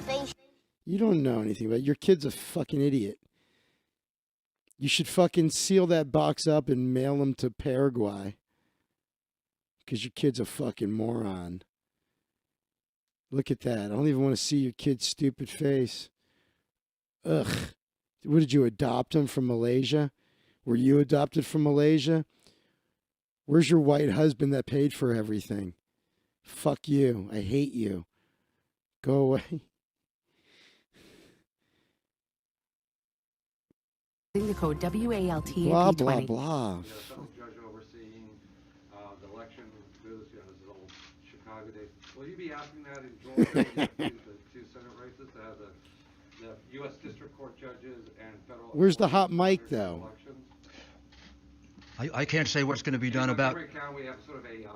You don't know anything about your kid's a fucking idiot. You should fucking seal that box up and mail them to Paraguay. Because your kid's a fucking moron. Look at that. I don't even want to see your kid's stupid face. Ugh. What, did you adopt him from Malaysia? Were you adopted from Malaysia? Where's your white husband that paid for everything? Fuck you. I hate you. Go away. The code WALTAP20. Blah, blah, blah. Judge overseeing the election. This is old Chicago days. Will you be asking that in Georgia, the two Senate races, to have the U.S. District Court judges and federal... Where's the hot mic, though? I can't say what's going to be done about... In Montgomery County, we have sort of a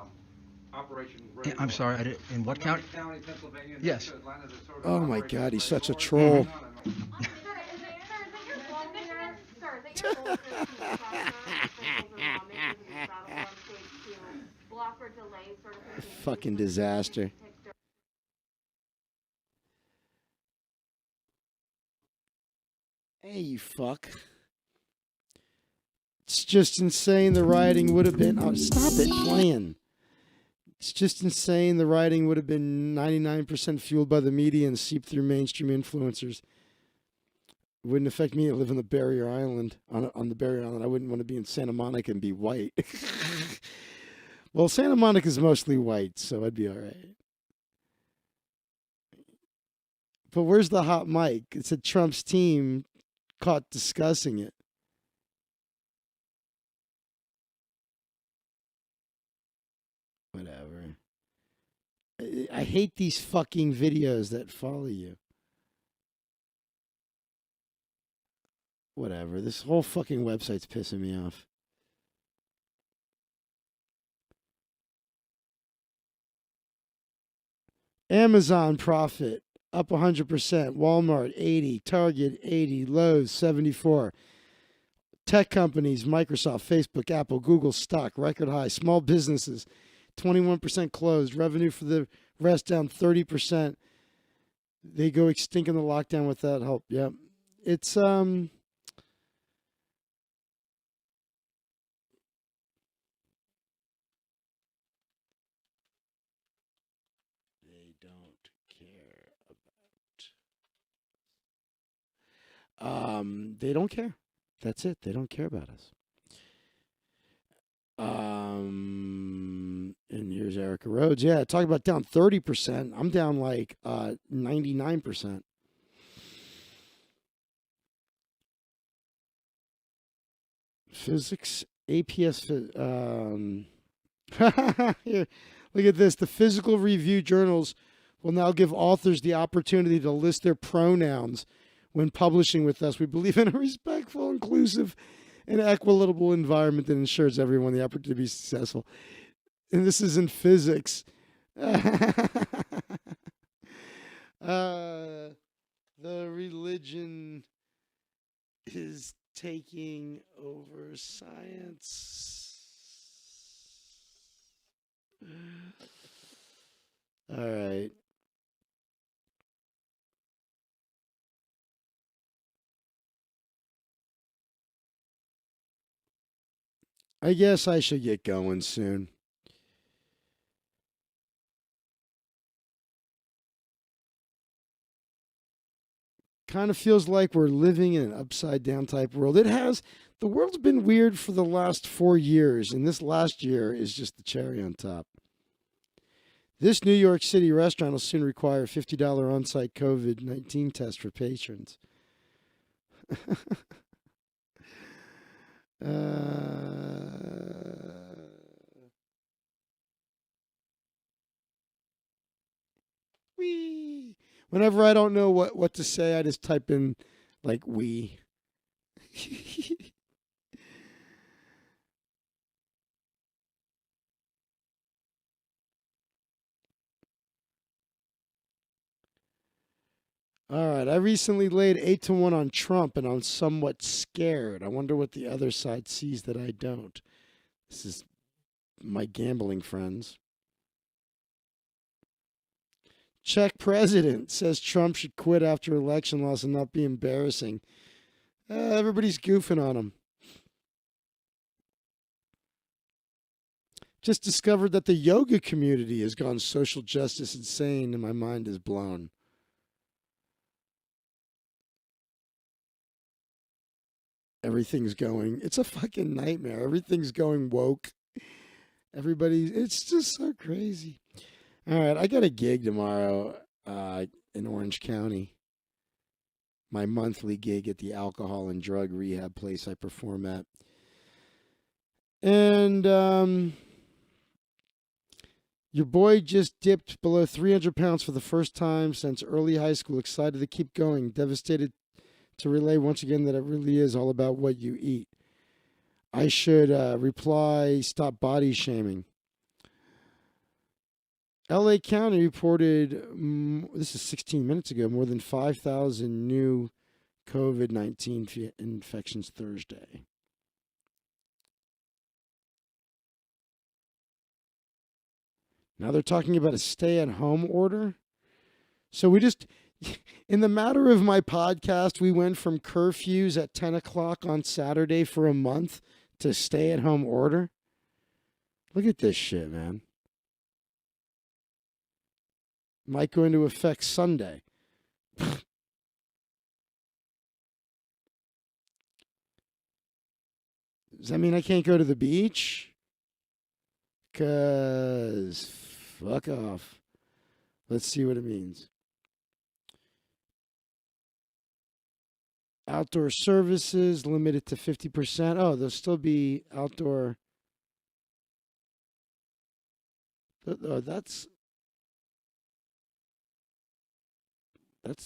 Operation... I'm sorry, in what county? County, Pennsylvania. Yes. Oh, my God, he's such a troll. Fucking disaster. Hey, you fuck. It's just insane the rioting would have been... Oh, stop it playing. It's just insane the rioting would have been 99% fueled by the media and seeped through mainstream influencers. It wouldn't affect me. I live on the Barrier Island. On the Barrier Island, I wouldn't want to be in Santa Monica and be white. Well, Santa Monica is mostly white, so I'd be all right. But where's the hot mic? It said Trump's team caught discussing it. Whatever. I hate these fucking videos that follow you. Whatever. This whole fucking website's pissing me off. Amazon profit up 100%. Walmart 80. Target 80. Lowe's 74. Tech companies, Microsoft, Facebook, Apple, Google stock record high. Small businesses 21% closed. Revenue for the rest down 30%. They go extinct in the lockdown without help. Yep. It's They don't care about. They don't care. That's it. They don't care about us. And here's Erica Rhodes. Yeah, talk about down 30%. I'm down like 99%. Physics, APS. Here, Look at this. The physical review journals will now give authors the opportunity to list their pronouns when publishing with us. We believe in a respectful, inclusive, and equitable environment that ensures everyone the opportunity to be successful. And this is in physics. The religion is taking over science. All right. I guess I should get going soon. Kind of feels like we're living in an upside down type world. It has. The world's been weird for the last 4 years, and this last year is just the cherry on top. This New York City restaurant will soon require a $50 on-site COVID-19 test for patrons. Wee. Whenever I don't know what to say, I just type in like "we." All right, I recently laid 8-1 on Trump, and I'm somewhat scared. I wonder what the other side sees that I don't. This is my gambling friends. Czech president says Trump should quit after election loss and not be embarrassing. Everybody's goofing on him. Just discovered that the yoga community has gone social justice insane, and my mind is blown. Everything's going, it's a fucking nightmare. Everything's going woke. It's just so crazy. All right, I got a gig tomorrow in Orange County. My monthly gig at the alcohol and drug rehab place I perform at. And your boy just dipped below 300 pounds for the first time since early high school. Excited to keep going. Devastated to relay once again that it really is all about what you eat. I should reply, stop body shaming. LA County reported, this is 16 minutes ago, more than 5,000 new COVID-19 infections Thursday. Now they're talking about a stay-at-home order. So we just, in the matter of my podcast, we went from curfews at 10 o'clock on Saturday for a month to stay-at-home order. Look at this shit, man. Might go into effect Sunday. Does that mean I can't go to the beach? 'Cause fuck off. Let's see what it means. Outdoor services limited to 50%. Oh, there'll still be outdoor. Oh, that's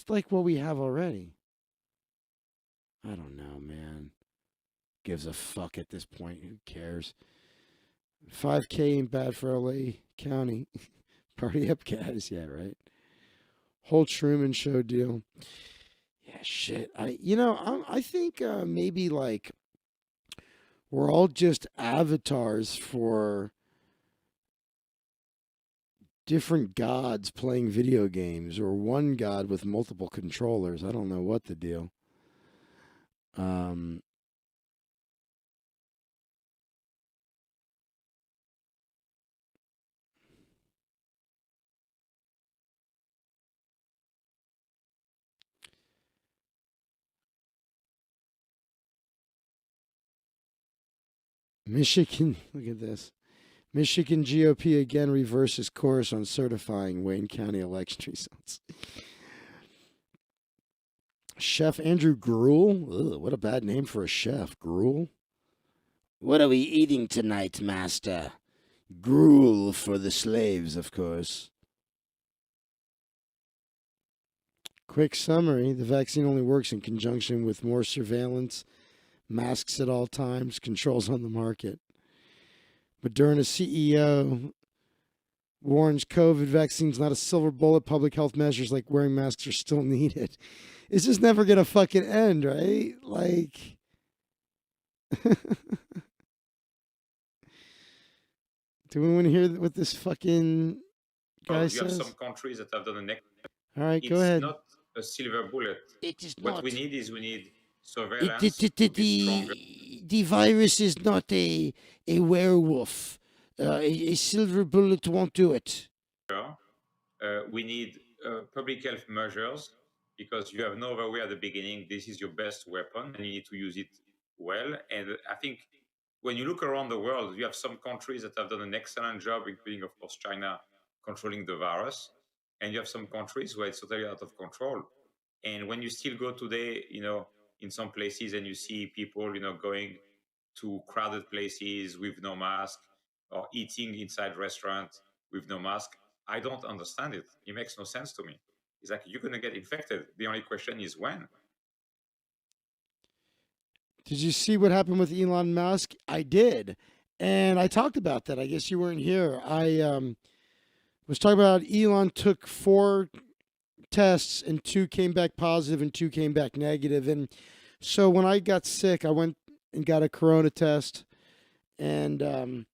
like what we have already. I don't know, man. Gives a fuck at this point. Who cares? 5K ain't bad for LA County. Party up, guys. Yeah, right. Whole Truman Show deal. Yeah, shit. I think maybe like we're all just avatars for different gods playing video games, or one god with multiple controllers. I don't know what the deal. Michigan, look at this. Michigan GOP again reverses course on certifying Wayne County election results. Chef Andrew Gruel? Ugh, what a bad name for a chef. Gruel? What are we eating tonight, master? Gruel for the slaves, of course. Quick summary. The vaccine only works in conjunction with more surveillance, masks at all times, controls on the market. Moderna CEO warns COVID vaccine's not a silver bullet. Public health measures like wearing masks are still needed. It's just never going to fucking end, right? Like... Do we want to hear what this fucking guy You says? have some countries that have done the next. All right, go It's ahead. not a silver bullet. It is What not. we need is we need surveillance to be stronger. The virus is not a werewolf. A silver bullet won't do it. We need public health measures because you have no other way at the beginning. This is your best weapon and you need to use it well. And I think when you look around the world, you have some countries that have done an excellent job, including, of course, China, controlling the virus. And you have some countries where it's totally out of control. And when you still go today, in some places and you see people, going to crowded places with no mask or eating inside restaurants with no mask, I don't understand it. It makes no sense to me. It's like you're going to get infected. The only question is when. Did you see what happened with Elon Musk? I did. And I talked about that. I guess you weren't here. I was talking about Elon took 4 tests and 2 came back positive and 2 came back negative. And so when I got sick, I went and got a corona test. And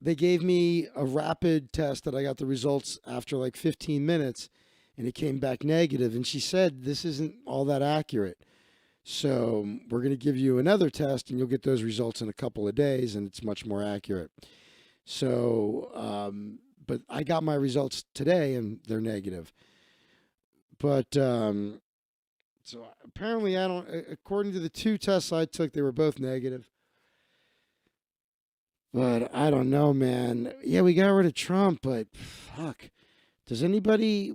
they gave me a rapid test that I got the results after like 15 minutes. And it came back negative. And she said, this isn't all that accurate. So we're going to give you another test and you'll get those results in a couple of days and it's much more accurate. So, but I got my results today and they're negative. But, so apparently according to the 2 tests I took, they were both negative. But I don't know, man. Yeah, we got rid of Trump, but fuck. Does anybody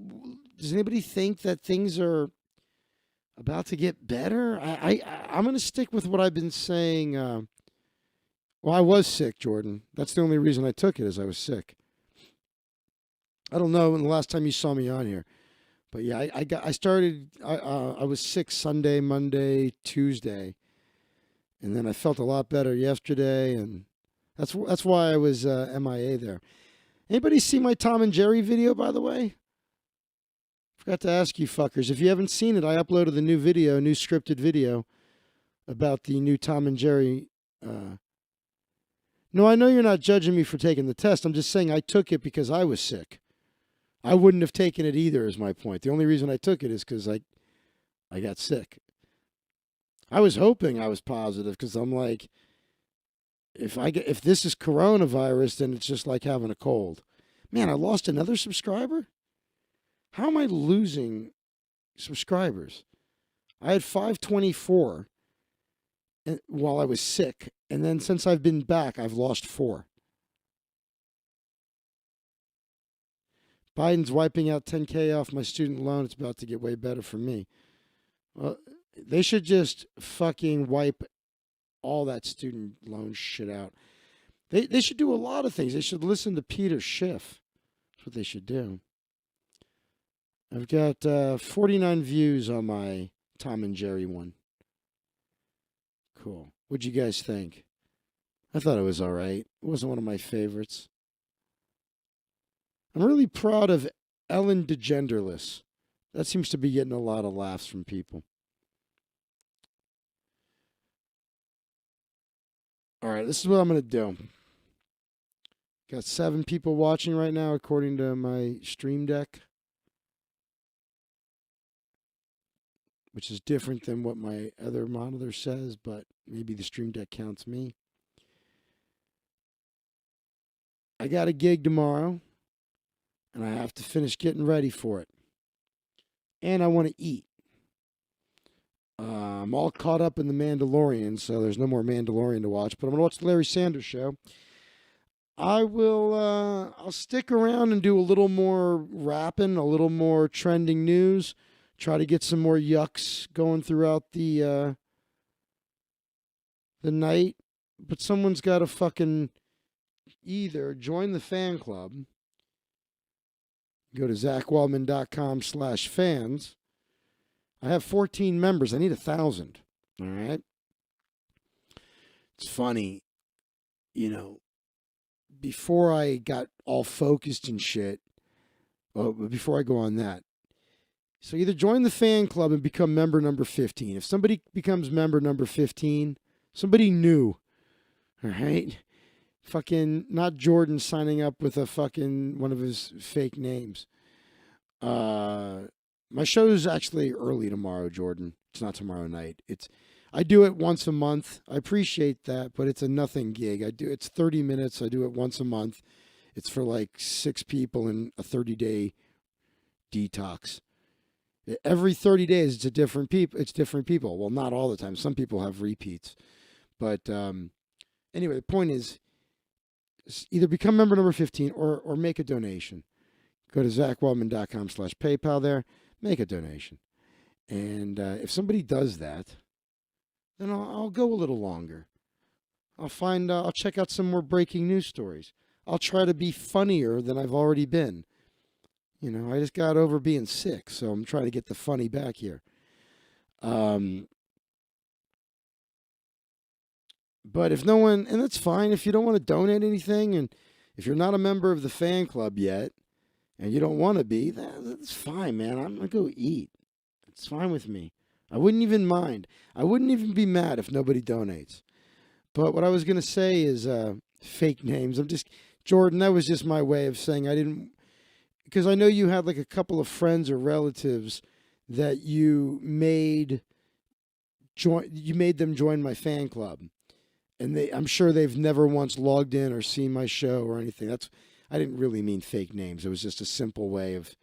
think that things are about to get better? I'm going to stick with what I've been saying. Well, I was sick, Jordan. That's the only reason I took it is I was sick. I don't know when the last time you saw me on here. But yeah, I was sick Sunday, Monday, Tuesday. And then I felt a lot better yesterday. And that's why I was MIA there. Anybody see my Tom and Jerry video, by the way? Forgot to ask you fuckers. If you haven't seen it, I uploaded a new video, a new scripted video about the new Tom and Jerry. No, I know you're not judging me for taking the test. I'm just saying I took it because I was sick. I wouldn't have taken it either is my point. The only reason I took it is because I got sick. I was hoping I was positive because I'm like, if this is coronavirus, then it's just like having a cold. Man, I lost another subscriber? How am I losing subscribers? I had 524 while I was sick, and then since I've been back, I've lost 4. Biden's wiping out $10K off my student loan. It's about to get way better for me. Well, they should just fucking wipe all that student loan shit out. They should do a lot of things. They should listen to Peter Schiff. That's what they should do. I've got 49 views on my Tom and Jerry one. Cool. What'd you guys think? I thought it was all right. It wasn't one of my favorites. I'm really proud of Ellen DeGenderless. That seems to be getting a lot of laughs from people. All right, this is what I'm going to do. Got 7 people watching right now according to my stream deck, which is different than what my other monitor says, but maybe the stream deck counts me. I got a gig tomorrow, and I have to finish getting ready for it. And I want to eat. I'm all caught up in The Mandalorian, so there's no more Mandalorian to watch, but I'm going to watch the Larry Sanders Show. I'll stick around and do a little more rapping, a little more trending news, try to get some more yucks going throughout the night. But someone's got to fucking either join the fan club, go to zachwaldman.com/fans. I have 14 members. I need 1,000. All right. It's funny, before I got all focused and shit, well, before I go on that, so either join the fan club and become member number 15. If somebody becomes member number 15, somebody new, all right? Fucking not Jordan signing up with a fucking one of his fake names. My show is actually early tomorrow, Jordan. It's not tomorrow night. I do it once a month. I appreciate that, but it's a nothing gig. It's 30 minutes. I do it once a month. It's for like 6 people in a 30-day detox. Every 30 days, it's different people. Well, not all the time. Some people have repeats. But anyway, the point is either become member number 15 or make a donation. Go to zachwaldman.com/PayPal there. Make a donation. And if somebody does that, then I'll go a little longer. I'll check out some more breaking news stories. I'll try to be funnier than I've already been. I just got over being sick, so I'm trying to get the funny back here. But if no one, and that's fine, if you don't want to donate anything, and if you're not a member of the fan club yet, and you don't want to be, that's fine, man. I'm going to go eat. It's fine with me. I wouldn't even mind. I wouldn't even be mad if nobody donates. But what I was going to say is fake names. Jordan, that was just my way of saying I didn't, because I know you had like a couple of friends or relatives that you made them join my fan club. And I'm sure they've never once logged in or seen my show or anything. I didn't really mean fake names. It was just a simple way of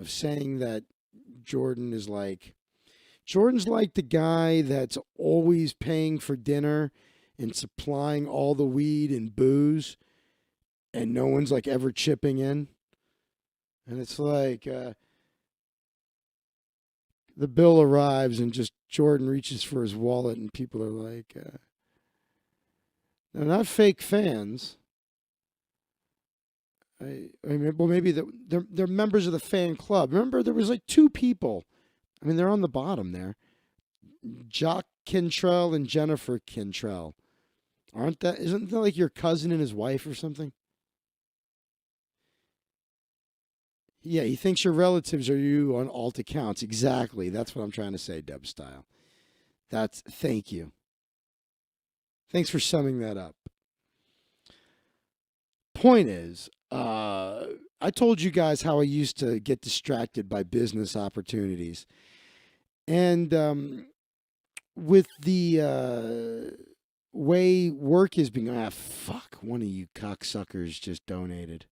saying that Jordan's like the guy that's always paying for dinner and supplying all the weed and booze, and no one's like ever chipping in. And it's like the bill arrives and just Jordan reaches for his wallet and people are like, they're not fake fans. I mean, well, maybe they're members of the fan club. Remember, there was like 2 people. I mean, they're on the bottom there. Jock Kintrell and Jennifer Kintrell. Isn't that like your cousin and his wife or something? Yeah, he thinks your relatives are you on alt accounts. Exactly. That's what I'm trying to say, Dub Style. Thank you. Thanks for summing that up. Point is, I told you guys how I used to get distracted by business opportunities. And with the way work is being, fuck, one of you cocksuckers just donated.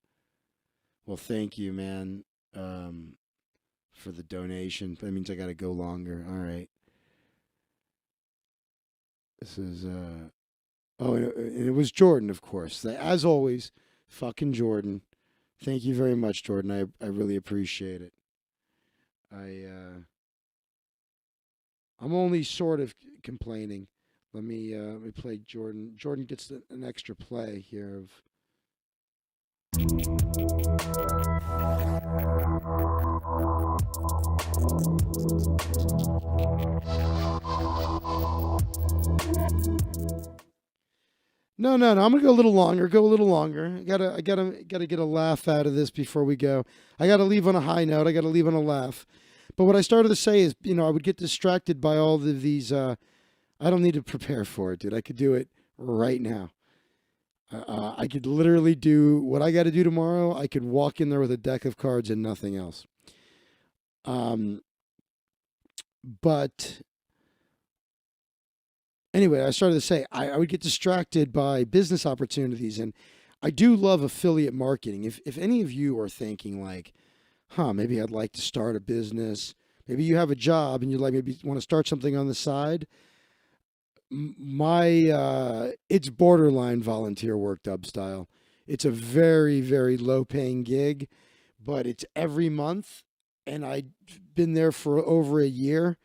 Well, thank you, man, for the donation. That means I got to go longer. All right. This is, and it was Jordan, of course. As always, fucking Jordan. Thank you very much, Jordan. I really appreciate it. I'm only sort of complaining. Let me play Jordan. Jordan gets an extra play here of. No. I'm gonna go a little longer. I gotta get a laugh out of this before we go. I gotta leave on a high note. I gotta leave on a laugh. But what I started to say is, I would get distracted by all of these. I don't need to prepare for it, dude. I could do it right now. I could literally do what I got to do tomorrow. I could walk in there with a deck of cards and nothing else. But anyway, I started to say I would get distracted by business opportunities, and I do love affiliate marketing. If any of you are thinking like, maybe I'd like to start a business. Maybe you have a job and you maybe want to start something on the side. It's borderline volunteer work, Dub Style. It's a very, very low paying gig, but it's every month, and I've been there for over a year.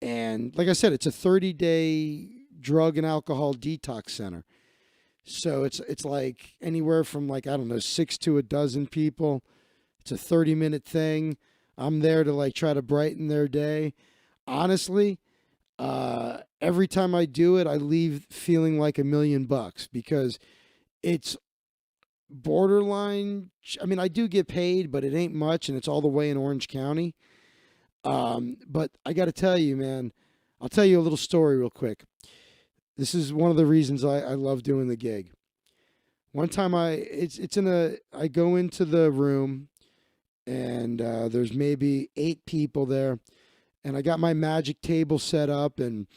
And like I said, it's a 30-day drug and alcohol detox center. So it's like anywhere from like, I don't know, 6 to a dozen people. It's a 30-minute thing. I'm there to like try to brighten their day. Honestly, every time I do it, I leave feeling like $1,000,000 because it's borderline. I mean, I do get paid, but it ain't much, and it's all the way in Orange County. But I got to tell you, man, I'll tell you a little story real quick. This is one of the reasons I love doing the gig. One time I go into the room and there's maybe 8 people there, and I got my magic table set up and,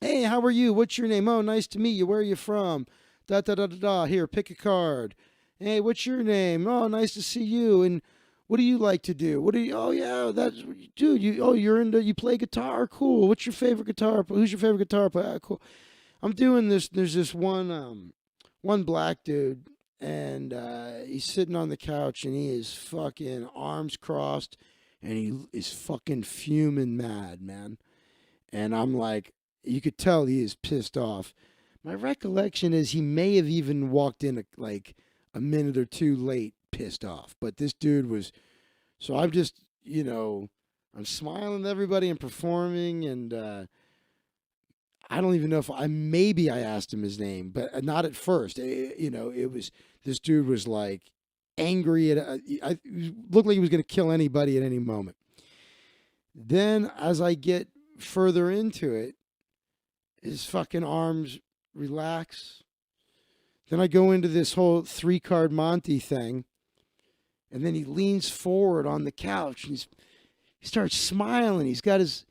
hey, how are you? What's your name? Oh, nice to meet you. Where are you from? Da da da da da. Here, pick a card. Hey, what's your name? Oh, nice to see you. And what do you like to do? What do you? Oh yeah, that's dude. You play guitar. Cool. What's your favorite guitar? Who's your favorite guitar player? Ah, cool. I'm doing this. There's this one black dude, and he's sitting on the couch, and he is fucking arms crossed, and he is fucking fuming mad, man. And I'm like, you could tell he is pissed off. My recollection is he may have even walked in like a minute or two late, pissed off. But this dude was, so I'm just, I'm smiling at everybody and performing, and I don't even know if maybe I asked him his name, but not at first. It was, this dude was like angry at, I looked like he was going to kill anybody at any moment. Then as I get further into it, his fucking arms relax. Then I go into this whole 3-card Monte thing, and then he leans forward on the couch, and he starts smiling. He's got his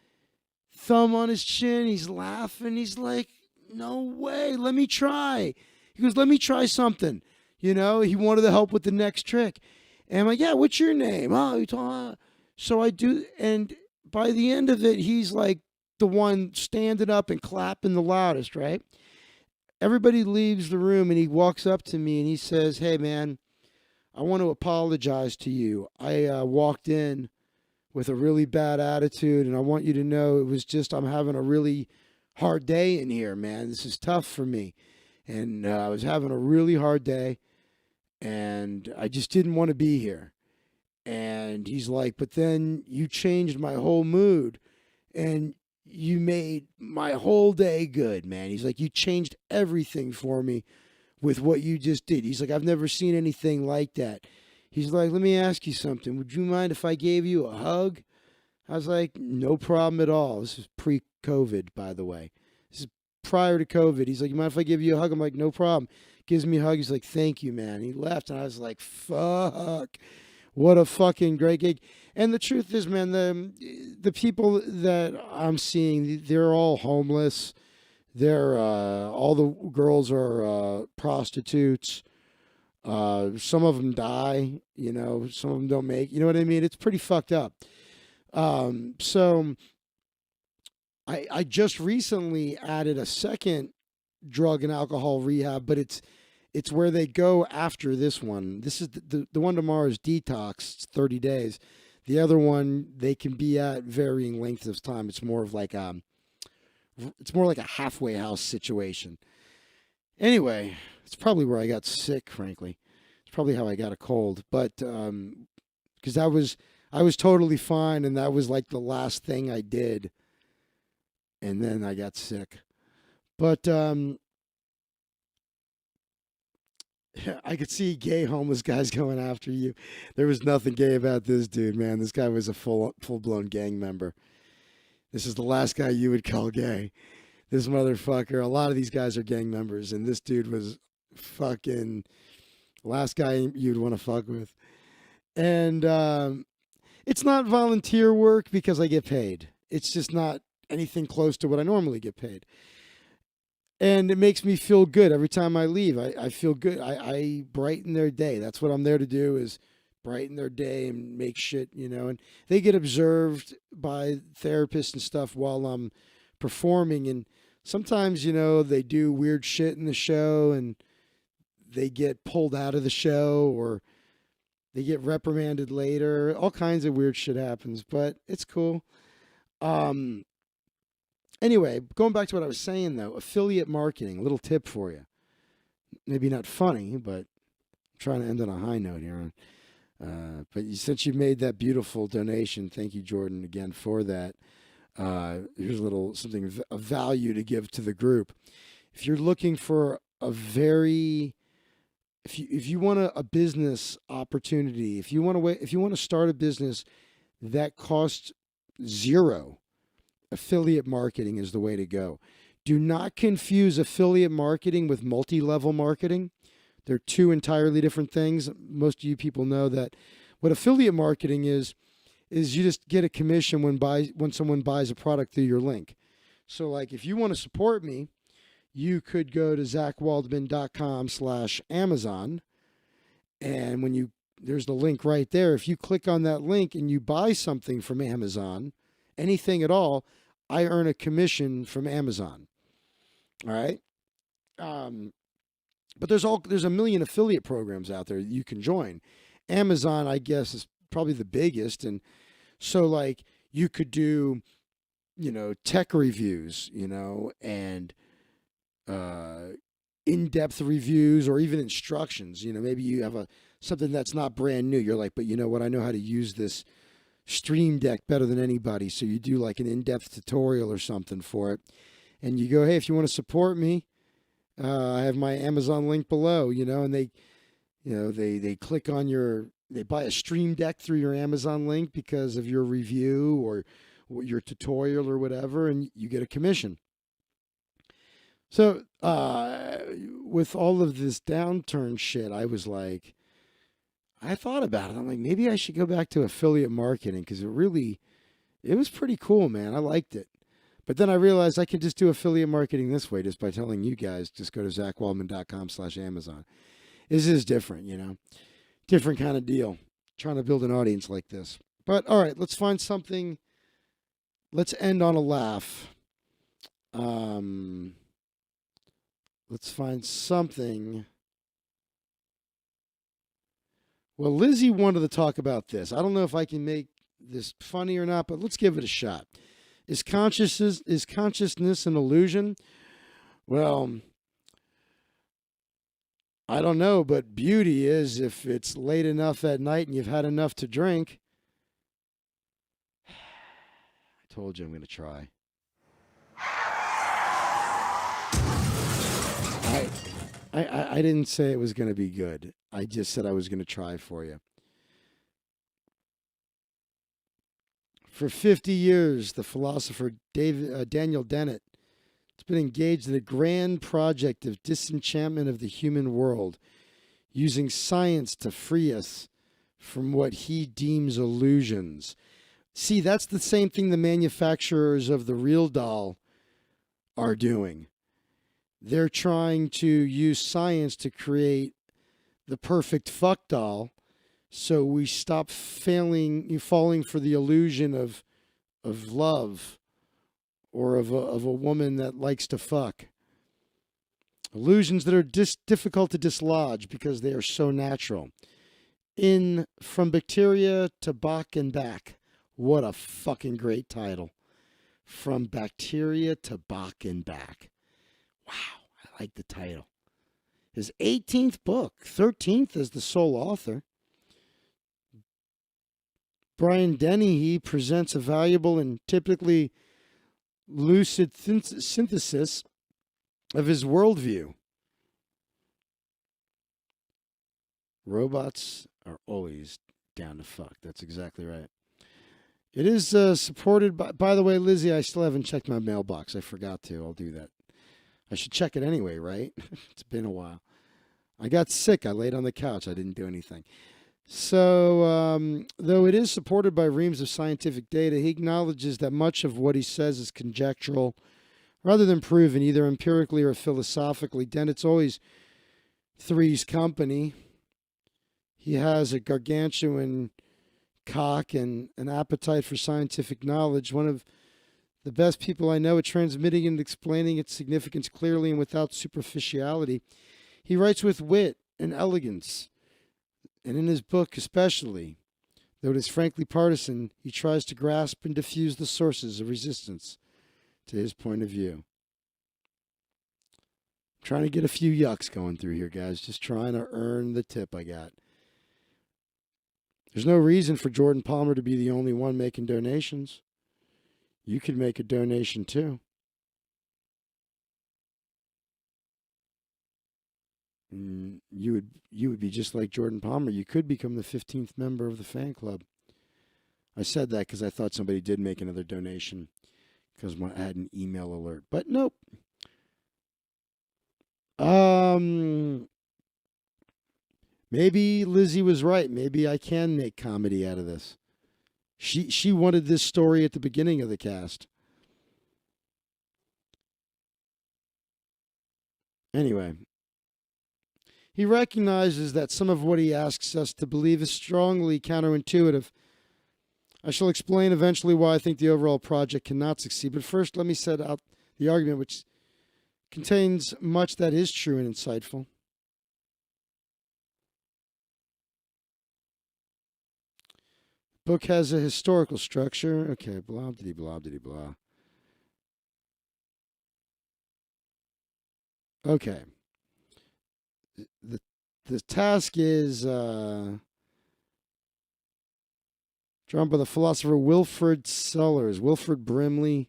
thumb on his chin. He's laughing. He's like, no way, let me try. He goes, let me try something. He wanted to help with the next trick. And I'm like, yeah, what's your name? Oh, so I do, and by the end of it, he's like the one standing up and clapping the loudest, right? Everybody leaves the room, and he walks up to me, and he says, hey, man, I want to apologize to you. I walked in with a really bad attitude, and I want you to know it was just I'm having a really hard day in here, man. This is tough for me. And I was having a really hard day, and I just didn't want to be here. And he's like, but then you changed my whole mood, and you made my whole day good, man. He's like, you changed everything for me with what you just did. He's like, I've never seen anything like that. He's like, let me ask you something. Would you mind if I gave you a hug? I was like, no problem at all. This is pre-COVID, by the way. This is prior to COVID. He's like, you mind if I give you a hug? I'm like, no problem. Gives me a hug. He's like, thank you, man. He left, and I was like, fuck. What a fucking great gig. And the truth is, man, the people that I'm seeing, they're all homeless. They're all the girls are prostitutes. Some of them die, some of them don't make, you know what I mean? It's pretty fucked up. So I just recently added a second drug and alcohol rehab, but it's where they go after this one. This is the one tomorrow is detox. It's 30 days. The other one, they can be at varying lengths of time. It's more like a halfway house situation. Anyway, it's probably where I got sick, frankly. It's probably how I got a cold. But because I was totally fine, and that was like the last thing I did. And then I got sick. But I could see gay homeless guys going after you. There was nothing gay about this dude, man. This guy was a full-blown gang member. This is the last guy you would call gay. This motherfucker, a lot of these guys are gang members, and this dude was fucking last guy you'd want to fuck with. And it's not volunteer work because I get paid. It's just not anything close to what I normally get paid. And it makes me feel good every time I leave. I feel good. I brighten their day. That's what I'm there to do, is brighten their day and make shit, And they get observed by therapists and stuff while I'm performing. And sometimes, they do weird shit in the show and they get pulled out of the show or they get reprimanded later. All kinds of weird shit happens, but it's cool. Anyway, going back to what I was saying, though, affiliate marketing, a little tip for you. maybe not funny, but I'm trying to end on a high note here. But since you made that beautiful donation, thank you, Jordan, again for that. Here's a little something of value to give to the group. If you're looking for if you want a business opportunity, if you want to start a business that costs zero, affiliate marketing is the way to go. Do not confuse affiliate marketing with multi-level marketing. They're two entirely different things. Most of you people know that what affiliate marketing is you just get a commission when someone buys a product through your link. So like if you want to support me, you could go to zachwaldman.com/Amazon. And there's the link right there. If you click on that link and you buy something from Amazon, anything at all, I earn a commission from Amazon. All right. But there's a million affiliate programs out there you can join. Amazon, I guess, is probably the biggest. And so like you could do, tech reviews, and in-depth reviews or even instructions. Maybe you have something that's not brand new. You're like, but you know what? I know how to use this Stream Deck better than anybody. So you do like an in-depth tutorial or something for it. And you go, hey, if you want to support me, I have my Amazon link below, and they click on they buy a Stream Deck through your Amazon link because of your review or your tutorial or whatever, and you get a commission. So with all of this downturn shit, I thought about it. I'm like, maybe I should go back to affiliate marketing because it was pretty cool, man. I liked it. But then I realized I can just do affiliate marketing this way just by telling you guys, just go to zachwaldman.com/Amazon. This is different, different kind of deal. Trying to build an audience like this. But all right, let's find something. Let's end on a laugh. Let's find something. Well, Lizzie wanted to talk about this. I don't know if I can make this funny or not, but let's give it a shot. Is consciousness an illusion? Well, I don't know, but beauty is if it's late enough at night and you've had enough to drink. I told you I'm going to try. I didn't say it was going to be good. I just said I was going to try for you. For 50 years, the philosopher Daniel Dennett has been engaged in a grand project of disenchantment of the human world, using science to free us from what he deems illusions. See, that's the same thing the manufacturers of the real doll are doing. They're trying to use science to create the perfect fuck doll, so we stop falling for the illusion of love or of a woman that likes to fuck. Illusions that are difficult to dislodge because they are so natural. From Bacteria to Bach and Back. What a fucking great title. From Bacteria to Bach and Back. Wow, I like the title. His 18th book, 13th as the sole author. Brian Dennehy presents a valuable and typically lucid synthesis of his worldview. Robots are always down to fuck. That's exactly right. It is supported by the way, Lizzie, I still haven't checked my mailbox. I forgot to. I'll do that. I should check it anyway, right? It's been a while. I got sick. I laid on the couch. I didn't do anything. So, though it is supported by reams of scientific data, he acknowledges that much of what he says is conjectural rather than proven, either empirically or philosophically. Dennett's always Three's Company. He has a gargantuan cock and an appetite for scientific knowledge. One of the best people I know at transmitting and explaining its significance clearly and without superficiality. He writes with wit and elegance. And in his book especially, though it is frankly partisan, he tries to grasp and diffuse the sources of resistance to his point of view. Trying to get a few yucks going through here, guys. Just trying to earn the tip I got. There's no reason for Jordan Palmer to be the only one making donations. You could make a donation too. You would be just like Jordan Palmer. You could become the 15th member of the fan club. I said that because I thought somebody did make another donation because I had an email alert. But nope. Maybe Lizzie was right. Maybe I can make comedy out of this. She wanted this story at the beginning of the cast. Anyway, he recognizes that some of what he asks us to believe is strongly counterintuitive. I shall explain eventually why I think the overall project cannot succeed. But first, let me set out the argument, which contains much that is true and insightful. Book has a historical structure. Okay, blah, diddy, blah, diddy, blah. Okay. The task is drawn by the philosopher Wilfrid Sellars. Wilfrid Brimley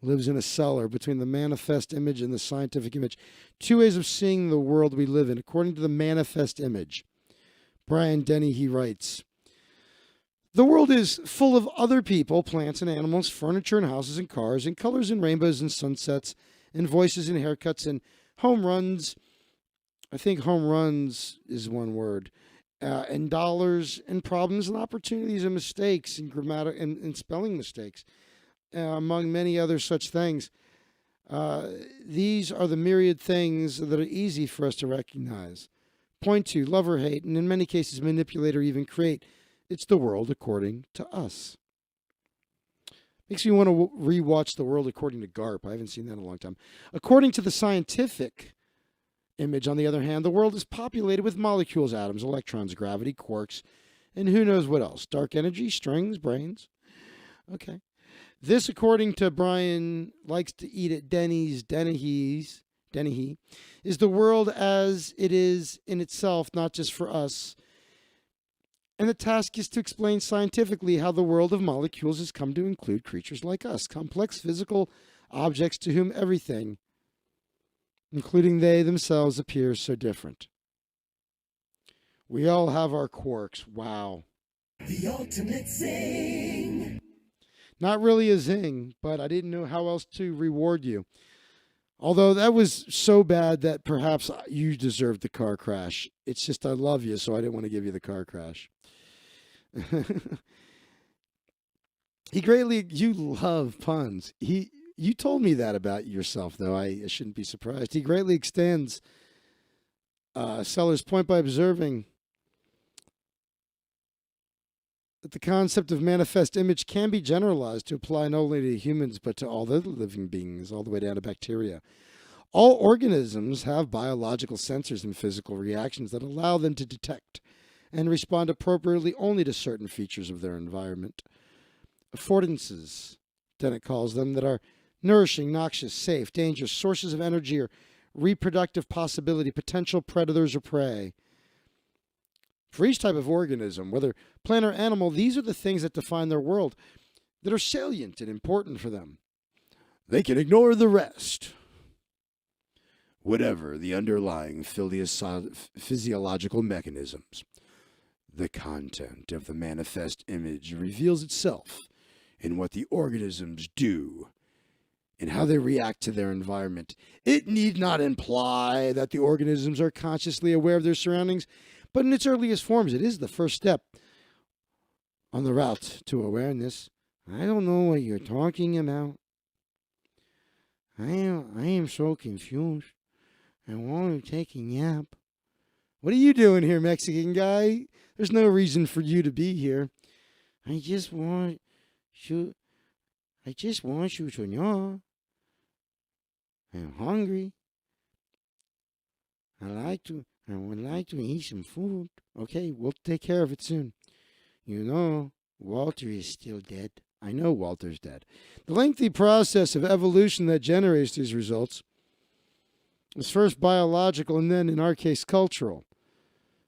lives in a cellar between the manifest image and the scientific image. Two ways of seeing the world we live in. According to the manifest image, Brian Denny, he writes, the world is full of other people, plants and animals, furniture and houses and cars, and colors and rainbows and sunsets, and voices and haircuts and home runs. I think home runs is one word. And dollars and problems and opportunities and mistakes and grammatical and spelling mistakes, among many other such things. These are the myriad things that are easy for us to recognize, point to, love or hate, and in many cases manipulate or even create. It's the world according to us. Makes me want to rewatch The World According to Garp. I haven't seen that in a long time. According to the scientific image, on the other hand, the world is populated with molecules, atoms, electrons, gravity, quarks, and who knows what else. Dark energy, strings, brains. Okay. This, according to Brian, likes to eat at Denny, is the world as it is in itself, not just for us. And the task is to explain scientifically how the world of molecules has come to include creatures like us, complex physical objects to whom everything, including they themselves, appears so different. We all have our quirks. Wow. The ultimate zing. Not really a zing, but I didn't know how else to reward you. Although that was so bad that perhaps you deserved the car crash. It's just I love you, so I didn't want to give you the car crash. You love puns. You told me that about yourself, though. I shouldn't be surprised. He greatly extends Sellers' point by observing that the concept of manifest image can be generalized to apply not only to humans, but to all other living beings, all the way down to bacteria. All organisms have biological sensors and physical reactions that allow them to detect and respond appropriately only to certain features of their environment. Affordances, Dennett calls them, that are nourishing, noxious, safe, dangerous, sources of energy or reproductive possibility, potential predators or prey. For each type of organism, whether plant or animal, these are the things that define their world, that are salient and important for them. They can ignore the rest. Whatever the underlying physiological mechanisms, the content of the manifest image reveals itself in what the organisms do and how they react to their environment. It need not imply that the organisms are consciously aware of their surroundings, but in its earliest forms, it is the first step on the route to awareness. I don't know what you're talking about. I am so confused. I want to take a nap. What are you doing here, Mexican guy? There's no reason for you to be here. I just want you to know. I'm hungry. I would like to eat some food. Okay, we'll take care of it soon. You know, Walter is still dead. I know Walter's dead. The lengthy process of evolution that generates these results It's first biological and then, in our case, cultural.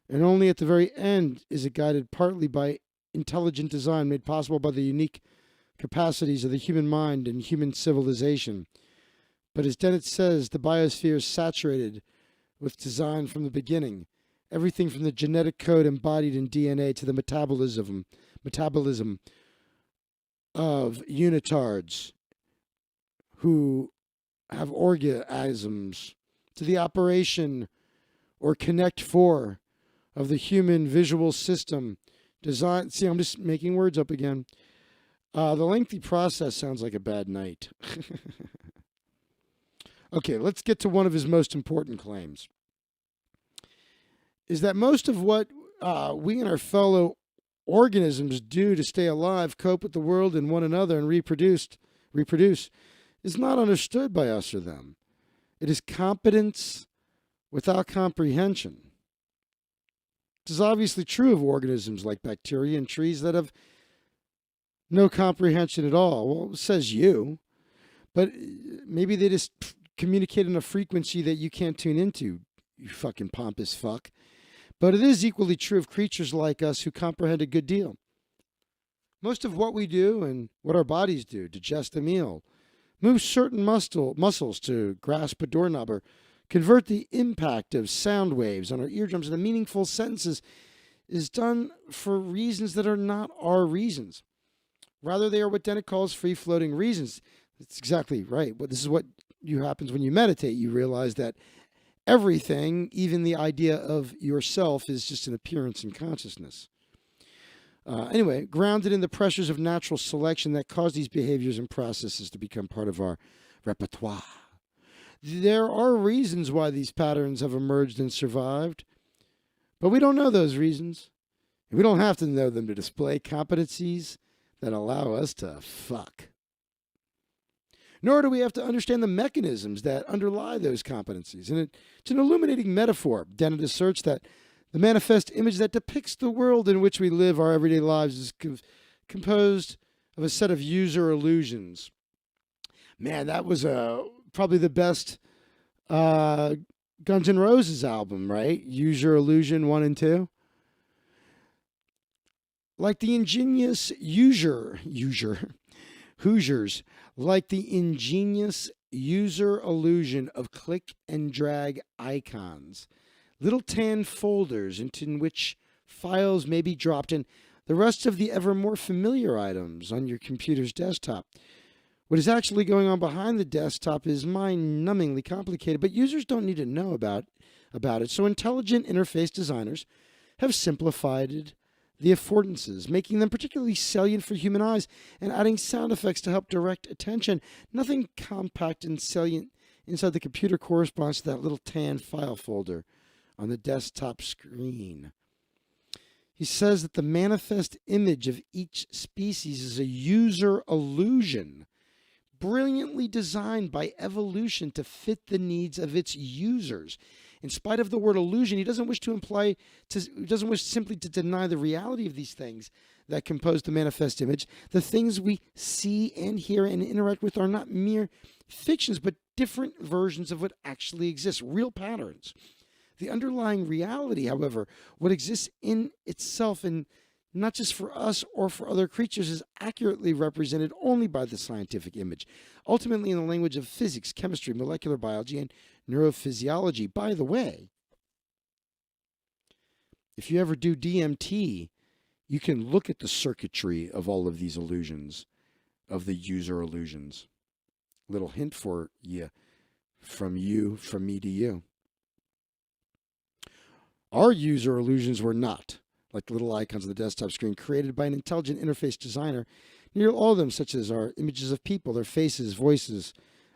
And only at the very end is it guided partly by intelligent design made possible by the unique capacities of the human mind and human civilization. But as Dennett says, the biosphere is saturated with design from the beginning. Everything from the genetic code embodied in DNA to the metabolism of unitards who have orgasms, to the operation or Connect 4 of the human visual system. Design. See, I'm just making words up again. The lengthy process sounds like a bad night. Okay, let's get to one of his most important claims. Is that most of what we and our fellow organisms do to stay alive, cope with the world and one another, and reproduce, is not understood by us or them. It is competence without comprehension. This is obviously true of organisms like bacteria and trees that have no comprehension at all. Well, it says you, but maybe they just communicate on a frequency that you can't tune into, you fucking pompous fuck. But it is equally true of creatures like us who comprehend a good deal. Most of what we do and what our bodies do, digest a meal, move certain muscles to grasp a doorknob, or convert the impact of sound waves on our eardrums into meaningful sentences, is done for reasons that are not our reasons. Rather, they are what Dennett calls free-floating reasons. That's exactly right. But this is what happens when you meditate. You realize that everything, even the idea of yourself, is just an appearance in consciousness. Anyway, grounded in the pressures of natural selection that cause these behaviors and processes to become part of our repertoire. There are reasons why these patterns have emerged and survived, but we don't know those reasons. We don't have to know them to display competencies that allow us to fuck. Nor do we have to understand the mechanisms that underlie those competencies. And it's an illuminating metaphor. Dennett asserts that the manifest image that depicts the world in which we live our everyday lives is composed of a set of user illusions. Man, that was probably the best Guns N' Roses album, right? Use Your Illusion 1 and 2. Like the ingenious Hoosiers, like the ingenious user illusion of click and drag icons, little tan folders into which files may be dropped, and the rest of the ever more familiar items on your computer's desktop. What is actually going on behind the desktop is mind-numbingly complicated, but users don't need to know about it. So intelligent interface designers have simplified the affordances, making them particularly salient for human eyes, and adding sound effects to help direct attention. Nothing compact and salient inside the computer corresponds to that little tan file folder on the desktop screen. He says that the manifest image of each species is a user illusion, brilliantly designed by evolution to fit the needs of its users. In spite of the word illusion, he doesn't wish simply to deny the reality of these things that compose the manifest image. The things we see and hear and interact with are not mere fictions, but different versions of what actually exists, real patterns. The underlying reality, however, what exists in itself and not just for us or for other creatures, is accurately represented only by the scientific image, ultimately in the language of physics, chemistry, molecular biology, and neurophysiology. By the way, if you ever do DMT, you can look at the circuitry of all of these illusions, of the user illusions. Little hint for you, from me to you. Our user illusions were not, like the little icons on the desktop screen, created by an intelligent interface designer. Nearly all of them, such as our images of people, their faces, voices,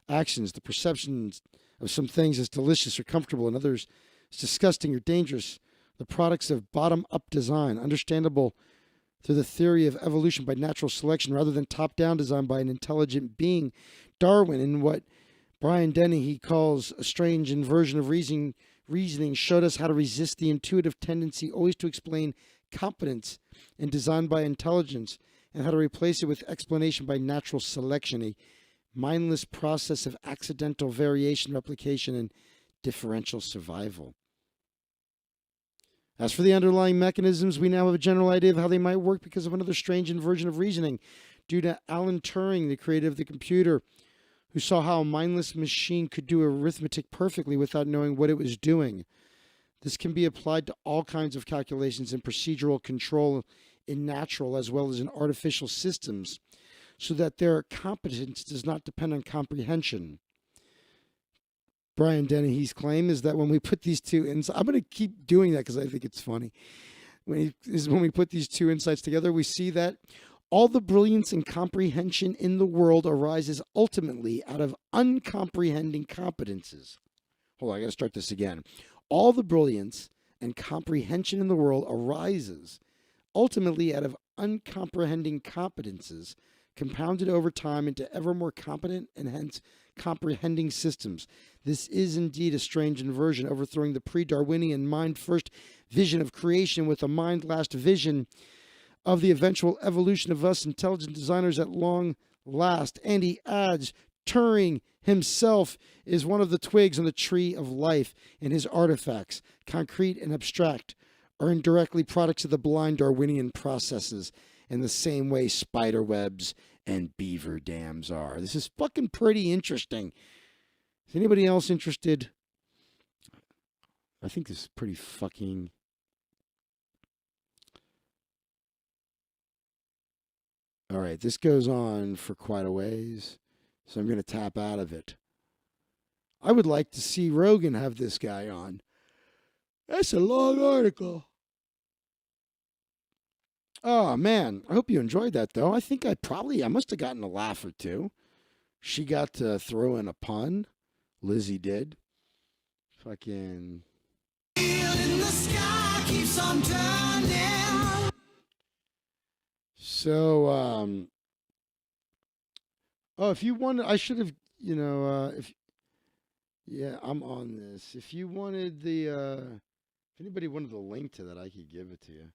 actions, the perceptions of some things as delicious or comfortable and others as disgusting or dangerous, the products of bottom-up design, understandable through the theory of evolution by natural selection rather than top-down design by an intelligent being. Darwin, in what Brian Dennehy calls a strange inversion of reasoning, showed us how to resist the intuitive tendency always to explain competence and design by intelligence, and how to replace it with explanation by natural selection, a mindless process of accidental variation, replication, and differential survival. As for the underlying mechanisms, we now have a general idea of how they might work because of another strange inversion of reasoning due to Alan Turing, the creator of the computer, who saw how a mindless machine could do arithmetic perfectly without knowing what it was doing. This can be applied to all kinds of calculations and procedural control in natural as well as in artificial systems, so that their competence does not depend on comprehension. Brian Dennehy's claim is that when we put these two insights, I'm going to keep doing that because I think it's funny. When we put these two insights together, we see that all the brilliance and comprehension in the world arises ultimately out of uncomprehending competences. Hold on, I got to start this again. All the brilliance and comprehension in the world arises ultimately out of uncomprehending competences compounded over time into ever more competent and hence comprehending systems. This is indeed a strange inversion, overthrowing the pre-Darwinian mind-first vision of creation with a mind-last vision of the eventual evolution of us intelligent designers at long last. And he adds, Turing himself is one of the twigs on the tree of life, and his artifacts, concrete and abstract, are indirectly products of the blind Darwinian processes in the same way spider webs and beaver dams are. This is fucking pretty interesting. Is anybody else interested? I think this is pretty fucking... All right, this goes on for quite a ways, so I'm going to tap out of it. I would like to see Rogan have this guy on. That's a long article. Oh, man. I hope you enjoyed that, though. I think I must have gotten a laugh or two. She got to throw in a pun. Lizzie did. Fucking... So, if you wanted, I should have, yeah, I'm on this. If you wanted if anybody wanted the link to that, I could give it to you.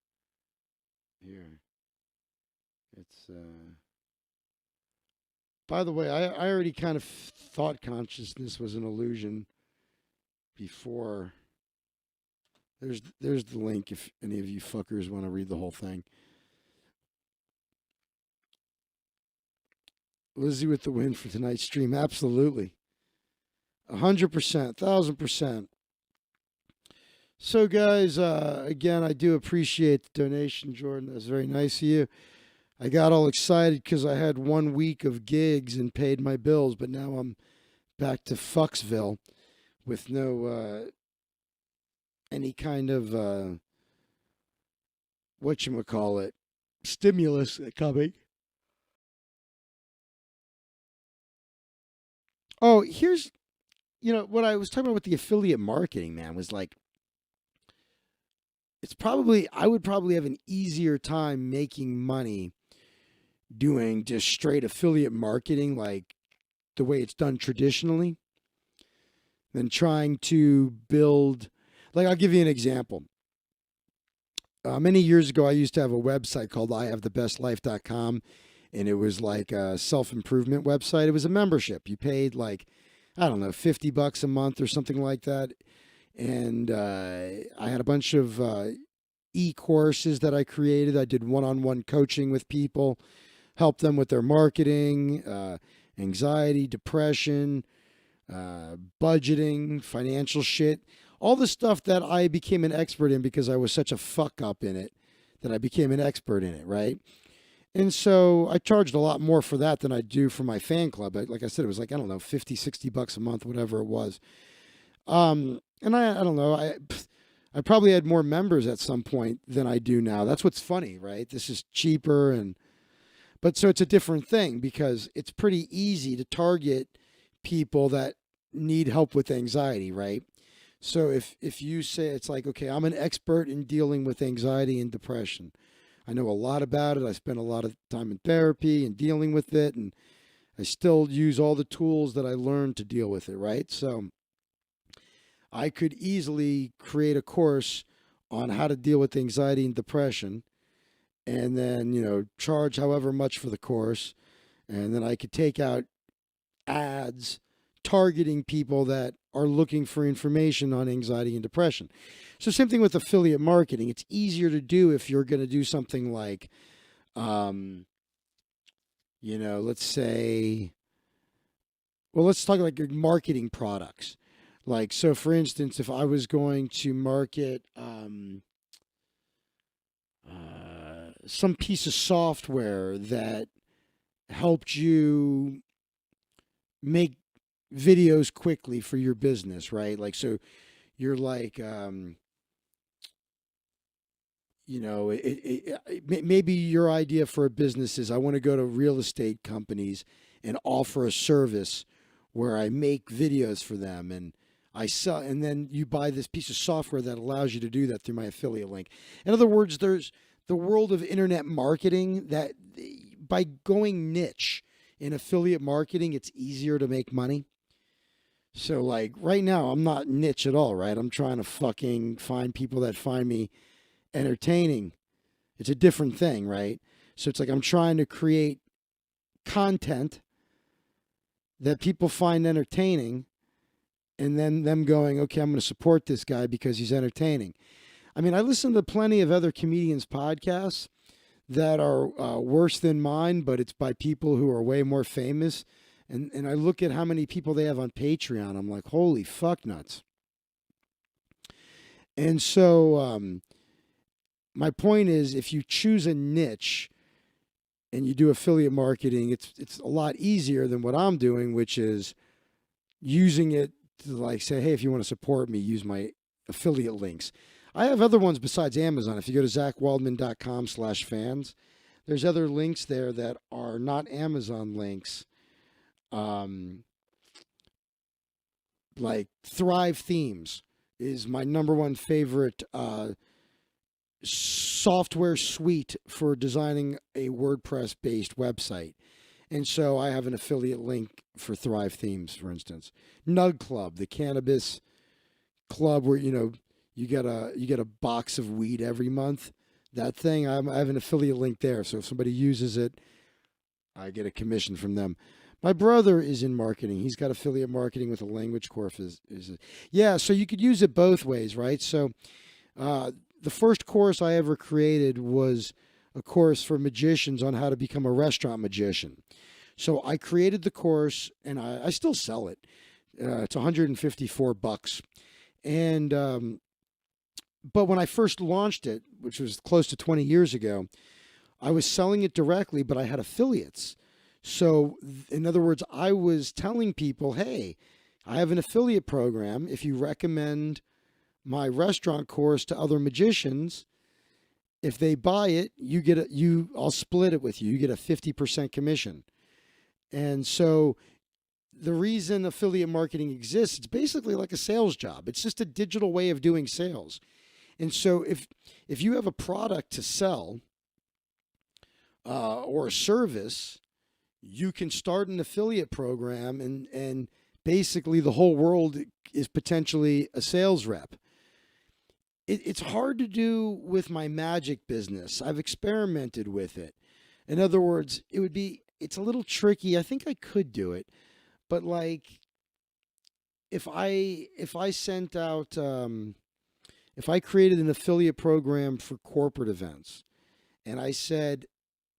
Here. It's, by the way, I already kind of thought consciousness was an illusion before. There's the link if any of you fuckers want to read the whole thing. Lizzie with the win for tonight's stream. Absolutely. 100%, 1,000%. So, guys, again, I do appreciate the donation, Jordan. That's very nice of you. I got all excited because I had 1 week of gigs and paid my bills, but now I'm back to Fucksville with no any kind of whatchamacallit, stimulus coming. Oh, here's, what I was talking about with the affiliate marketing, man, was like, I would probably have an easier time making money doing just straight affiliate marketing, like the way it's done traditionally, than trying to build, like, I'll give you an example. Many years ago, I used to have a website called IHaveTheBestLife.com. And it was like a self-improvement website. It was a membership. You paid like, I don't know, $50 a month or something like that. And I had a bunch of e-courses that I created. I did one-on-one coaching with people, helped them with their marketing, anxiety, depression, budgeting, financial shit. All the stuff that I became an expert in because I was such a fuck up in it that I became an expert in it, right? And so I charged a lot more for that than I do for my fan club. Like I said, it was like, I don't know, $50, $60 a month, whatever it was. And I don't know, I probably had more members at some point than I do now. That's what's funny, right? This is cheaper but so it's a different thing because it's pretty easy to target people that need help with anxiety, right? So if you say it's like, okay, I'm an expert in dealing with anxiety and depression. I know a lot about it. I spent a lot of time in therapy and dealing with it, and I still use all the tools that I learned to deal with it, right? So I could easily create a course on how to deal with anxiety and depression and then, charge however much for the course. And then I could take out ads targeting people that are looking for information on anxiety and depression. So same thing with affiliate marketing. It's easier to do if you're going to do something like, let's say, let's talk like your marketing products. Like, so for instance, if I was going to market some piece of software that helped you make videos quickly for your business, right? Like, so you're like, maybe your idea for a business is I want to go to real estate companies and offer a service where I make videos for them and I sell, and then you buy this piece of software that allows you to do that through my affiliate link. In other words, there's the world of internet marketing that by going niche in affiliate marketing, it's easier to make money. So like right now, I'm not niche at all, right? I'm trying to fucking find people that find me entertaining. It's a different thing, right? So it's like I'm trying to create content that people find entertaining and then them going, okay, I'm going to support this guy because he's entertaining. I mean, I listen to plenty of other comedians' podcasts that are worse than mine, but it's by people who are way more famous. And I look at how many people they have on Patreon. I'm like, holy fuck nuts. And so my point is, if you choose a niche and you do affiliate marketing, it's a lot easier than what I'm doing, which is using it to like say, hey, if you want to support me, use my affiliate links. I have other ones besides Amazon. If you go to zachwaldman.com/fans, there's other links there that are not Amazon links. Like Thrive Themes is my number one favorite software suite for designing a WordPress-based website. And so I have an affiliate link for Thrive Themes, for instance. Nug Club, the cannabis club where, you get a box of weed every month. That thing, I have an affiliate link there. So if somebody uses it, I get a commission from them. My brother is in marketing. He's got affiliate marketing with a language course. Yeah, so you could use it both ways, right? So the first course I ever created was a course for magicians on how to become a restaurant magician. So I created the course, and I still sell it. It's $154. And but when I first launched it, which was close to 20 years ago, I was selling it directly, but I had affiliates. So in other words, I was telling people, hey, I have an affiliate program. If you recommend my restaurant course to other magicians, if they buy it, I'll split it with you. You get a 50% commission. And so the reason affiliate marketing exists, it's basically like a sales job. It's just a digital way of doing sales. And so if you have a product to sell or a service, you can start an affiliate program and basically the whole world is potentially a sales rep. It's hard to do with my magic business. I've experimented with it. In other words, it's a little tricky. I think I could do it, but like if I sent out, if I created an affiliate program for corporate events and I said,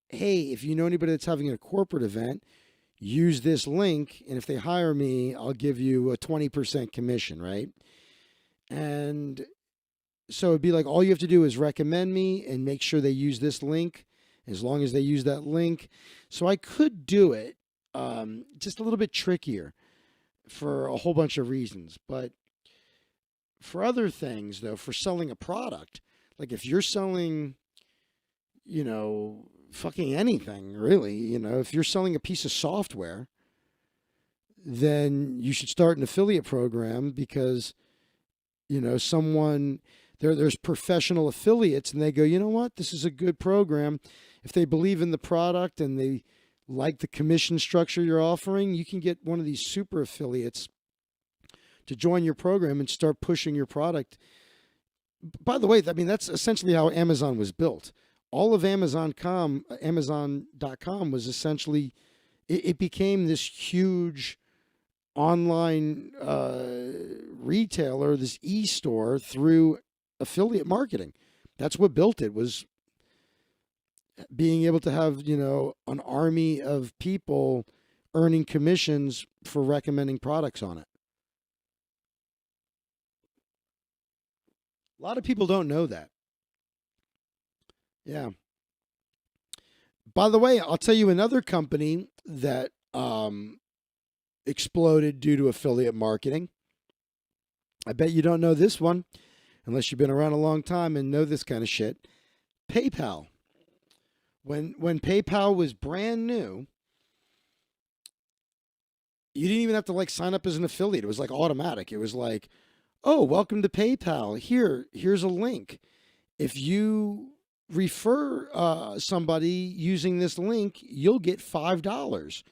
hey, if you know anybody that's having a corporate event, use this link, and if they hire me, I'll give you a 20% commission, right? And so it'd be like, all you have to do is recommend me and make sure they use this link, as long as they use that link. So I could do it, just a little bit trickier for a whole bunch of reasons. But for other things, though, for selling a product, like if you're selling, fucking anything, really, if you're selling a piece of software, then you should start an affiliate program because, there's professional affiliates and they go, you know what, this is a good program. If they believe in the product and they like the commission structure you're offering, you can get one of these super affiliates to join your program and start pushing your product. By the way, I mean, that's essentially how Amazon was built. All of Amazon.com was essentially, it became this huge online retailer, this e-store, through affiliate marketing. That's what built it, was being able to have, an army of people earning commissions for recommending products on it. A lot of people don't know that. Yeah. By the way, I'll tell you another company that exploded due to affiliate marketing. I bet you don't know this one, unless you've been around a long time and know this kind of shit. PayPal. When PayPal was brand new, you didn't even have to sign up as an affiliate. It was automatic. It was like, oh, welcome to PayPal. Here's a link. If you refer somebody using this link, you'll get $5.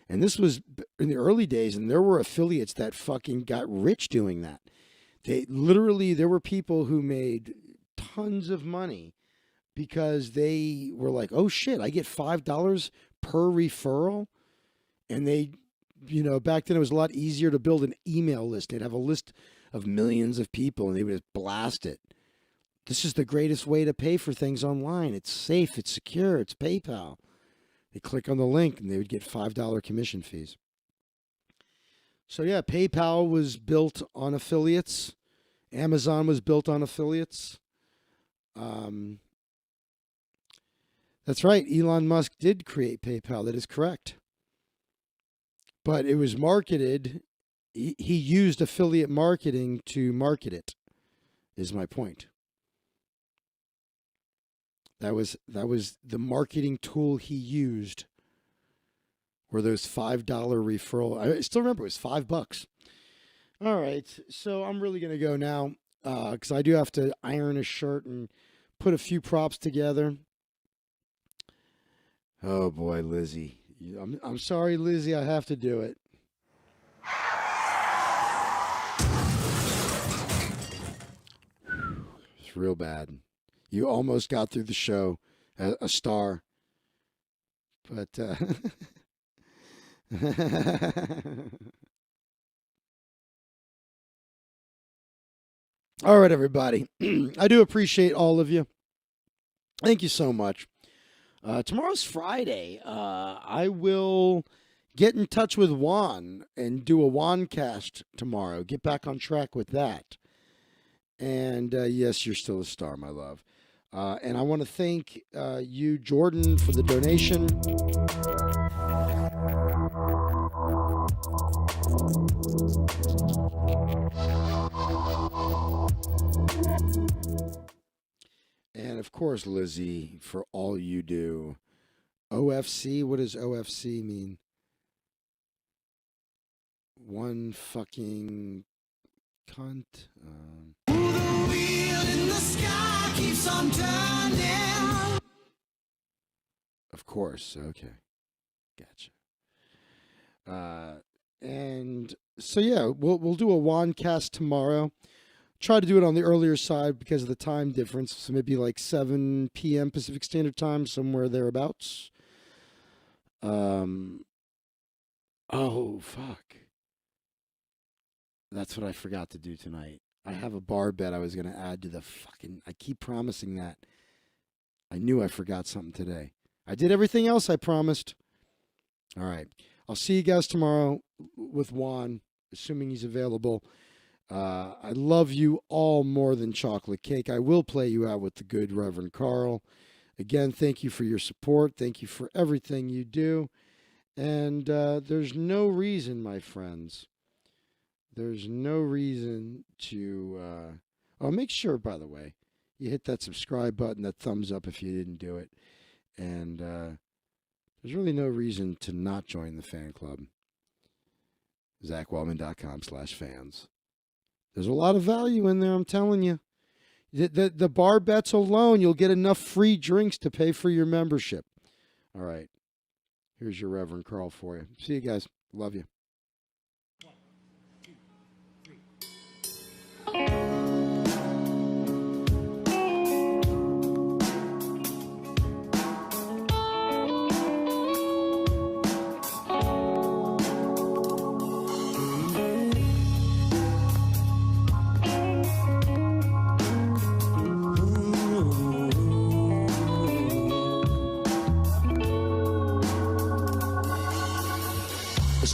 And this was in the early days, and there were affiliates that fucking got rich doing that. There were people who made tons of money because they were like, oh shit, I get $5 per referral. And they, back then it was a lot easier to build an email list. They'd have a list of millions of people and they would just blast it. This is the greatest way to pay for things online. It's safe, it's secure, it's PayPal. They click on the link and they would get $5 commission fees. So yeah, PayPal was built on affiliates. Amazon was built on affiliates. That's right. Elon Musk did create PayPal. That is correct. But it was marketed. He used affiliate marketing to market it, is my point. That was the marketing tool he used. Were those $5 referral? I still remember it was $5. All right, so I'm really gonna go now because I do have to iron a shirt and put a few props together. Oh boy, Lizzie, I'm sorry, Lizzie. I have to do it. It's real bad. You almost got through the show, a star, but. All right, everybody. I do appreciate all of you. Thank you so much. Tomorrow's Friday. I will get in touch with Juan and do a Juan cast tomorrow. Get back on track with that. And yes, you're still a star, my love. And I want to thank you, Jordan, for the donation. And of course, Lizzie, for all you do. OFC, what does OFC mean? One fucking cunt. The wheel in the sky keeps on turning. Of course, okay. Gotcha. And so yeah, we'll do a Juan cast tomorrow. Try to do it on the earlier side because of the time difference. So maybe 7 p.m. Pacific Standard Time, somewhere thereabouts. Oh, fuck. That's what I forgot to do tonight. I have a bar bet I was going to add to the fucking... I keep promising that. I knew I forgot something today. I did everything else I promised. All right. I'll see you guys tomorrow with Juan, assuming he's available. I love you all more than chocolate cake. I will play you out with the good Reverend Carl. Again, thank you for your support. Thank you for everything you do. And there's no reason, my friends. There's no reason to... make sure, by the way, you hit that subscribe button, that thumbs up if you didn't do it. And there's really no reason to not join the fan club. ZachWaldman.com/fans. There's a lot of value in there, I'm telling you. The bar bets alone, you'll get enough free drinks to pay for your membership. All right. Here's your Reverend Carl for you. See you guys. Love you.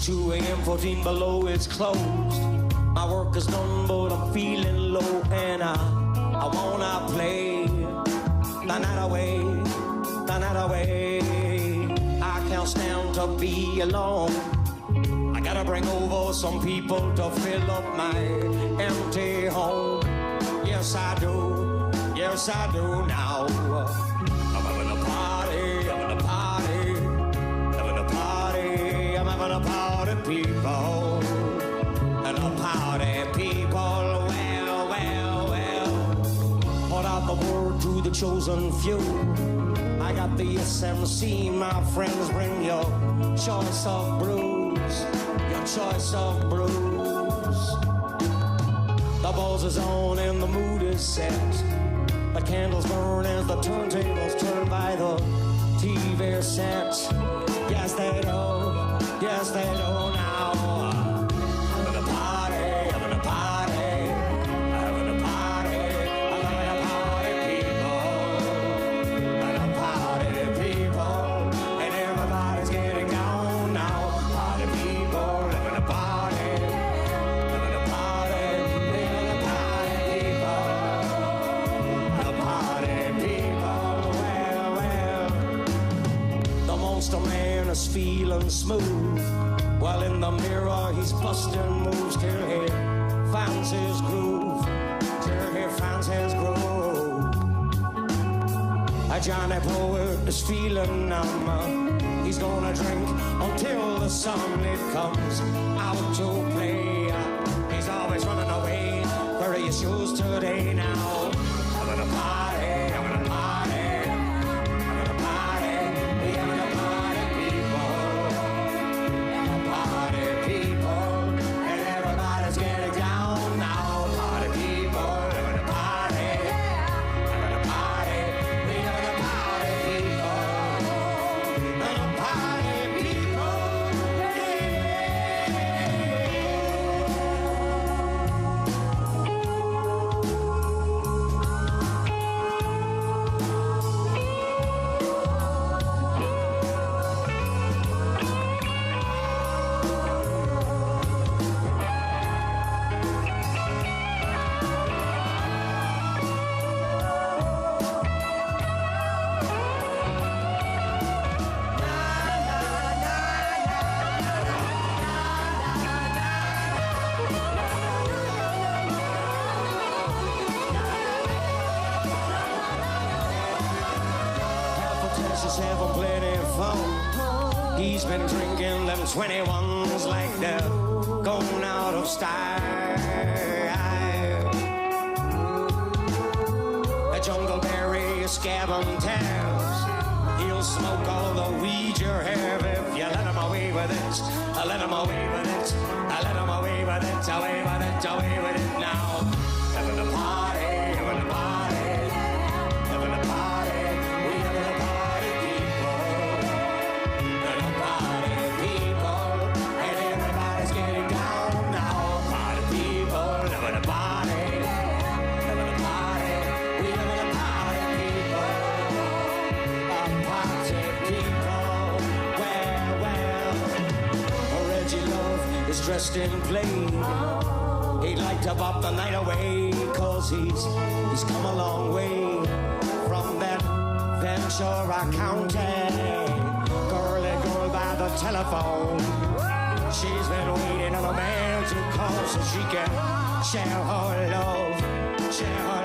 2 a.m., 14 below, it's closed. My work is done, but I'm feeling low, and I wanna play the night away, the night away. I can't stand to be alone. I gotta bring over some people to fill up my empty home. Yes, I do. Yes, I do now. I'm having a party, having a party, having a party. I'm having a party, people. And a party, people. Well, well, well. Put out the word to the chosen few. I got the SMC, my friends. Bring your choice of brews, your choice of brews. The balls is on and the mood is set. The candles burn as the turntables turn by the TV set. Yes, they do. Yes, they do now. Having a party, having a party, having a party, having a party, people, having a party, people, and everybody's getting down now. Party people, having a party, having a party, having a party, people, the party people. Well, well, the monster man is feeling smooth. While in the mirror he's busting moves till he finds his groove, till he finds his groove. A Johnny Poet is feeling numb. He's gonna drink until the sunlight comes out to play. He's always running away. Where are your shoes today now? Having a party, having a party, having a party, we having a party, people. Party people, and everybody's getting down now. Party people, having a party, having a party, we having a party people, and a party people. Texas having plenty of fun. He's been drinking them 21s like they're going out of style. A jungleberry is scabbing tabs. He'll smoke all the weed you have if you let him away with it. I let him away with it. I let him away with it. Away with it. Away with it now. Having a party. Having a party. Having a party. We having a party, people. And a party, people. And everybody's getting down now. Party people. Having a party. Having a party. We having a party, people. A party, people. Well, well. Reggie Love is dressed in plain. He'd like to bop the night away, cause he's come a long way from that Ventura County. Girly girl by the telephone. She's been waiting on a man to call so she can share her love, share her